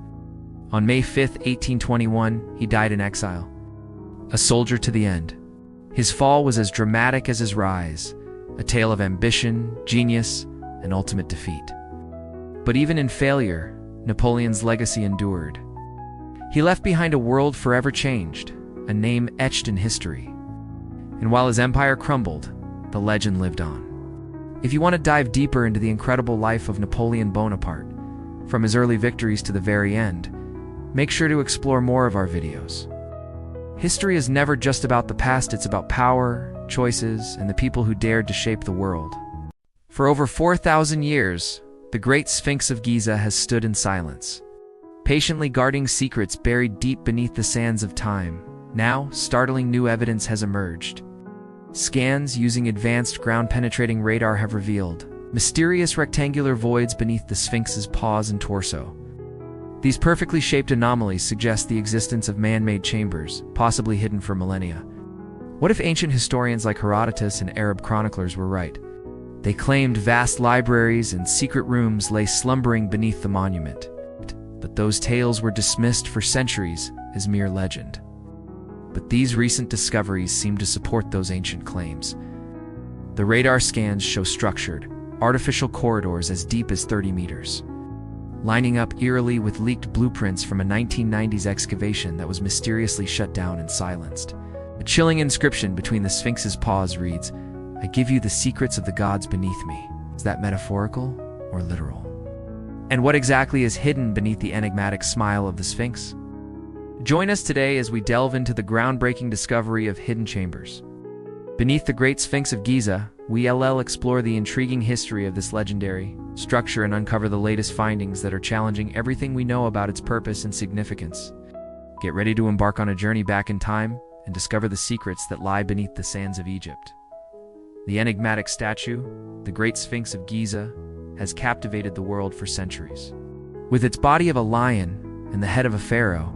On May 5, 1821, he died in exile, a soldier to the end. His fall was as dramatic as his rise, a tale of ambition, genius, and ultimate defeat. But even in failure, Napoleon's legacy endured. He left behind a world forever changed, a name etched in history. And while his empire crumbled, the legend lived on. If you want to dive deeper into the incredible life of Napoleon Bonaparte, from his early victories to the very end, make sure to explore more of our videos. History is never just about the past, it's about power, choices, and the people who dared to shape the world. For over 4,000 years, the Great Sphinx of Giza has stood in silence, patiently guarding secrets buried deep beneath the sands of time. Now, startling new evidence has emerged. Scans using advanced ground-penetrating radar have revealed mysterious rectangular voids beneath the Sphinx's paws and torso. These perfectly shaped anomalies suggest the existence of man-made chambers, possibly hidden for millennia. What if ancient historians like Herodotus and Arab chroniclers were right? They claimed vast libraries and secret rooms lay slumbering beneath the monument. But those tales were dismissed for centuries as mere legend. But these recent discoveries seem to support those ancient claims. The radar scans show structured, artificial corridors as deep as 30 meters, lining up eerily with leaked blueprints from a 1990s excavation that was mysteriously shut down and silenced. A chilling inscription between the Sphinx's paws reads, "I give you the secrets of the gods beneath me." Is that metaphorical or literal? And what exactly is hidden beneath the enigmatic smile of the Sphinx? Join us today as we delve into the groundbreaking discovery of hidden chambers. Beneath the Great Sphinx of Giza, we'll explore the intriguing history of this legendary structure and uncover the latest findings that are challenging everything we know about its purpose and significance. Get ready to embark on a journey back in time and discover the secrets that lie beneath the sands of Egypt. The enigmatic statue, the Great Sphinx of Giza, has captivated the world for centuries. With its body of a lion and the head of a pharaoh,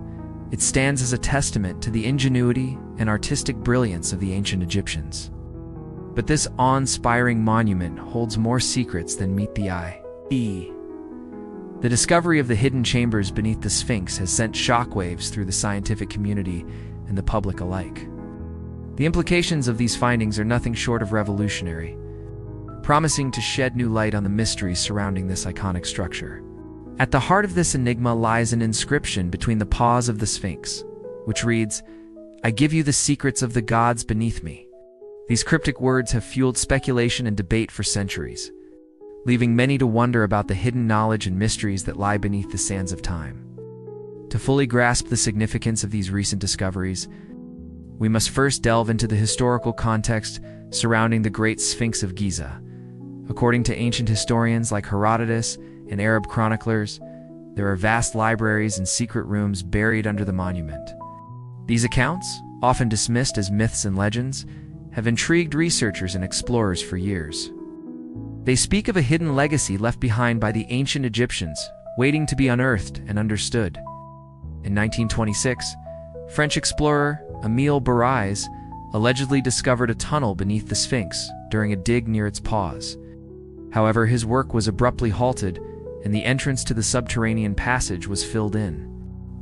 it stands as a testament to the ingenuity and artistic brilliance of the ancient Egyptians. But this awe-inspiring monument holds more secrets than meet the eye. The discovery of the hidden chambers beneath the Sphinx has sent shockwaves through the scientific community and the public alike. The implications of these findings are nothing short of revolutionary, promising to shed new light on the mysteries surrounding this iconic structure. At the heart of this enigma lies an inscription between the paws of the Sphinx, which reads, "I give you the secrets of the gods beneath me." These cryptic words have fueled speculation and debate for centuries, leaving many to wonder about the hidden knowledge and mysteries that lie beneath the sands of time. To fully grasp the significance of these recent discoveries, we must first delve into the historical context surrounding the Great Sphinx of Giza. According to ancient historians like Herodotus and Arab chroniclers, there are vast libraries and secret rooms buried under the monument. These accounts, often dismissed as myths and legends, have intrigued researchers and explorers for years. They speak of a hidden legacy left behind by the ancient Egyptians, waiting to be unearthed and understood. In 1926, French explorer Émile Bourais allegedly discovered a tunnel beneath the Sphinx during a dig near its paws. However, his work was abruptly halted, and the entrance to the subterranean passage was filled in.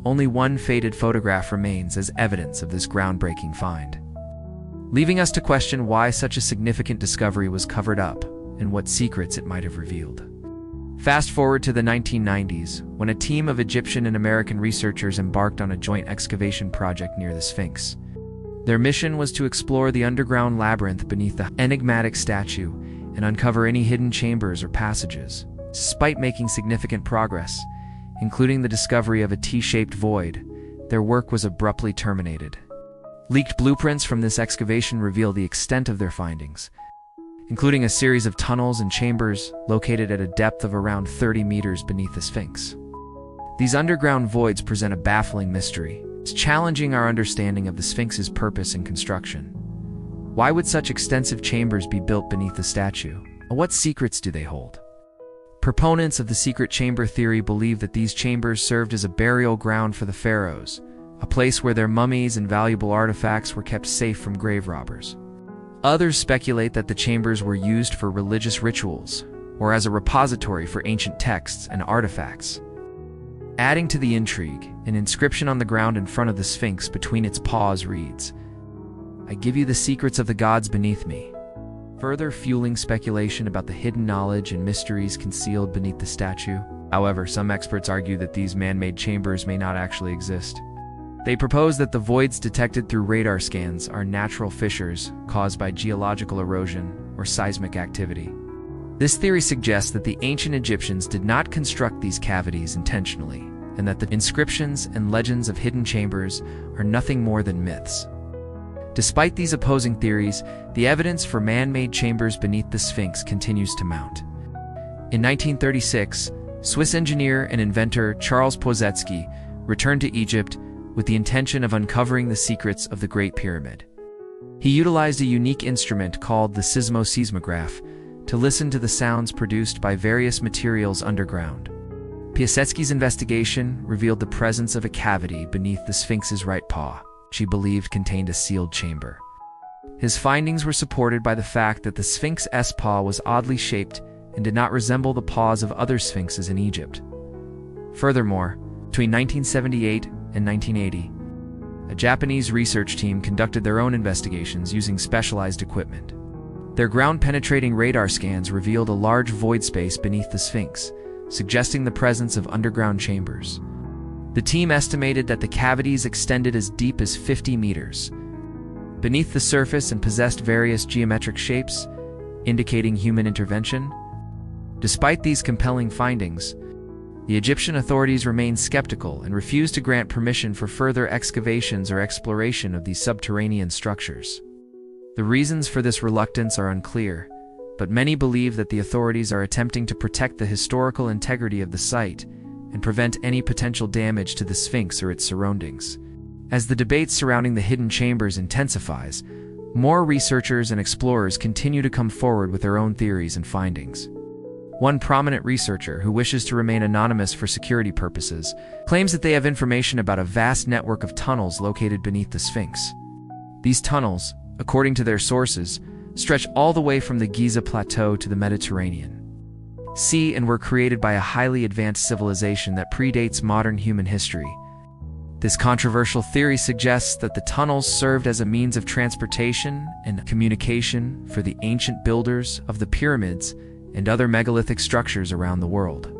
Only one faded photograph remains as evidence of this groundbreaking find, leaving us to question why such a significant discovery was covered up and what secrets it might have revealed. Fast forward to the 1990s, when a team of Egyptian and American researchers embarked on a joint excavation project near the Sphinx. Their mission was to explore the underground labyrinth beneath the enigmatic statue and uncover any hidden chambers or passages. Despite making significant progress, including the discovery of a T-shaped void, their work was abruptly terminated. Leaked blueprints from this excavation reveal the extent of their findings, including a series of tunnels and chambers located at a depth of around 30 meters beneath the Sphinx. These underground voids present a baffling mystery, challenging our understanding of the Sphinx's purpose and construction. Why would such extensive chambers be built beneath the statue? And what secrets do they hold? Proponents of the secret chamber theory believe that these chambers served as a burial ground for the pharaohs, a place where their mummies and valuable artifacts were kept safe from grave robbers. Others speculate that the chambers were used for religious rituals, or as a repository for ancient texts and artifacts. Adding to the intrigue, an inscription on the ground in front of the Sphinx between its paws reads, "I give you the secrets of the gods beneath me," further fueling speculation about the hidden knowledge and mysteries concealed beneath the statue. However, some experts argue that these man-made chambers may not actually exist. They propose that the voids detected through radar scans are natural fissures caused by geological erosion or seismic activity. This theory suggests that the ancient Egyptians did not construct these cavities intentionally, and that the inscriptions and legends of hidden chambers are nothing more than myths. Despite these opposing theories, the evidence for man-made chambers beneath the Sphinx continues to mount. In 1936, Swiss engineer and inventor Charles Pozetsky returned to Egypt with the intention of uncovering the secrets of the Great Pyramid. He utilized a unique instrument called the seismoseismograph to listen to the sounds produced by various materials underground. Piasecki's investigation revealed the presence of a cavity beneath the Sphinx's right paw, which he believed contained a sealed chamber. His findings were supported by the fact that the Sphinx's paw was oddly shaped and did not resemble the paws of other sphinxes in Egypt. Furthermore, between 1978 and 1980, a Japanese research team conducted their own investigations using specialized equipment. Their ground-penetrating radar scans revealed a large void space beneath the Sphinx, suggesting the presence of underground chambers. The team estimated that the cavities extended as deep as 50 meters beneath the surface and possessed various geometric shapes, indicating human intervention. Despite these compelling findings, the Egyptian authorities remained skeptical and refused to grant permission for further excavations or exploration of these subterranean structures. The reasons for this reluctance are unclear, but many believe that the authorities are attempting to protect the historical integrity of the site and prevent any potential damage to the Sphinx or its surroundings. As the debate surrounding the hidden chambers intensifies, more researchers and explorers continue to come forward with their own theories and findings. One prominent researcher, who wishes to remain anonymous for security purposes, claims that they have information about a vast network of tunnels located beneath the Sphinx. These tunnels, according to their sources, stretch all the way from the Giza Plateau to the Mediterranean Sea and were created by a highly advanced civilization that predates modern human history. This controversial theory suggests that the tunnels served as a means of transportation and communication for the ancient builders of the pyramids and other megalithic structures around the world.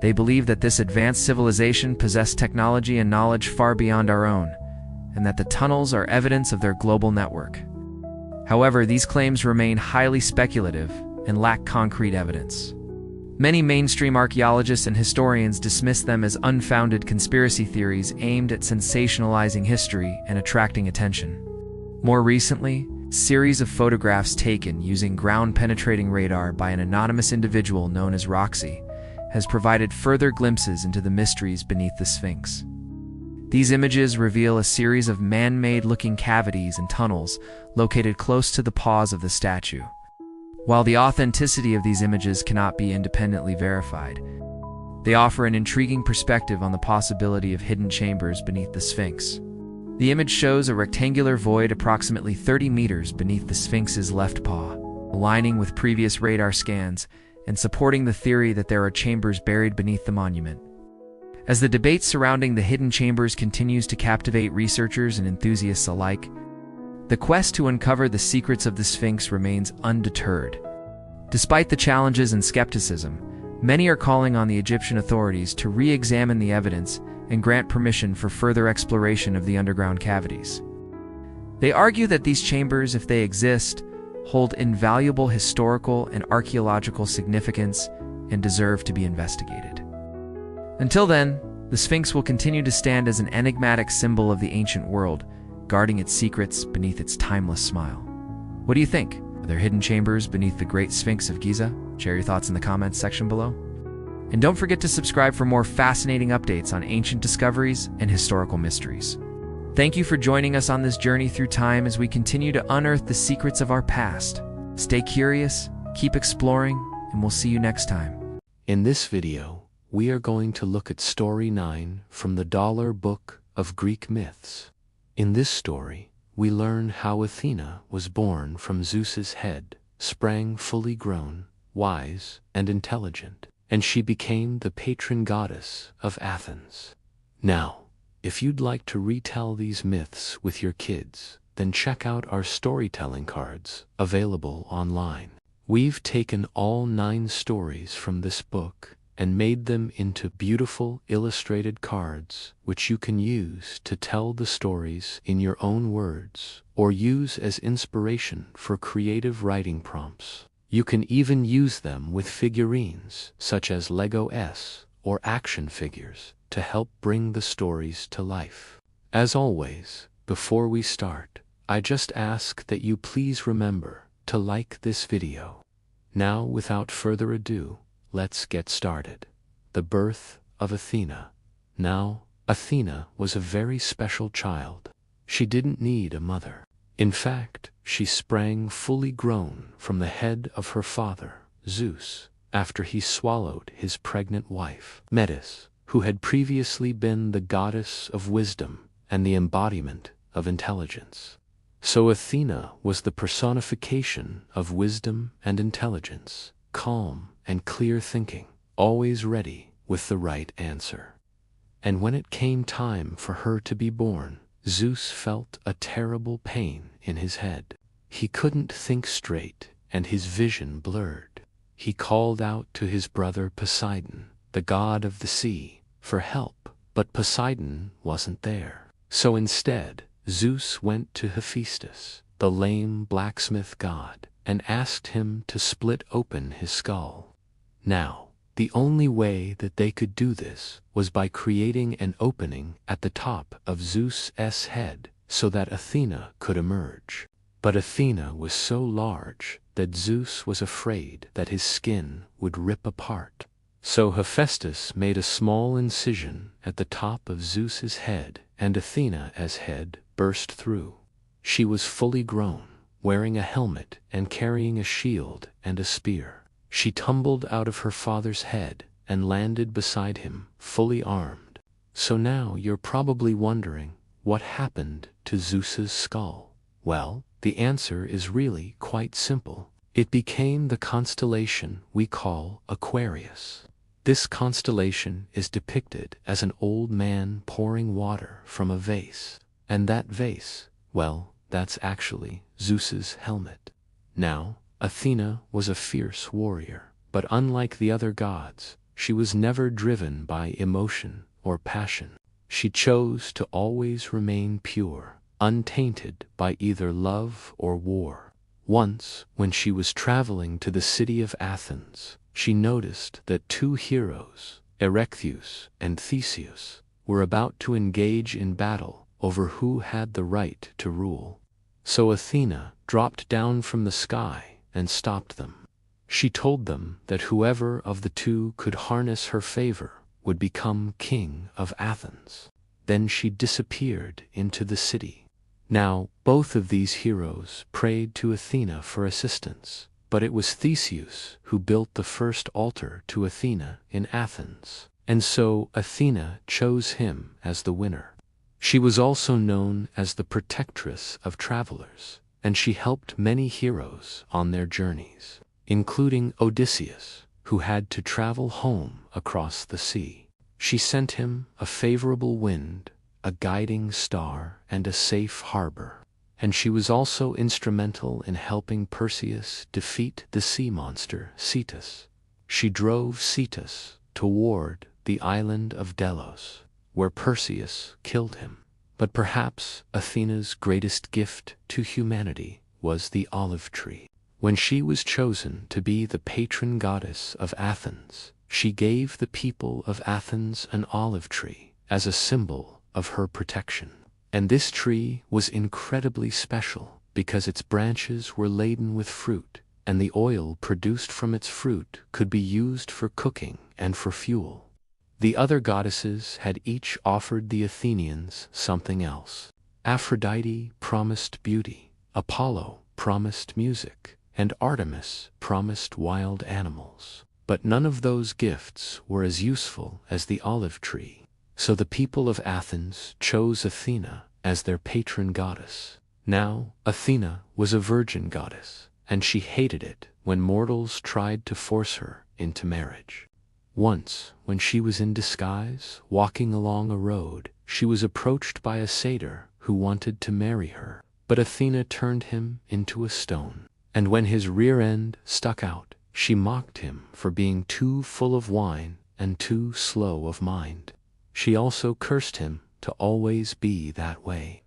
They believe that this advanced civilization possessed technology and knowledge far beyond our own, and that the tunnels are evidence of their global network. However, these claims remain highly speculative and lack concrete evidence. Many mainstream archaeologists and historians dismiss them as unfounded conspiracy theories aimed at sensationalizing history and attracting attention. More recently, a series of photographs taken using ground-penetrating radar by an anonymous individual known as Roxy has provided further glimpses into the mysteries beneath the Sphinx. These images reveal a series of man-made-looking cavities and tunnels located close to the paws of the statue. While the authenticity of these images cannot be independently verified, they offer an intriguing perspective on the possibility of hidden chambers beneath the Sphinx. The image shows a rectangular void approximately 30 meters beneath the Sphinx's left paw, aligning with previous radar scans and supporting the theory that there are chambers buried beneath the monument. As the debate surrounding the hidden chambers continues to captivate researchers and enthusiasts alike, the quest to uncover the secrets of the Sphinx remains undeterred. Despite the challenges and skepticism, Many are calling on the Egyptian authorities to re-examine the evidence and grant permission for further exploration of the underground cavities. They argue that these chambers, if they exist, hold invaluable historical and archaeological significance and deserve to be investigated. Until then, the Sphinx will continue to stand as an enigmatic symbol of the ancient world, guarding its secrets beneath its timeless smile. What do you think? Are there hidden chambers beneath the Great Sphinx of Giza? Share your thoughts in the comments section below. And don't forget to subscribe for more fascinating updates on ancient discoveries and historical mysteries. Thank you for joining us on this journey through time as we continue to unearth the secrets of our past. Stay curious, keep exploring, and we'll see you next time. In this video, we are going to look at Story 9 from the Dollar Book of Greek Myths. In this story, we learn how Athena was born from Zeus's head, sprang fully grown, wise, and intelligent, and she became the patron goddess of Athens. Now, if you'd like to retell these myths with your kids, then check out our storytelling cards available online. We've taken all 9 stories from this book and made them into beautiful illustrated cards which you can use to tell the stories in your own words or use as inspiration for creative writing prompts. You can even use them with figurines such as Lego S or action figures to help bring the stories to life. As always, before we start, I just ask that you please remember to like this video. Now, without further ado, let's get started. The birth of Athena. Now, Athena was a very special child. She didn't need a mother. In fact, she sprang fully grown from the head of her father, Zeus, after he swallowed his pregnant wife, Metis, who had previously been the goddess of wisdom and the embodiment of intelligence. So Athena was the personification of wisdom and intelligence, calm and clear thinking, always ready with the right answer. And when it came time for her to be born, Zeus felt a terrible pain in his head. He couldn't think straight, and his vision blurred. He called out to his brother Poseidon, the god of the sea, for help, but Poseidon wasn't there. So instead, Zeus went to Hephaestus, the lame blacksmith god, and asked him to split open his skull. Now, the only way that they could do this was by creating an opening at the top of Zeus's head so that Athena could emerge. But Athena was so large that Zeus was afraid that his skin would rip apart. So Hephaestus made a small incision at the top of Zeus's head, and Athena's head burst through. She was fully grown, wearing a helmet and carrying a shield and a spear. She tumbled out of her father's head and landed beside him, fully armed. So now you're probably wondering, what happened to Zeus's skull? Well, the answer is really quite simple. It became the constellation we call Aquarius. This constellation is depicted as an old man pouring water from a vase. And that vase, well, that's actually Zeus's helmet. Now, Athena was a fierce warrior, but unlike the other gods, she was never driven by emotion or passion. She chose to always remain pure, untainted by either love or war. Once, when she was traveling to the city of Athens, she noticed that 2 heroes, Erechtheus and Theseus, were about to engage in battle over who had the right to rule. So Athena dropped down from the sky and stopped them. She told them that whoever of the 2 could harness her favor would become king of Athens. Then she disappeared into the city. Now, both of these heroes prayed to Athena for assistance, but it was Theseus who built the first altar to Athena in Athens, and so Athena chose him as the winner. She was also known as the protectress of travelers, and she helped many heroes on their journeys, including Odysseus, who had to travel home across the sea. She sent him a favorable wind, a guiding star, and a safe harbor. And she was also instrumental in helping Perseus defeat the sea monster Cetus. She drove Cetus toward the island of Delos, where Perseus killed him. But perhaps Athena's greatest gift to humanity was the olive tree. When she was chosen to be the patron goddess of Athens, she gave the people of Athens an olive tree as a symbol of her protection. And this tree was incredibly special because its branches were laden with fruit, and the oil produced from its fruit could be used for cooking and for fuel. The other goddesses had each offered the Athenians something else. Aphrodite promised beauty, Apollo promised music, and Artemis promised wild animals. But none of those gifts were as useful as the olive tree. So the people of Athens chose Athena as their patron goddess. Now, Athena was a virgin goddess, and she hated it when mortals tried to force her into marriage. Once, when she was in disguise, walking along a road, she was approached by a satyr who wanted to marry her. But Athena turned him into a stone, and when his rear end stuck out, she mocked him for being too full of wine and too slow of mind. She also cursed him to always be that way.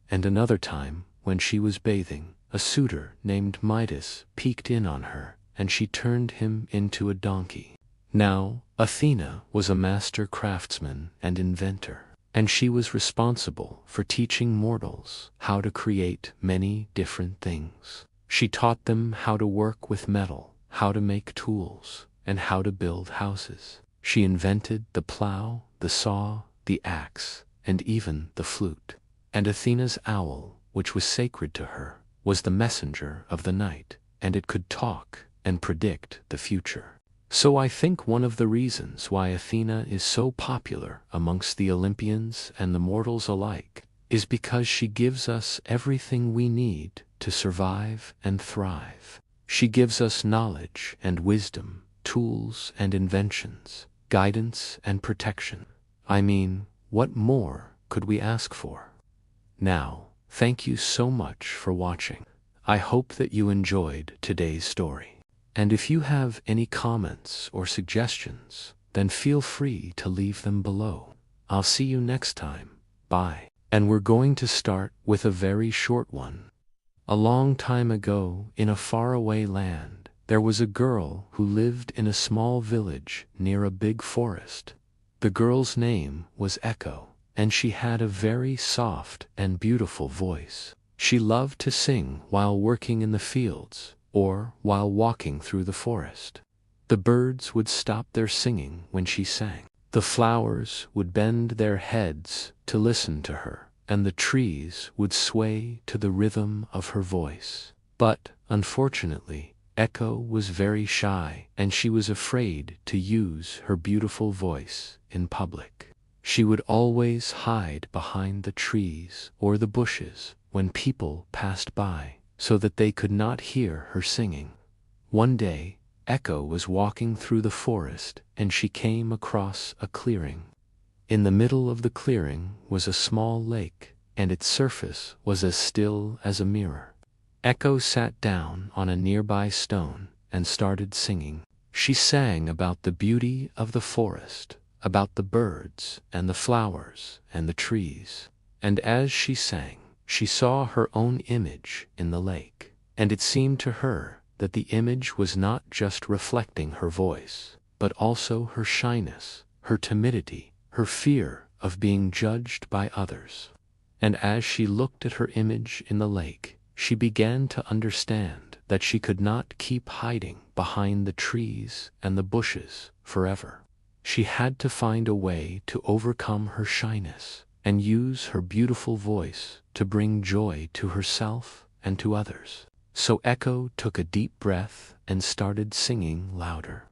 And another time, when she was bathing, a suitor named Midas peeked in on her, and she turned him into a donkey. Now, Athena was a master craftsman and inventor, and she was responsible for teaching mortals how to create many different things. She taught them how to work with metal, how to make tools, and how to build houses. She invented the plow, the saw, the axe, and even the flute. And Athena's owl, which was sacred to her, was the messenger of the night, and it could talk and predict the future. So I think one of the reasons why Athena is so popular amongst the Olympians and the mortals alike is because she gives us everything we need to survive and thrive. She gives us knowledge and wisdom, tools and inventions, guidance and protection. I mean, what more could we ask for? Now, thank you so much for watching. I hope that you enjoyed today's story. And if you have any comments or suggestions, then feel free to leave them below. I'll see you next time. Bye. And we're going to start with a very short one. A long time ago, in a faraway land, there was a girl who lived in a small village near a big forest. The girl's name was Echo, and she had a very soft and beautiful voice. She loved to sing while working in the fields, or while walking through the forest. The birds would stop their singing when she sang. The flowers would bend their heads to listen to her, and the trees would sway to the rhythm of her voice. But, unfortunately, Echo was very shy, and she was afraid to use her beautiful voice in public. She would always hide behind the trees or the bushes when people passed by, so that they could not hear her singing. One day, Echo was walking through the forest, and she came across a clearing. In the middle of the clearing was a small lake, and its surface was as still as a mirror. Echo sat down on a nearby stone and started singing. She sang about the beauty of the forest, about the birds and the flowers and the trees. And as she sang, she saw her own image in the lake, and it seemed to her that the image was not just reflecting her voice, but also her shyness, her timidity, her fear of being judged by others. And as she looked at her image in the lake, she began to understand that she could not keep hiding behind the trees and the bushes forever. She had to find a way to overcome her shyness and use her beautiful voice to bring joy to herself and to others. So Echo took a deep breath and started singing louder.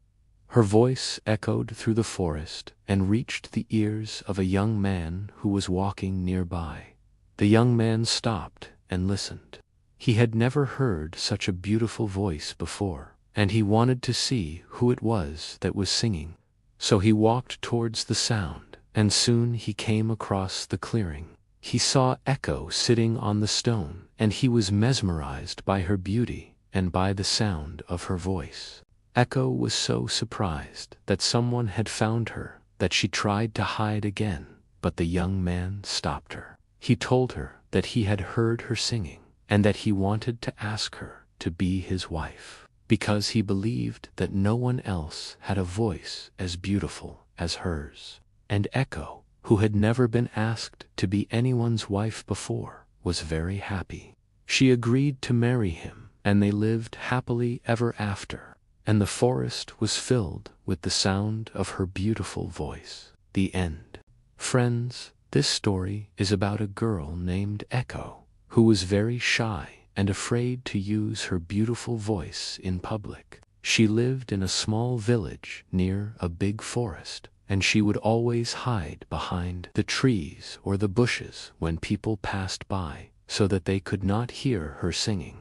Her voice echoed through the forest and reached the ears of a young man who was walking nearby. The young man stopped and listened. He had never heard such a beautiful voice before, and he wanted to see who it was that was singing. So he walked towards the sound, and soon he came across the clearing. He saw Echo sitting on the stone, and he was mesmerized by her beauty and by the sound of her voice. Echo was so surprised that someone had found her that she tried to hide again, but the young man stopped her. He told her that he had heard her singing and that he wanted to ask her to be his wife, because he believed that no one else had a voice as beautiful as hers. And Echo, who had never been asked to be anyone's wife before, was very happy. She agreed to marry him, and they lived happily ever after, and the forest was filled with the sound of her beautiful voice. The end. Friends, this story is about a girl named Echo, who was very shy and afraid to use her beautiful voice in public. She lived in a small village near a big forest, and she would always hide behind the trees or the bushes when people passed by, so that they could not hear her singing.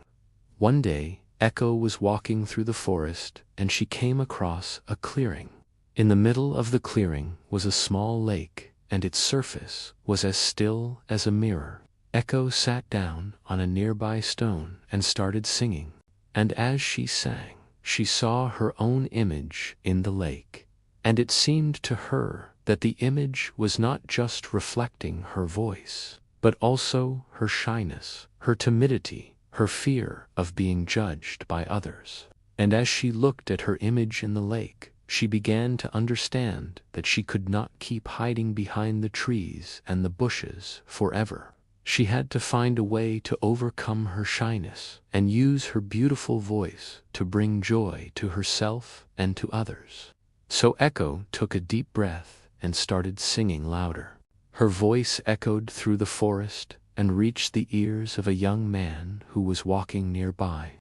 One day, Echo was walking through the forest, and she came across a clearing. In the middle of the clearing was a small lake, and its surface was as still as a mirror. Echo sat down on a nearby stone and started singing, and as she sang, she saw her own image in the lake, and it seemed to her that the image was not just reflecting her voice, but also her shyness, her timidity, her fear of being judged by others. And as she looked at her image in the lake, she began to understand that she could not keep hiding behind the trees and the bushes forever. She had to find a way to overcome her shyness and use her beautiful voice to bring joy to herself and to others. So Echo took a deep breath and started singing louder. Her voice echoed through the forest and reached the ears of a young man who was walking nearby.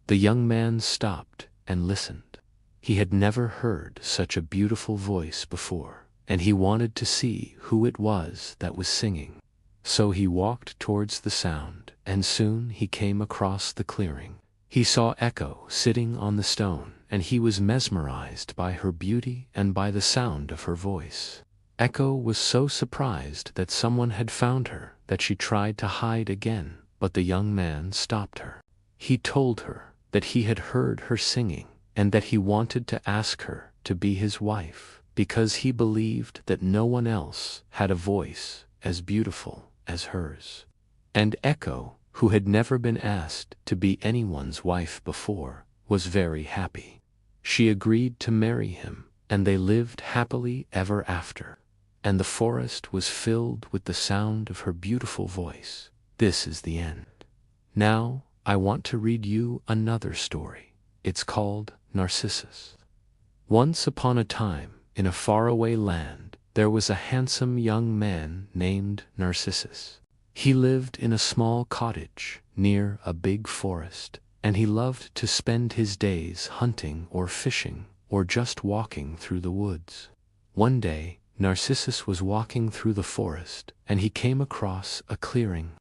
The young man stopped and listened. He had never heard such a beautiful voice before, and he wanted to see who it was that was singing. So he walked towards the sound, and soon he came across the clearing. He saw Echo sitting on the stone, and he was mesmerized by her beauty and by the sound of her voice. Echo was so surprised that someone had found her that she tried to hide again, but the young man stopped her. He told her that he had heard her singing and that he wanted to ask her to be his wife, because he believed that no one else had a voice as beautiful as hers. And Echo, who had never been asked to be anyone's wife before, was very happy. She agreed to marry him, and they lived happily ever after. And the forest was filled with the sound of her beautiful voice. This is the end. Now, I want to read you another story. It's called Narcissus. Once upon a time, in a faraway land, there was a handsome young man named Narcissus. He lived in a small cottage near a big forest, and he loved to spend his days hunting or fishing or just walking through the woods. One day, Narcissus was walking through the forest, and he came across a clearing.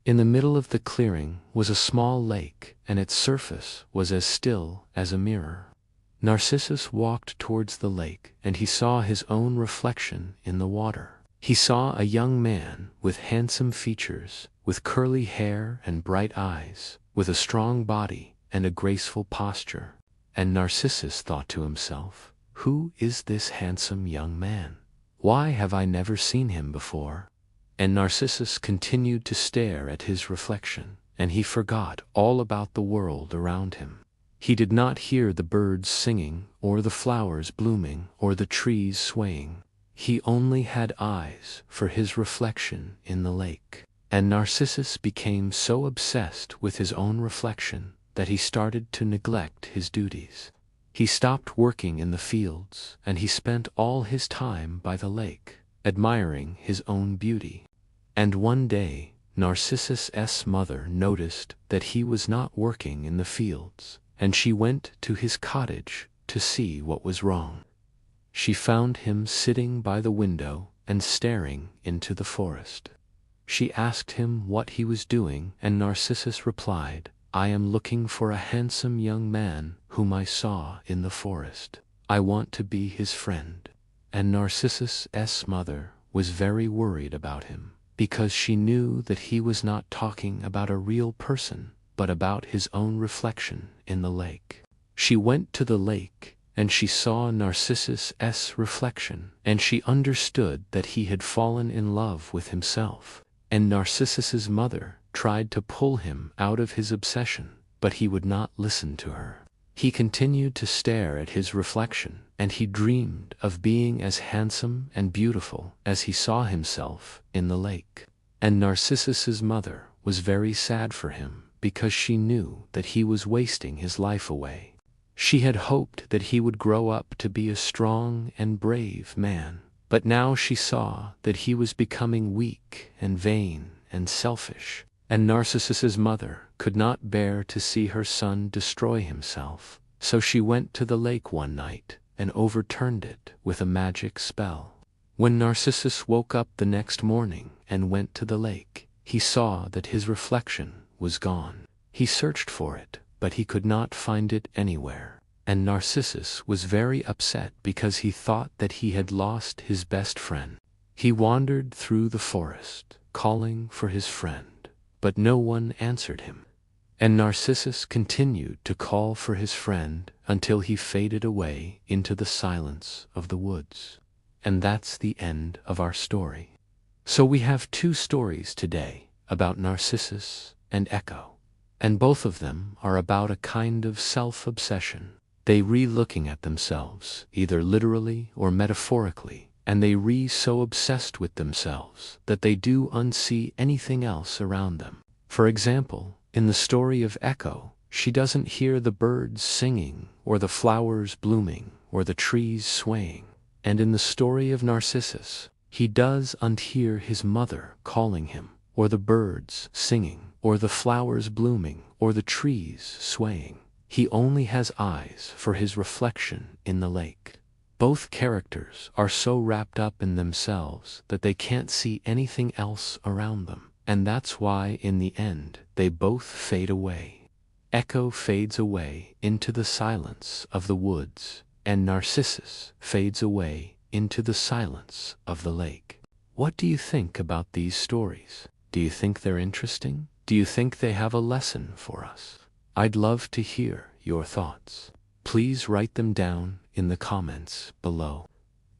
In the middle of the clearing was a small lake, and its surface was as still as a mirror. Narcissus walked towards the lake, and he saw his own reflection in the water. He saw a young man with handsome features, with curly hair and bright eyes, with a strong body and a graceful posture. And Narcissus thought to himself, "Who is this handsome young man? Why have I never seen him before?" And Narcissus continued to stare at his reflection, and he forgot all about the world around him. He did not hear the birds singing, or the flowers blooming, or the trees swaying. He only had eyes for his reflection in the lake. And Narcissus became so obsessed with his own reflection that he started to neglect his duties. He stopped working in the fields, and he spent all his time by the lake, admiring his own beauty. And one day, Narcissus's mother noticed that he was not working in the fields, and she went to his cottage to see what was wrong. She found him sitting by the window and staring into the forest. She asked him what he was doing, and Narcissus replied, "I am looking for a handsome young man whom I saw in the forest. I want to be his friend." And Narcissus's mother was very worried about him, because she knew that he was not talking about a real person, but about his own reflection in the lake. She went to the lake, and she saw Narcissus' reflection, and she understood that he had fallen in love with himself. And Narcissus's mother tried to pull him out of his obsession, but he would not listen to her. He continued to stare at his reflection, and he dreamed of being as handsome and beautiful as he saw himself in the lake. And Narcissus's mother was very sad for him, because she knew that he was wasting his life away. She had hoped that he would grow up to be a strong and brave man, but now she saw that he was becoming weak and vain and selfish, and Narcissus's mother could not bear to see her son destroy himself, so she went to the lake one night and overturned it with a magic spell. When Narcissus woke up the next morning and went to the lake, he saw that his reflection was gone. He searched for it, but he could not find it anywhere, and Narcissus was very upset because he thought that he had lost his best friend. He wandered through the forest, calling for his friend, but no one answered him. And Narcissus continued to call for his friend until he faded away into the silence of the woods. And that's the end of our story. So we have two stories today about Narcissus and Echo. And both of them are about a kind of self-obsession. They re-looking at themselves, either literally or metaphorically, and they so obsessed with themselves that they do unsee anything else around them. For example, in the story of Echo, she doesn't hear the birds singing, or the flowers blooming, or the trees swaying. And in the story of Narcissus, he does unhear his mother calling him, or the birds singing, or the flowers blooming, or the trees swaying. He only has eyes for his reflection in the lake. Both characters are so wrapped up in themselves that they can't see anything else around them, and that's why in the end they both fade away. Echo fades away into the silence of the woods, and Narcissus fades away into the silence of the lake. What do you think about these stories? Do you think they're interesting? Do you think they have a lesson for us? I'd love to hear your thoughts. Please write them down in the comments below.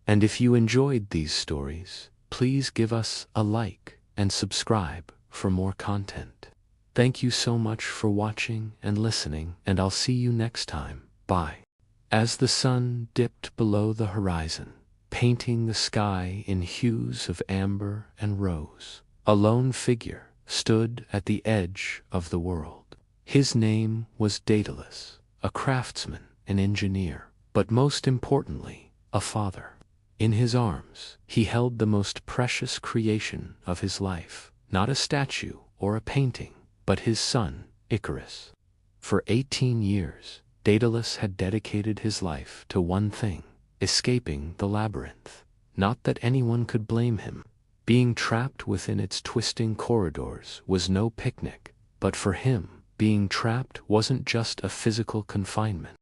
And if you enjoyed these stories, please give us a like and subscribe for more content. Thank you so much for watching and listening, and I'll see you next time. Bye. As the sun dipped below the horizon, painting the sky in hues of amber and rose, a lone figure stood at the edge of the world. His name was Daedalus, a craftsman, an engineer, but most importantly, a father. In his arms, he held the most precious creation of his life, not a statue or a painting, but his son, Icarus. For 18 years, Daedalus had dedicated his life to one thing: escaping the labyrinth. Not that anyone could blame him. Being trapped within its twisting corridors was no picnic, but for him, being trapped wasn't just a physical confinement.